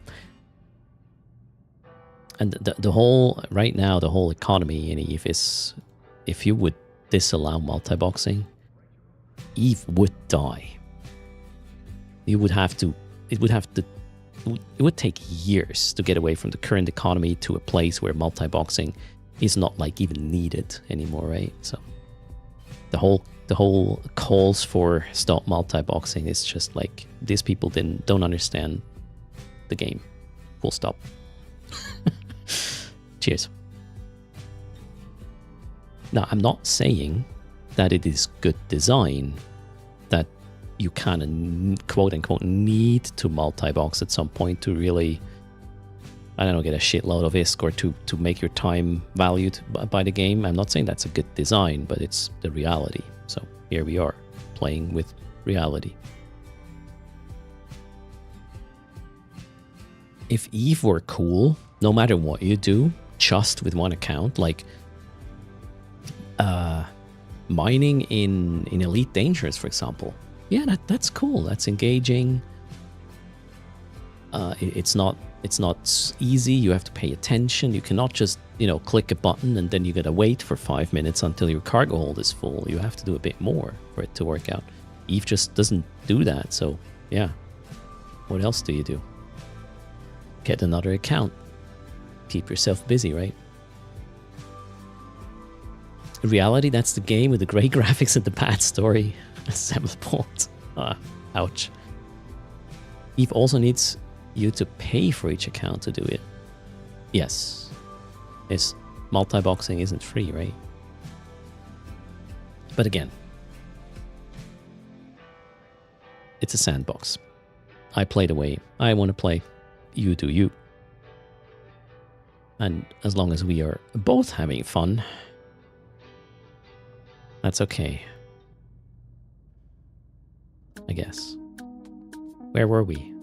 And the whole economy in Eve is, if you would disallow multi-boxing, Eve would die. It would take years to get away from the current economy to a place where multi-boxing is not like even needed anymore, right? So the whole calls for stop multi-boxing is just like, these people don't understand the game. Full stop. Cheers. Now, I'm not saying that it is good design, that you kind of quote-unquote need to multi-box at some point to really, I don't know, get a shitload of ISK or to make your time valued by the game. I'm not saying that's a good design, but it's the reality. So here we are, playing with reality. If Eve were cool, no matter what you do, just with one account, like mining in Elite Dangerous, for example, yeah, that's cool. That's engaging. It's not easy. You have to pay attention. You cannot just, click a button and then you gotta wait for 5 minutes until your cargo hold is full. You have to do a bit more for it to work out. Eve just doesn't do that. So yeah, what else do you do? Get another account. Keep yourself busy, right? Reality, that's the game with the great graphics and the bad story. Assemble port. Ouch. Eve also needs you to pay for each account to do it. Yes. Multi-boxing isn't free, right? But again, it's a sandbox. I play the way I want to play. You do you. And as long as we are both having fun, that's okay. I guess. Where were we?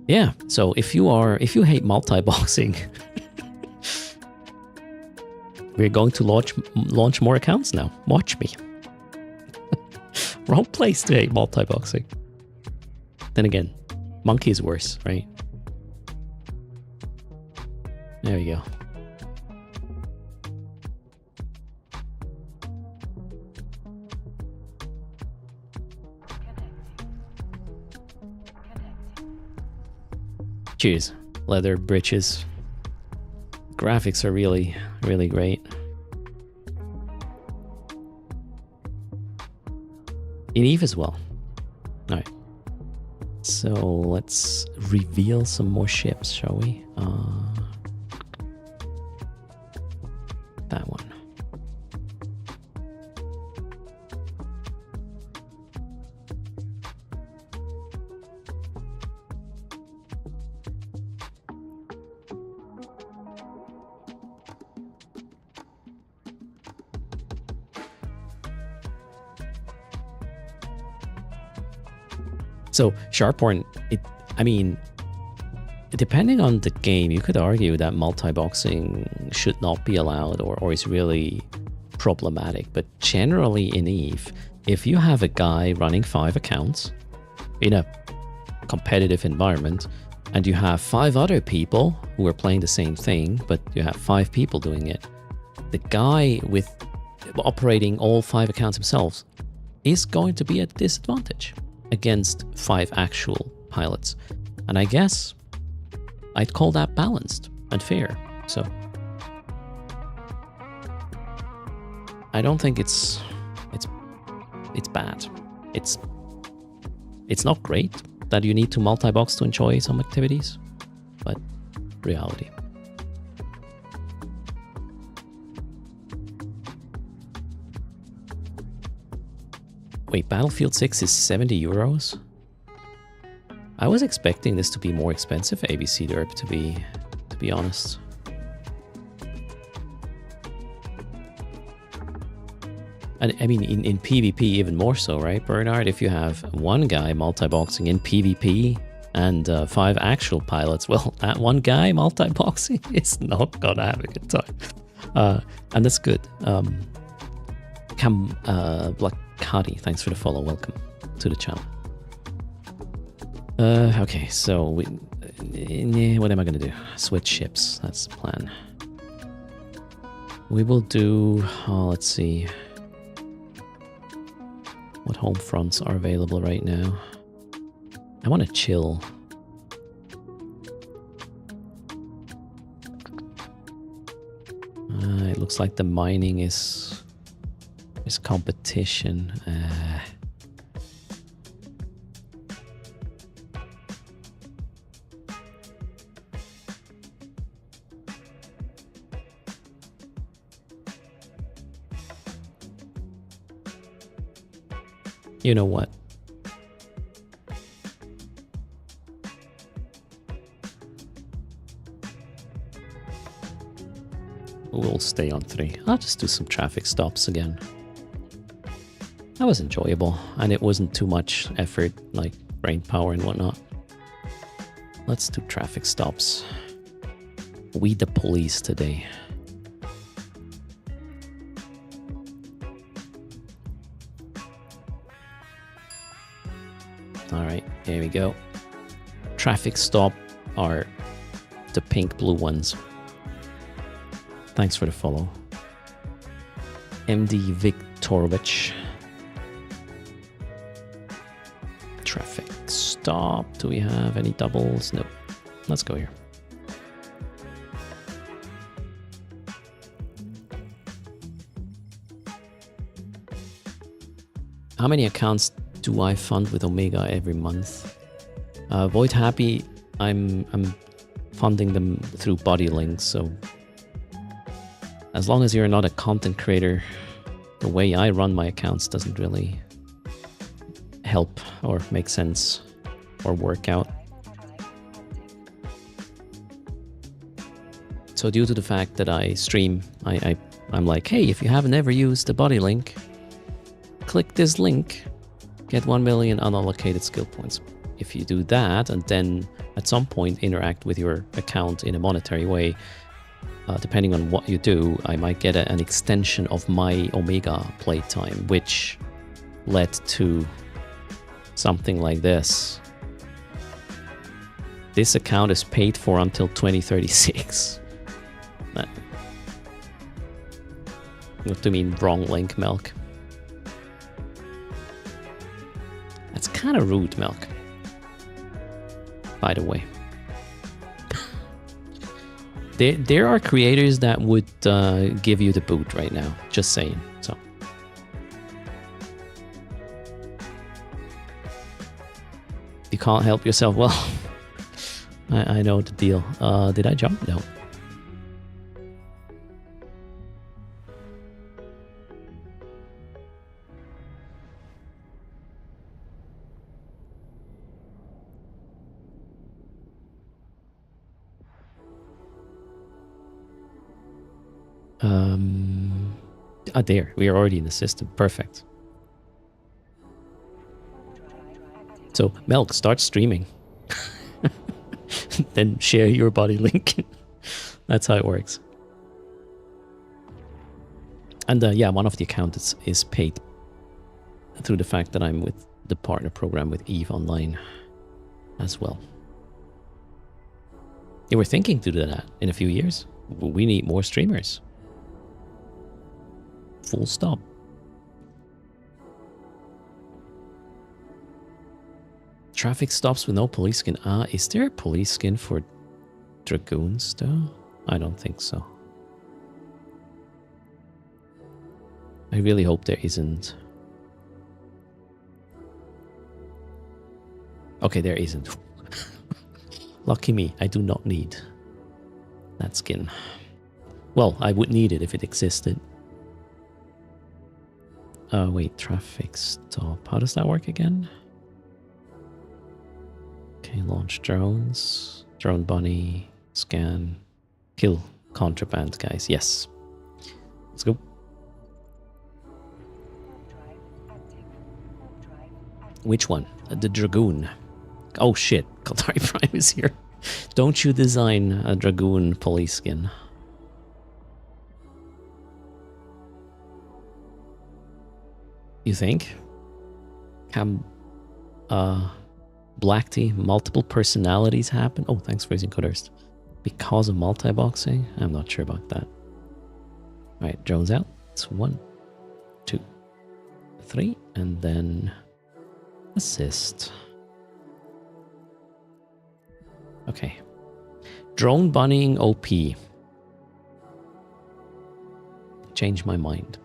Yeah. So if you hate multi-boxing, we're going to launch more accounts now. Watch me. Wrong place to hate multi-boxing. Then again, monkey is worse, right? There we go. Cheers. Leather breeches. Graphics are really, really great. In Eve as well. Alright. So let's reveal some more ships, shall we? That one. So Sharphorn, depending on the game, you could argue that multi-boxing should not be allowed or is really problematic. But generally in Eve, if you have a guy running 5 accounts in a competitive environment, and you have 5 other people who are playing the same thing, but you have 5 people doing it, the guy with operating all 5 accounts himself is going to be at disadvantage against 5 actual pilots. And I guess I'd call that balanced and fair. So I don't think it's bad. It's not great that you need to multi-box to enjoy some activities, but reality. Wait, Battlefield 6 is 70 euros? I was expecting this to be more expensive, ABC Derp, to be honest. And I mean, in PvP even more so, right, Bernard? If you have one guy multi-boxing in PvP and 5 actual pilots, well, that one guy multi-boxing is not gonna have a good time. And that's good. Blackcotty, thanks for the follow. Welcome to the channel. Okay, so what am I gonna do? Switch ships. That's the plan. We will do. Oh, let's see. What home fronts are available right now? I want to chill. It looks like the mining is competition. You know what? We'll stay on 3. I'll just do some traffic stops again. That was enjoyable, and it wasn't too much effort, like brain power and whatnot. Let's do traffic stops. We the police today. Alright, here we go. Traffic stop are the pink-blue ones. Thanks for the follow. MD Viktorovich. Traffic stop. Do we have any doubles? Nope. Let's go here. How many accounts do I fund with Omega every month? Void Happy, I'm funding them through body links, so as long as you're not a content creator, the way I run my accounts doesn't really help or make sense or work out. So due to the fact that I stream, I'm like, hey, if you haven't ever used the body link, click this link, get 1 million unallocated skill points. If you do that and then at some point interact with your account in a monetary way, depending on what you do, I might get an extension of my Omega playtime, which led to something like this. This account is paid for until 2036. What do you mean, wrong link, Milk? That's kind of rude, Milk. By the way. There are creators that would give you the boot right now. Just saying. So you can't help yourself. Well, I know the deal. Did I jump? No. There, we are already in the system. Perfect. So, Milk, start streaming. Then share your body link. That's how it works. And yeah, one of the accounts is paid through the fact that I'm with the partner program with EVE Online as well. Yeah, we're thinking to do that in a few years. We need more streamers. Full stop. Traffic stops with no police skin. Is there a police skin for dragoons though? I don't think so. I really hope there isn't. Okay, there isn't. Lucky me, I do not need that skin. Well, I would need it if it existed. Wait, traffic stop. How does that work again? Okay, launch drones. Drone bunny. Scan. Kill contraband, guys. Yes. Let's go. Which one? The Dragoon. Oh shit, Qatari Prime is here. Don't you design a Dragoon police skin. You think? Can black tea, multiple personalities happen? Oh, thanks for using erst. Because of multi-boxing? I'm not sure about that. Alright, drones out. It's 1, 2, 3, and then assist. Okay. Drone bunnying OP. Change my mind.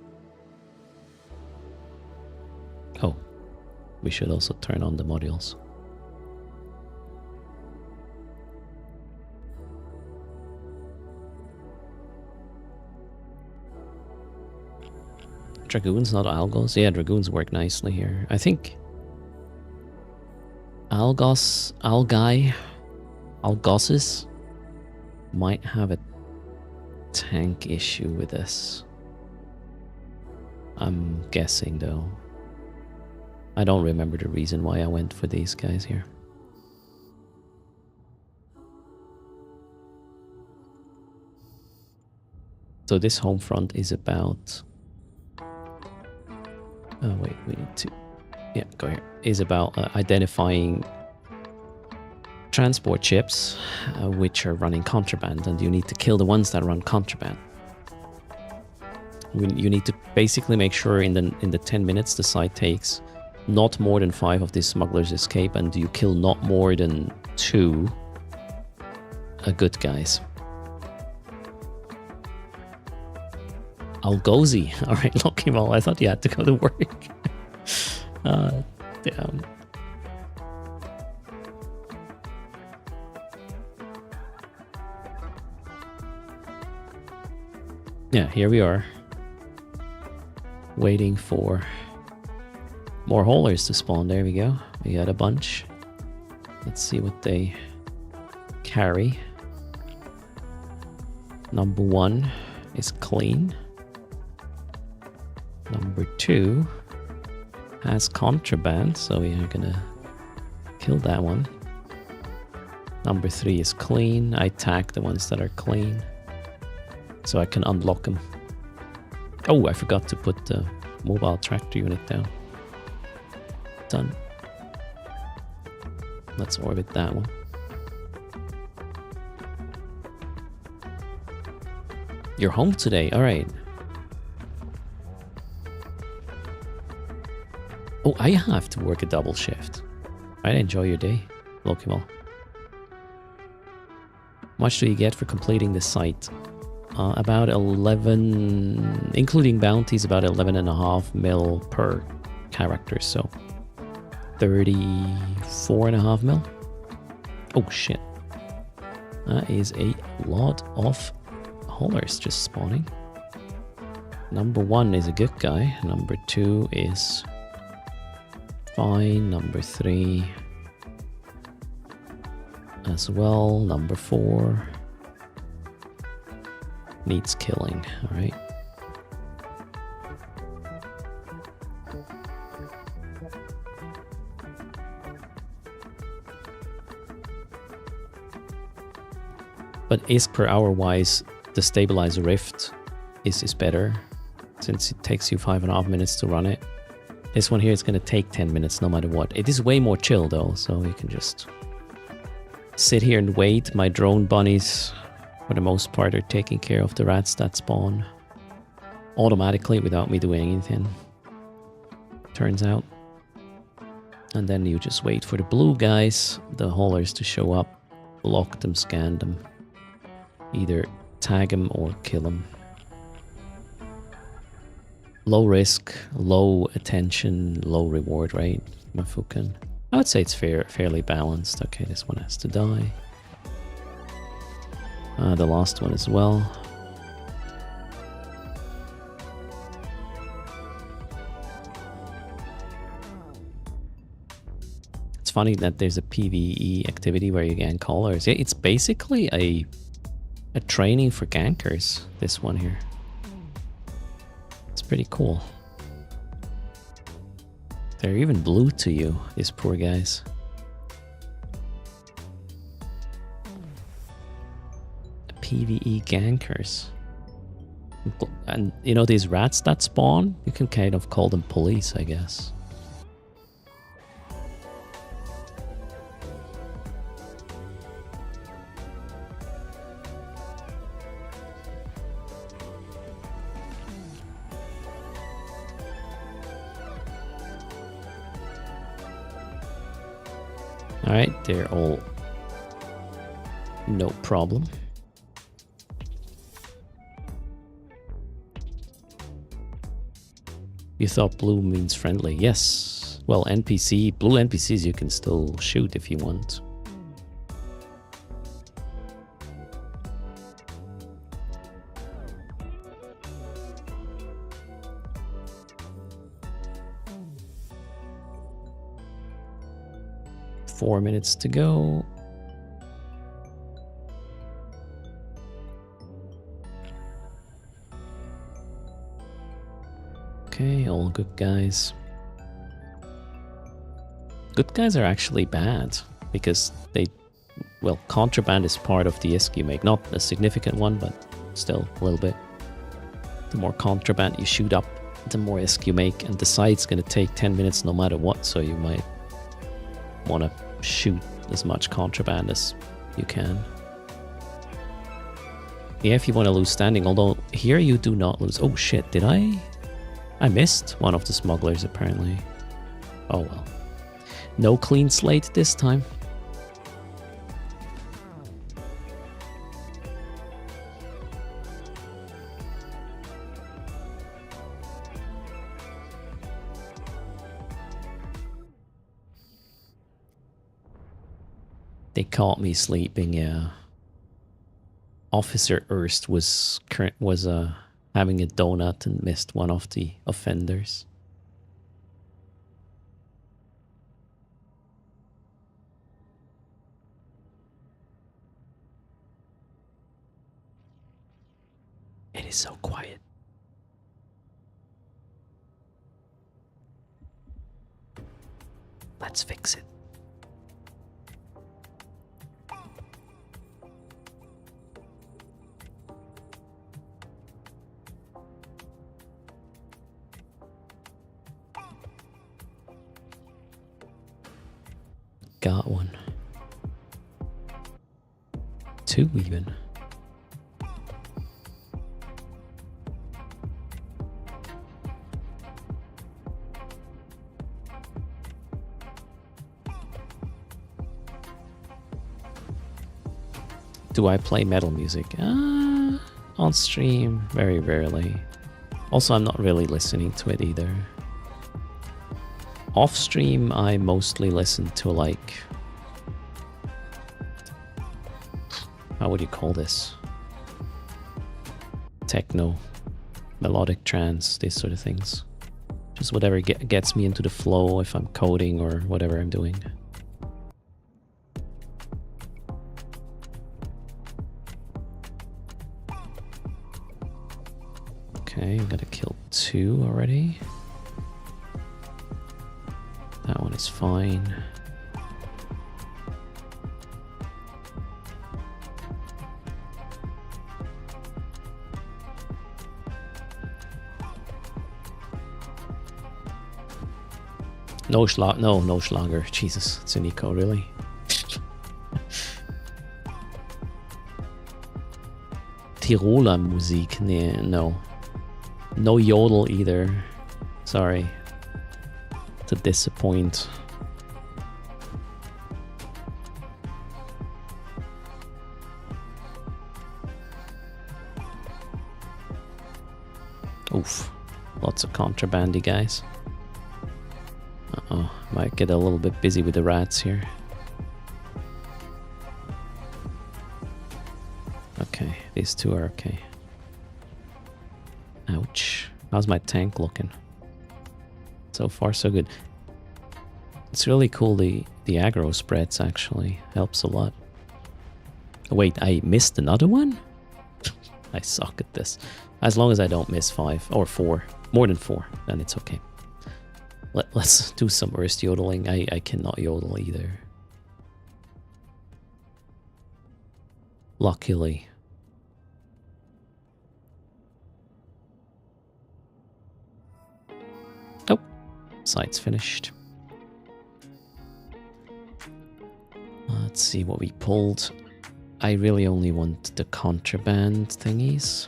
Oh, we should also turn on the modules. Dragoons, not Algos. Yeah, Dragoons work nicely here. I think Algoses might have a tank issue with this. I'm guessing though. I don't remember the reason why I went for these guys here. So this home front is about... Oh wait, we need to... Yeah, go here. Is about identifying transport ships which are running contraband, and you need to kill the ones that run contraband. You need to basically make sure in the 10 minutes the site takes not more than 5 of these smugglers escape, and you kill not more than 2 good guys. Algozi. Alright, lock him all. I thought you had to go to work. Damn. Yeah, here we are. Waiting for more haulers to spawn. There we go. We got a bunch. Let's see what they carry. Number 1 is clean. Number 2 has contraband, so we are gonna kill that one. Number 3 is clean. I tag the ones that are clean so I can unlock them. Oh, I forgot to put the mobile tractor unit down. Done. Let's orbit that one. You're home today, alright. Oh, I have to work a double shift. Alright, enjoy your day, Lokimo. How much do you get for completing the site? About 11, including bounties, about 11.5 mil per character, so 34.5 mil. Oh shit. That is a lot of haulers just spawning. Number 1 is a good guy. Number 2 is fine. Number 3 as well. Number 4 needs killing. All right. But ISK per hour wise, the stabilizer rift is better, since it takes you 5.5 minutes to run it. This one here is going to take 10 minutes no matter what. It is way more chill though, so you can just sit here and wait. My drone bunnies, for the most part, are taking care of the rats that spawn automatically without me doing anything, turns out. And then you just wait for the blue guys, the haulers, to show up, block them, scan them, either tag them or kill them. Low risk, low attention, low reward rate, Mafukan. I would say it's fairly balanced. Okay, this one has to die. The last one as well. It's funny that there's a PvE activity where you gank callers. Yeah, it's basically a training for gankers, this one here. It's pretty cool. They're even blue to you, these poor guys. PvE gankers. And you know these rats that spawn? You can kind of call them police, I guess. Alright, they're all no problem. You thought blue means friendly. Yes. Well, blue NPCs you can still shoot if you want. Four minutes to go. Okay, all good guys. Good guys are actually bad because well, contraband is part of the ISK you make. Not a significant one, but still a little bit. The more contraband you shoot up, the more ISK you make, and the site's gonna take 10 minutes no matter what, so you might want to shoot as much contraband as you can. Yeah, if you want to lose standing, although here you do not lose. Oh shit, did I missed one of the smugglers apparently. Oh well. No clean slate this time. They caught me sleeping, yeah. Officer Erst was having a donut and missed one of the offenders. It is so quiet. Let's fix it. Got one. Two even. Do I play metal music? On stream, very rarely. Also, I'm not really listening to it either. Off stream, I mostly listen to like, how would you call this? Techno, melodic trance, these sort of things. Just whatever gets me into the flow if I'm coding or whatever I'm doing. Okay, I'm gonna kill two already. That one is fine. No Schlager. Jesus, it's an eco, really. Tiroler Musik, no. No yodel either. Sorry to disappoint. Oof. Lots of contrabandy guys. Uh-oh. Might get a little bit busy with the rats here. Okay, these two are okay. Ouch. How's my tank looking? So far, so good. It's really cool, the aggro spreads actually. Helps a lot. Oh, wait, I missed another one? I suck at this. As long as I don't miss 5 or 4. More than 4, then it's okay. Let's do some erst yodeling. I cannot yodel either. Luckily. Oh, site's finished. Let's see what we pulled. I really only want the contraband thingies.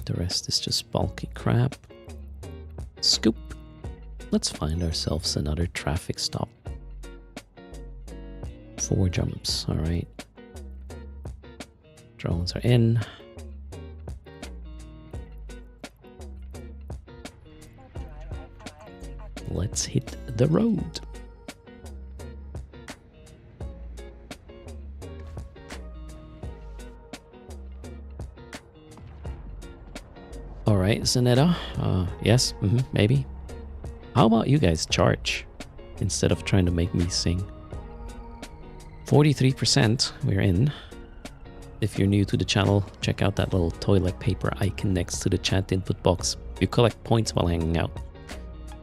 The rest is just bulky crap. Scoop. Let's find ourselves another traffic stop. 4 jumps, alright. Drones are in. Let's hit the road. Alright, Zanetta. Yes, maybe. How about you guys charge instead of trying to make me sing? 43%, we're in. If you're new to the channel, check out that little toilet paper icon next to the chat input box. You collect points while hanging out.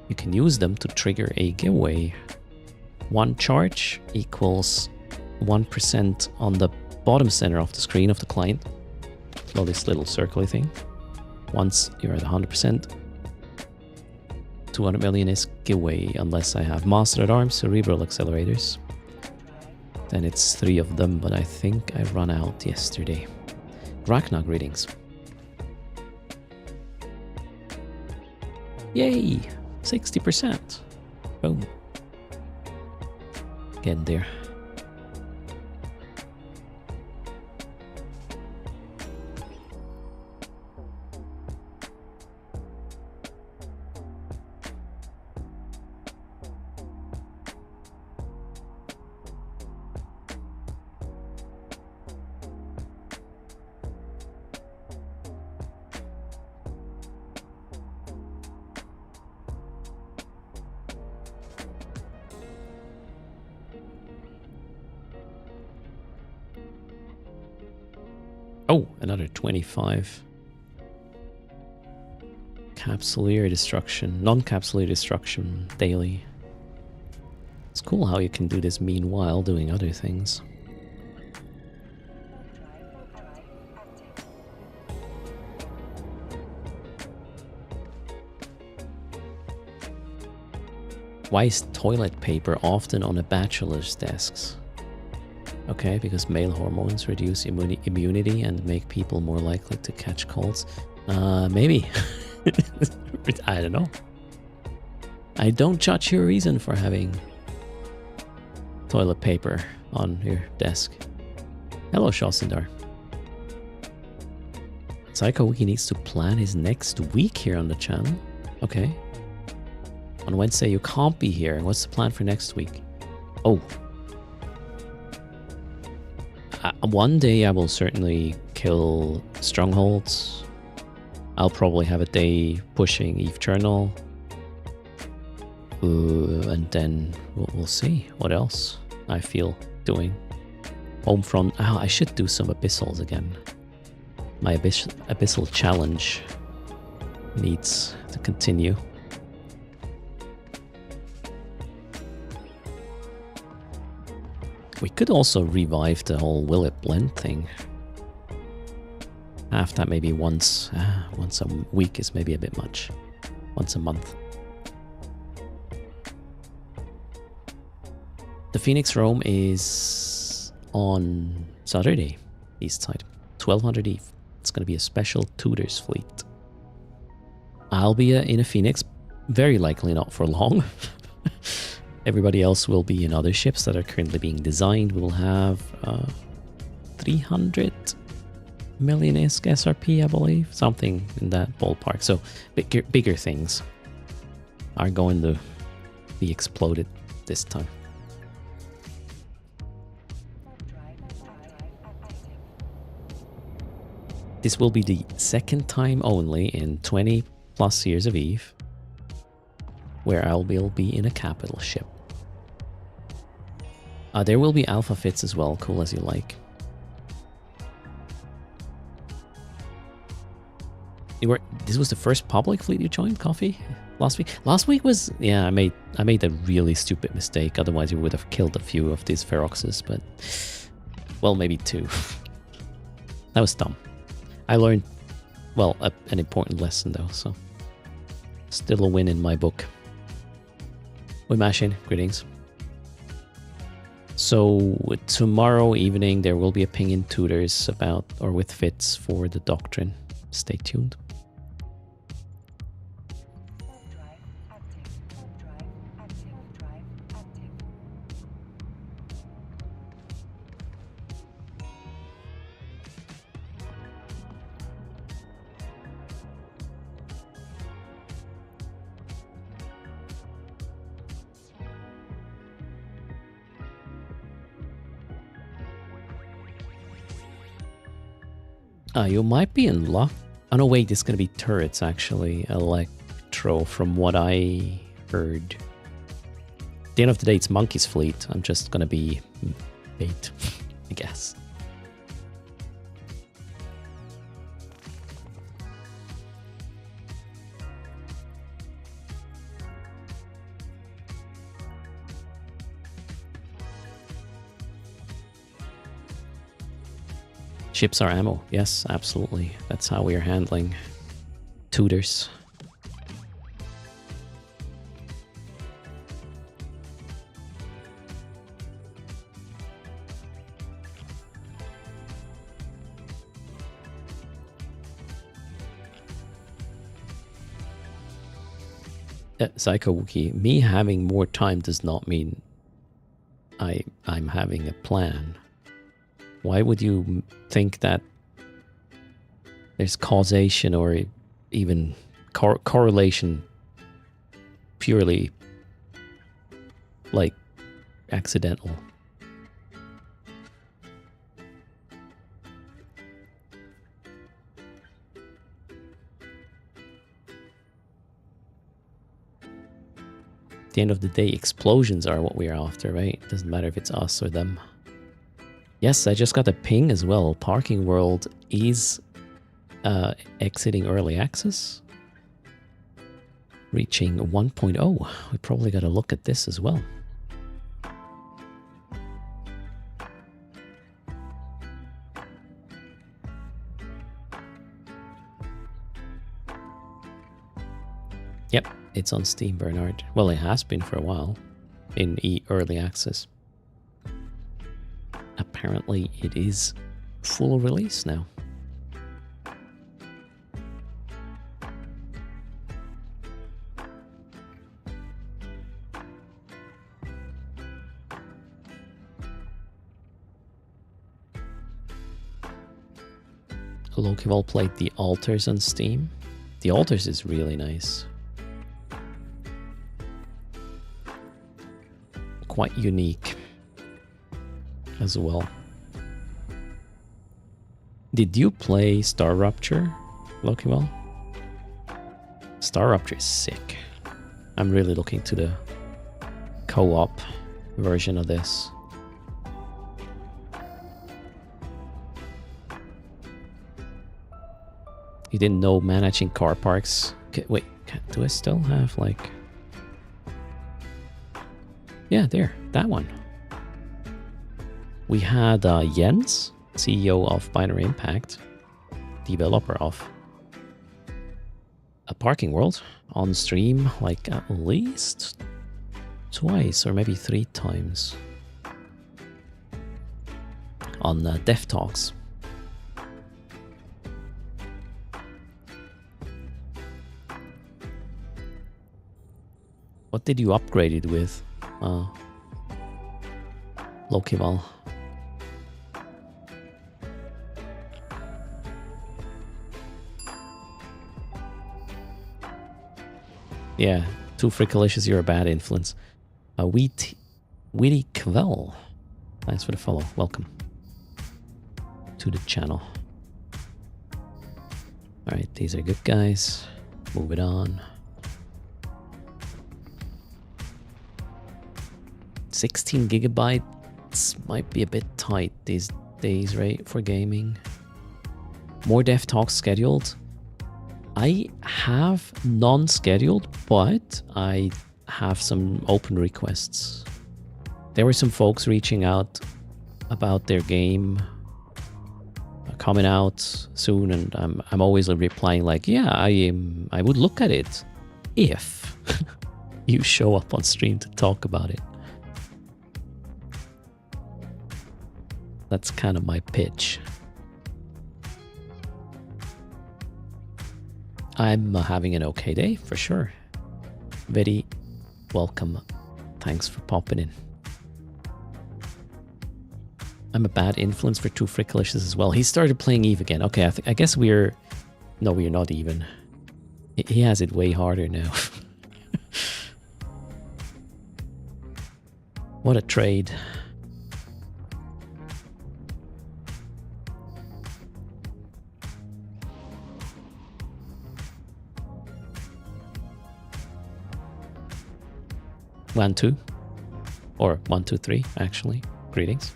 You can use them to trigger a giveaway. 1 charge equals 1% on the bottom center of the screen of the client. Well, this little circly thing. Once you're at 100%, 200 million is giveaway unless I have Master at Arms, Cerebral Accelerators. Then it's 3 of them, but I think I ran out yesterday. Ragnar greetings. Yay! 60%. Boom. Getting there. Oh, another 25. Capsuleer destruction, non-capsuleer destruction daily. It's cool how you can do this meanwhile doing other things. Why is toilet paper often on a bachelor's desks? Okay, because male hormones reduce immunity and make people more likely to catch colds. Maybe. I don't know. I don't judge your reason for having toilet paper on your desk. Hello, Shosindar. Psycho Wiki needs to plan his next week here on the channel. Okay. On Wednesday you can't be here. What's the plan for next week? Oh. One day I will certainly kill strongholds. I'll probably have a day pushing Eve Journal. And then we'll see what else I feel doing. Homefront. Oh, I should do some abyssals again. My abyssal challenge needs to continue. We could also revive the whole Will It Blend thing. Have that maybe once a week is maybe a bit much. Once a month. The Phoenix Roam is on Saturday, East Side, 1200 Eve. It's going to be a special Tutors fleet. I'll be in a Phoenix, very likely not for long. Everybody else will be in other ships that are currently being designed. We'll have 300 million-isk SRP, I believe. Something in that ballpark. So bigger things are going to be exploded this time. This will be the second time only in 20 plus years of EVE where I will be in a capital ship. There will be alpha fits as well, cool as you like. This was the first public fleet you joined, Coffee? Last week? Last week was... Yeah, I made a really stupid mistake, otherwise you would have killed a few of these Feroxes, but... Well, maybe 2. That was dumb. I learned, well, an important lesson though, so... Still a win in my book. We mash in, greetings. So tomorrow evening there will be a ping in tutors about, or with fits for the doctrine. Stay tuned. You might be in luck. Oh no, wait, it's gonna be turrets actually. Electro, from what I heard. At the end of the day, it's Monkey's fleet. I'm just gonna be bait, I guess. Ships are ammo. Yes, absolutely. That's how we are handling tutors. Psycho Wookie, me having more time does not mean I'm having a plan. Why would you think that there's causation or even correlation purely like accidental? At the end of the day, explosions are what we're after, right? It doesn't matter if it's us or them. Yes, I just got a ping as well. Parking World is exiting early access. Reaching 1.0. We probably got to look at this as well. Yep, it's on Steam, Bernard. Well, it has been for a while in early access. Apparently it is full release now. Lokival played the Altars on Steam. The Altars is really nice. Quite unique as well. Did you play Star Rupture, Lokival? Star Rupture is sick. I'm really looking to the co-op version of this. You didn't know managing car parks? Wait, do I still have like... Yeah, there, that one. We had Jens, CEO of Binary Impact, developer of a Parking World, on stream like at least twice or maybe 3 times on Dev Talks. What did you upgrade it with, Lokival? Yeah, too frickalicious, you're a bad influence. Witty Quell. Thanks for the follow. Welcome to the channel. Alright, these are good guys. Move it on. 16 gigabytes might be a bit tight these days, right, for gaming. More dev talks scheduled. I have none scheduled, but I have some open requests. There were some folks reaching out about their game coming out soon, and I'm always replying like, yeah, I would look at it if you show up on stream to talk about it. That's kind of my pitch. I'm having an okay day, for sure. Very welcome. Thanks for popping in. I'm a bad influence for Too Frickalicious as well. He started playing Eve again. Okay, I guess we're... No, we're not even. He has it way harder now. What a trade. One, two. Or 1, 2, 3, actually. Greetings.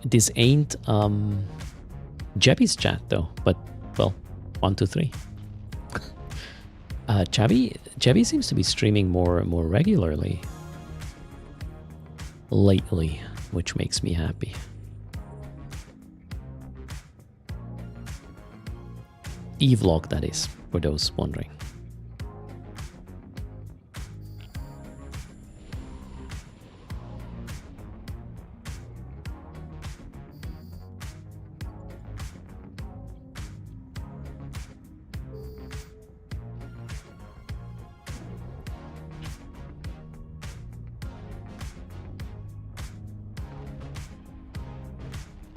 This ain't Jebby's chat though, but well, 1, 2, 3. Jebby seems to be streaming more regularly lately, which makes me happy. E-vlog, that is, for those wondering.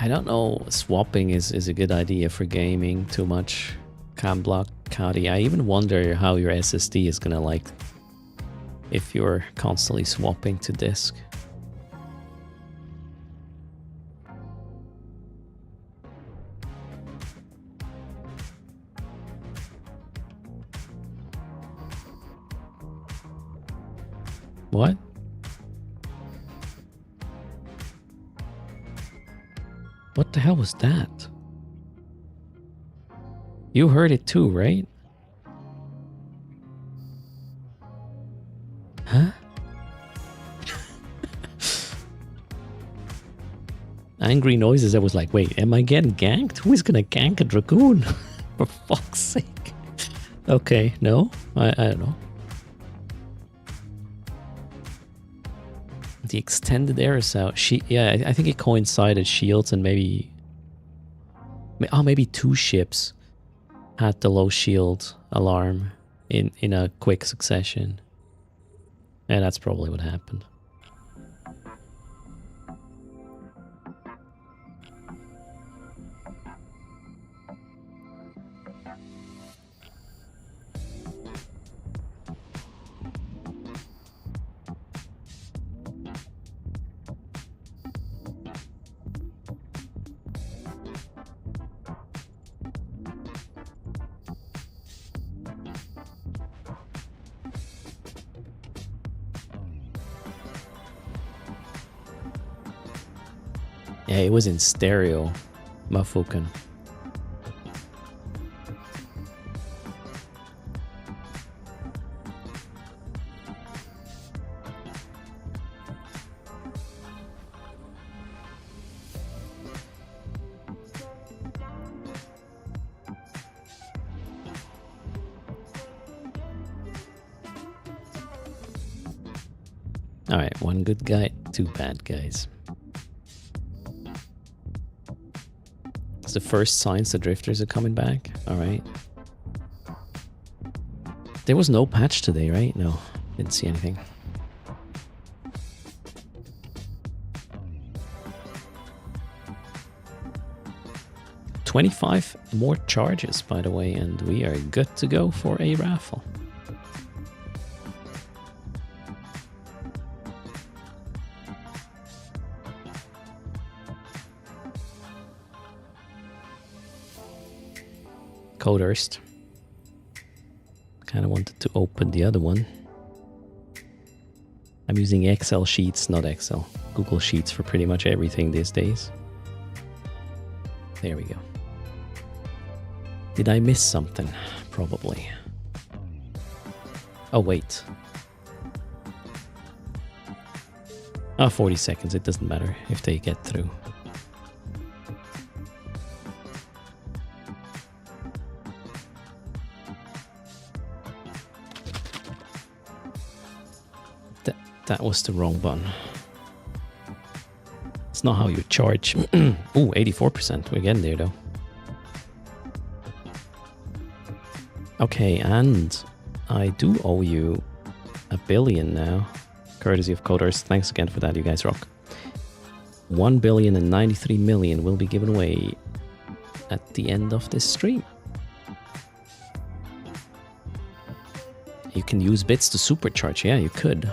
I don't know, swapping is a good idea for gaming too much. Cam block, Cody. I even wonder how your SSD is gonna like if you're constantly swapping to disk. What? What the hell was that? You heard it too, right? Huh? Angry noises. I was like, wait, am I getting ganked? Who is gonna gank a dragoon? For fuck's sake. Okay, no, I don't know. The extended erst out. Yeah, I think it coincided. Shields and maybe 2 ships had the low shield alarm in a quick succession. And that's probably what happened. Yeah, it was in stereo, Mafuken. Alright, 1 good guy, 2 bad guys. It's the first signs the drifters are coming back. Alright. There was no patch today, right? No, didn't see anything. 25 more charges, by the way, and we are good to go for a raffle. Code erst. Kind of wanted to open the other one. I'm using Excel sheets, not Excel. Google Sheets for pretty much everything these days. There we go. Did I miss something? Probably. Oh, wait. 40 seconds. It doesn't matter if they get through. That was the wrong button. It's not how you charge. Ooh, 84%. We're getting there, though. Okay, and I do owe you $1 billion now, courtesy of Code erst. Thanks again for that, you guys rock. 1,093,000,000 will be given away at the end of this stream. You can use bits to supercharge. Yeah, you could.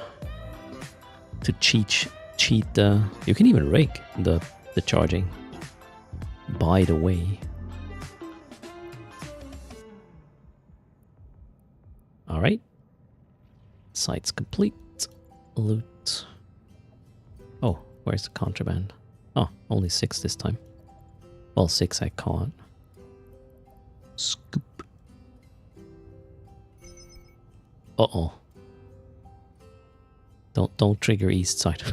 To cheat you can even rig the charging, by the way. All right, site's complete. Loot. Oh, where's the contraband? Oh, only 6 this time. Well, 6 I caught. Scoop. Uh-oh. Don't trigger east side.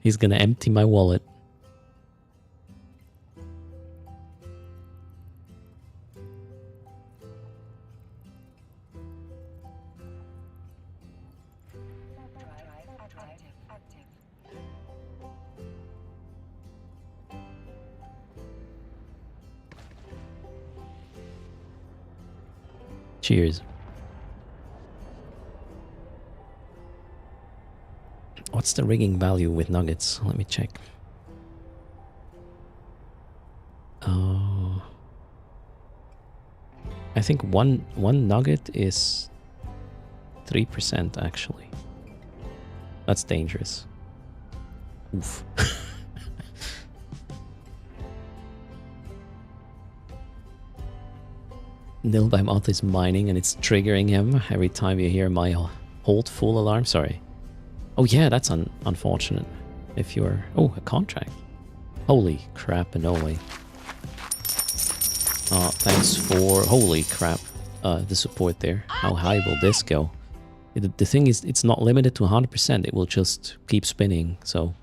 He's gonna empty my wallet. Cheers. What's the rigging value with nuggets? Let me check. I think one nugget is 3% actually. That's dangerous. Oof. Nilbam is mining and it's triggering him every time you hear my hold full alarm. Sorry. Oh yeah, that's unfortunate. If you're... Oh, a contract. Holy crap, no way. Thanks for... Holy crap. The support there. How high will this go? The thing is, it's not limited to 100%. It will just keep spinning. So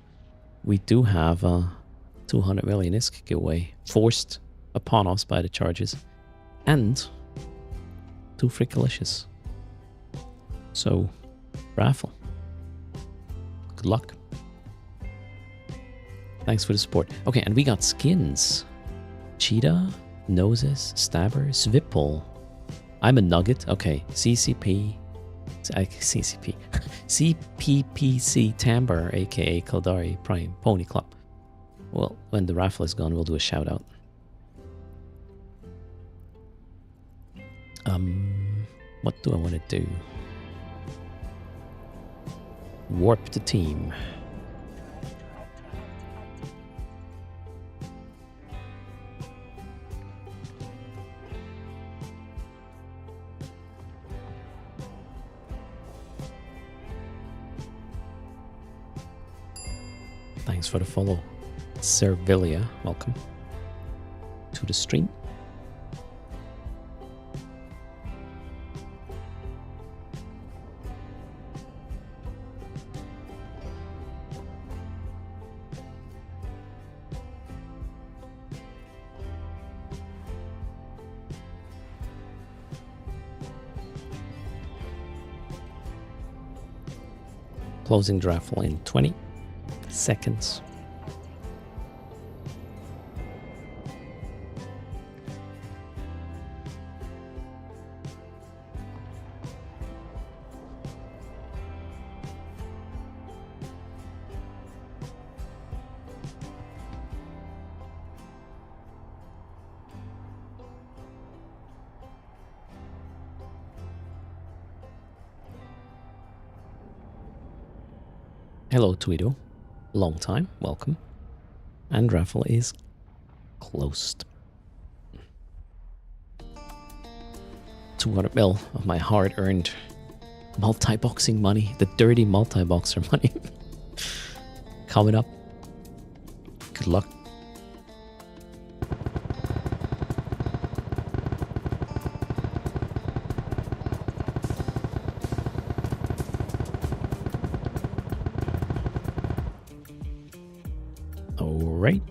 we do have 200 million ISK giveaway forced upon us by the charges. And 2 Frickalicious. So, raffle. Good luck. Thanks for the support. Okay, and we got skins. Cheetah, Noses, Stabber, Svipple. I'm a Nugget. Okay, CCP. CCP. CPPC Tamber, aka Kaldari Prime Pony Club. Well, when the raffle is gone, we'll do a shout out. What do I want to do? Warp the team. Thanks for the follow. Servilia, welcome to the stream. Closing the raffle in 20 seconds. Hello, Tweedo. Long time. Welcome. And raffle is closed. 200 mil of my hard-earned multi-boxing money. The dirty multi-boxer money. Coming up. Good luck. Alright.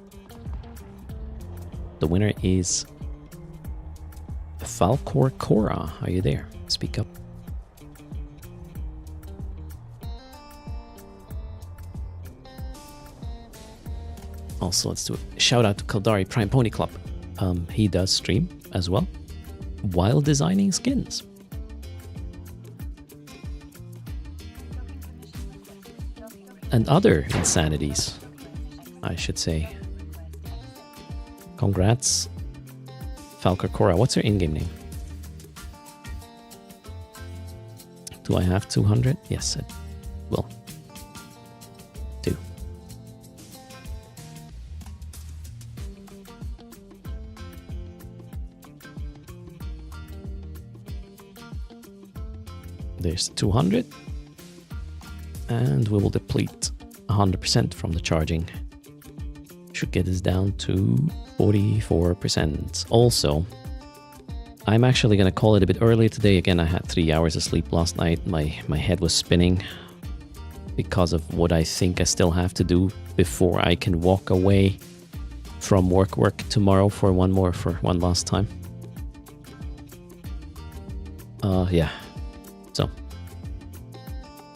The winner is Falcor Cora. Are you there? Speak up. Also, let's do a shout out to Kaldari Prime Pony Club. He does stream as well while designing skins. And other insanities, I should say. Congrats, Falcor Cora. What's your in-game name? Do I have 200? Yes, I will. Do. There's 200. And we will deplete 100% from the charging. Should get us down to 44%. Also, I'm actually going to call it a bit earlier today. Again, I had 3 hours of sleep last night. My head was spinning because of what I think I still have to do before I can walk away from work tomorrow for one last time. Yeah. So,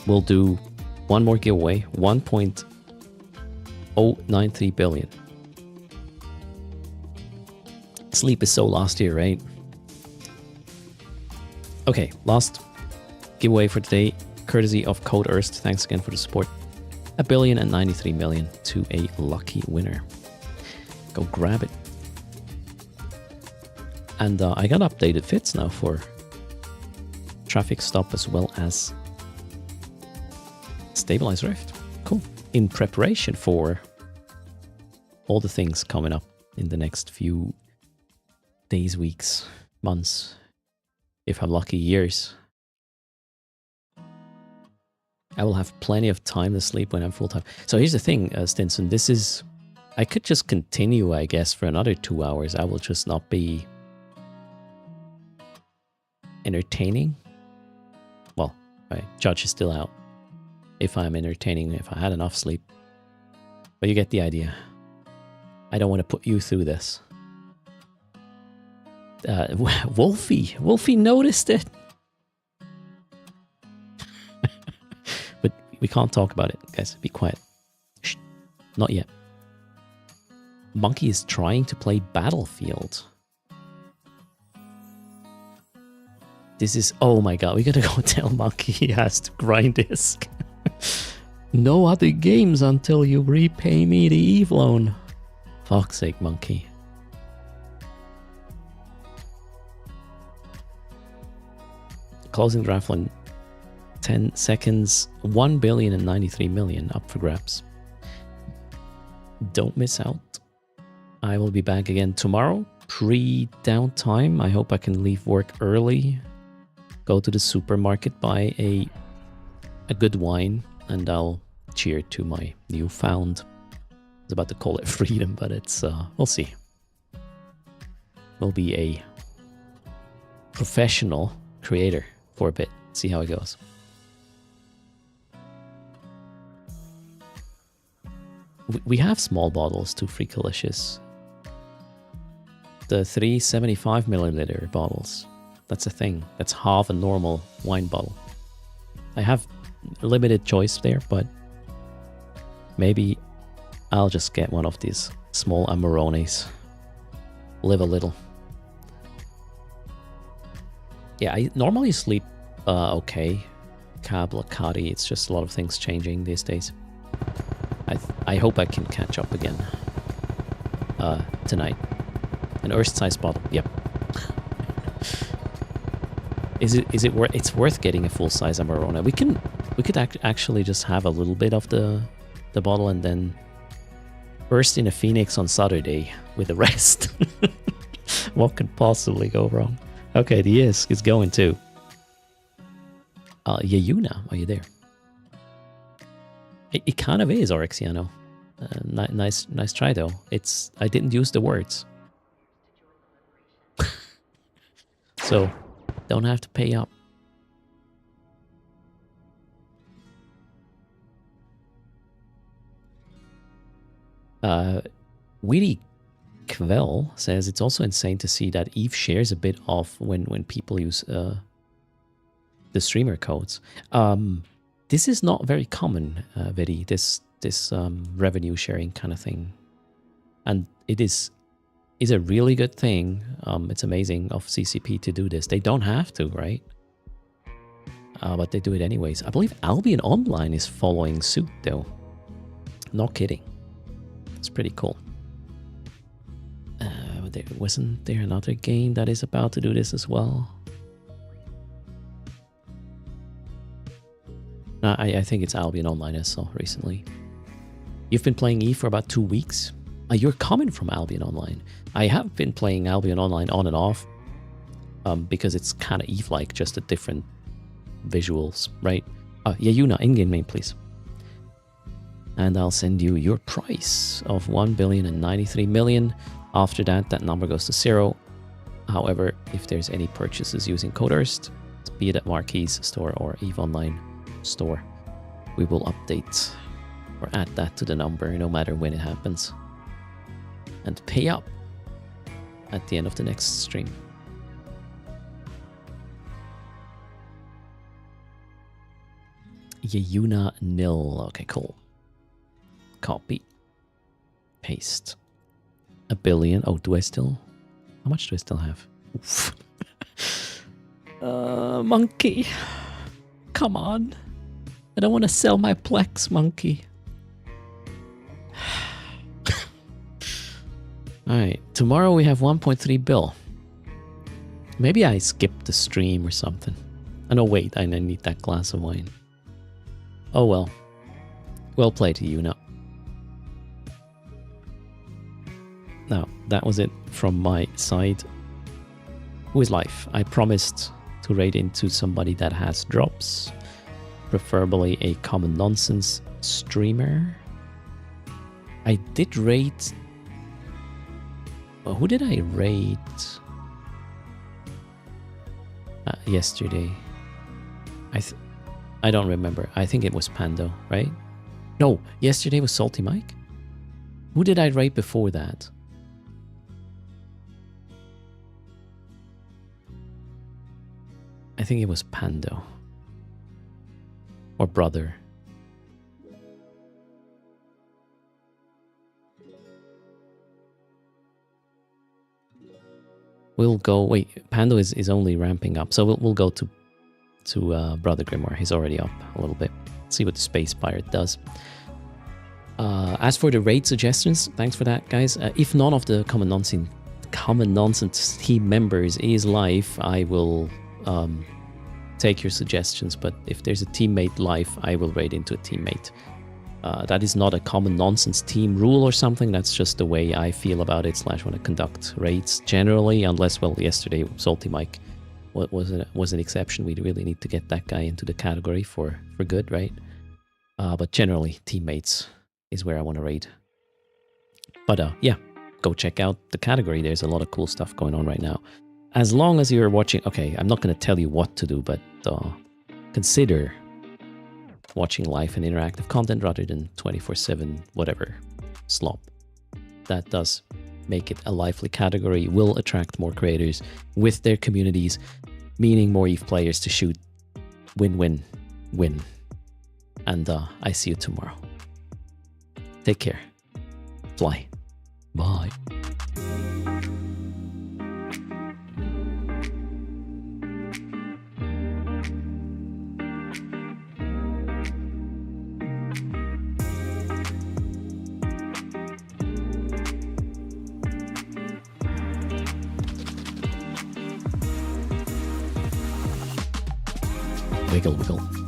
we'll do one more giveaway, 1.093 billion. Sleep is so lost here, right? Okay, last giveaway for today, courtesy of Code Erst. Thanks again for the support. 1,093,000,000 to a lucky winner. Go grab it. And I got updated fits now for traffic stop as well as stabilize rift. Cool. In preparation for all the things coming up in the next few days, weeks, months, if I'm lucky, years. I will have plenty of time to sleep when I'm full time. So here's the thing, Stinson, this is... I could just continue, I guess, for another 2 hours. I will just not be entertaining. Well, right, Judge is still out. If I'm entertaining, if I had enough sleep. But you get the idea. I don't want to put you through this. Wolfie noticed it. But we can't talk about it, guys. Be quiet. Shh. Not yet. Monkey is trying to play Battlefield. This is... Oh my god, we gotta go tell Monkey he has to grind disc. No other games until you repay me the Eve loan. Fuck's sake, Monkey. Closing the raffle in 10 seconds. 1,093,000,000 up for grabs. Don't miss out. I will be back again tomorrow. Pre-downtime. I hope I can leave work early. Go to the supermarket, buy a good wine, and I'll cheer to my newfound... I was about to call it freedom, but it's... we'll see. We'll be a professional creator for a bit. See how it goes. We have small bottles too, Freakalicious. The 375 milliliter bottles. That's a thing. That's half a normal wine bottle. I have limited choice there, but maybe I'll just get one of these small Amarones. Live a little. Yeah, I normally sleep okay. Kablakati, it's just a lot of things changing these days. I hope I can catch up again tonight. An Erst size bottle, yep. Is it worth? It's worth getting a full size Amarone. We can We could actually just have a little bit of the bottle and then burst in a phoenix on Saturday with the rest. What could possibly go wrong? Okay, the Isk is going too. Yayuna, are you there? It kind of is, Oryxiano. Nice try though. I didn't use the words. So, don't have to pay up. Weedy Kvel says it's also insane to see that Eve shares a bit off when people use the streamer codes. This is not very common, Vidi, this revenue sharing kind of thing. And it is a really good thing. It's amazing of CCP to do this. They don't have to, right? But they do it anyways. I believe Albion Online is following suit though. Not kidding. It's pretty cool. Wasn't there another game that is about to do this as well? I think it's Albion Online I saw recently. You've been playing Eve for about 2 weeks? You're coming from Albion Online. I have been playing Albion Online on and off because it's kind of Eve-like, just a different visuals, right? Yayuna, in-game name, please. And I'll send you your price of 1,093,000,000. After that, that number goes to 0. However, if there's any purchases using code erst, be it at Marquee's store or EVE Online store, we will update or add that to the number no matter when it happens. And pay up at the end of the next stream. Yayuna nil. Okay, cool. Copy. Paste. 1 billion. Oh, do I still? How much do I still have? Oof. Monkey. Come on. I don't want to sell my Plex, monkey. Alright, tomorrow we have 1.3 bill. Maybe I skipped the stream or something. Oh no, wait, I need that glass of wine. Oh well. Well played to you now. Now, that was it from my side. Who is live? I promised to raid into somebody that has drops. Preferably a common nonsense streamer. I did raid... Well, who did I raid yesterday? I don't remember. I think it was Pando, right? No, yesterday was Salty Mike. Who did I raid before that? I think it was Pando. Or Brother. We'll go... Wait, Pando is only ramping up. So we'll go to Brother Grimoire. He's already up a little bit. See what the Space Pirate does. As for the raid suggestions, thanks for that, guys. If none of the Common Nonsense team members is live, I will take your suggestions. But if there's a teammate live, I will raid into a teammate. That is not a Common Nonsense team rule or something. That's just the way I feel about it / want to conduct raids generally. Unless, well, yesterday Salty Mike was an exception. We really need to get that guy into the category for good, right? But generally, teammates is where I want to raid. But yeah, go check out the category. There's a lot of cool stuff going on right now. As long as you're watching... Okay, I'm not going to tell you what to do, but consider watching live and interactive content rather than 24/7 whatever slop. That does make it a lively category, will attract more creators with their communities, meaning more EVE players to shoot win-win-win. And I see you tomorrow. Take care. Fly. Bye. Wiggle, wiggle.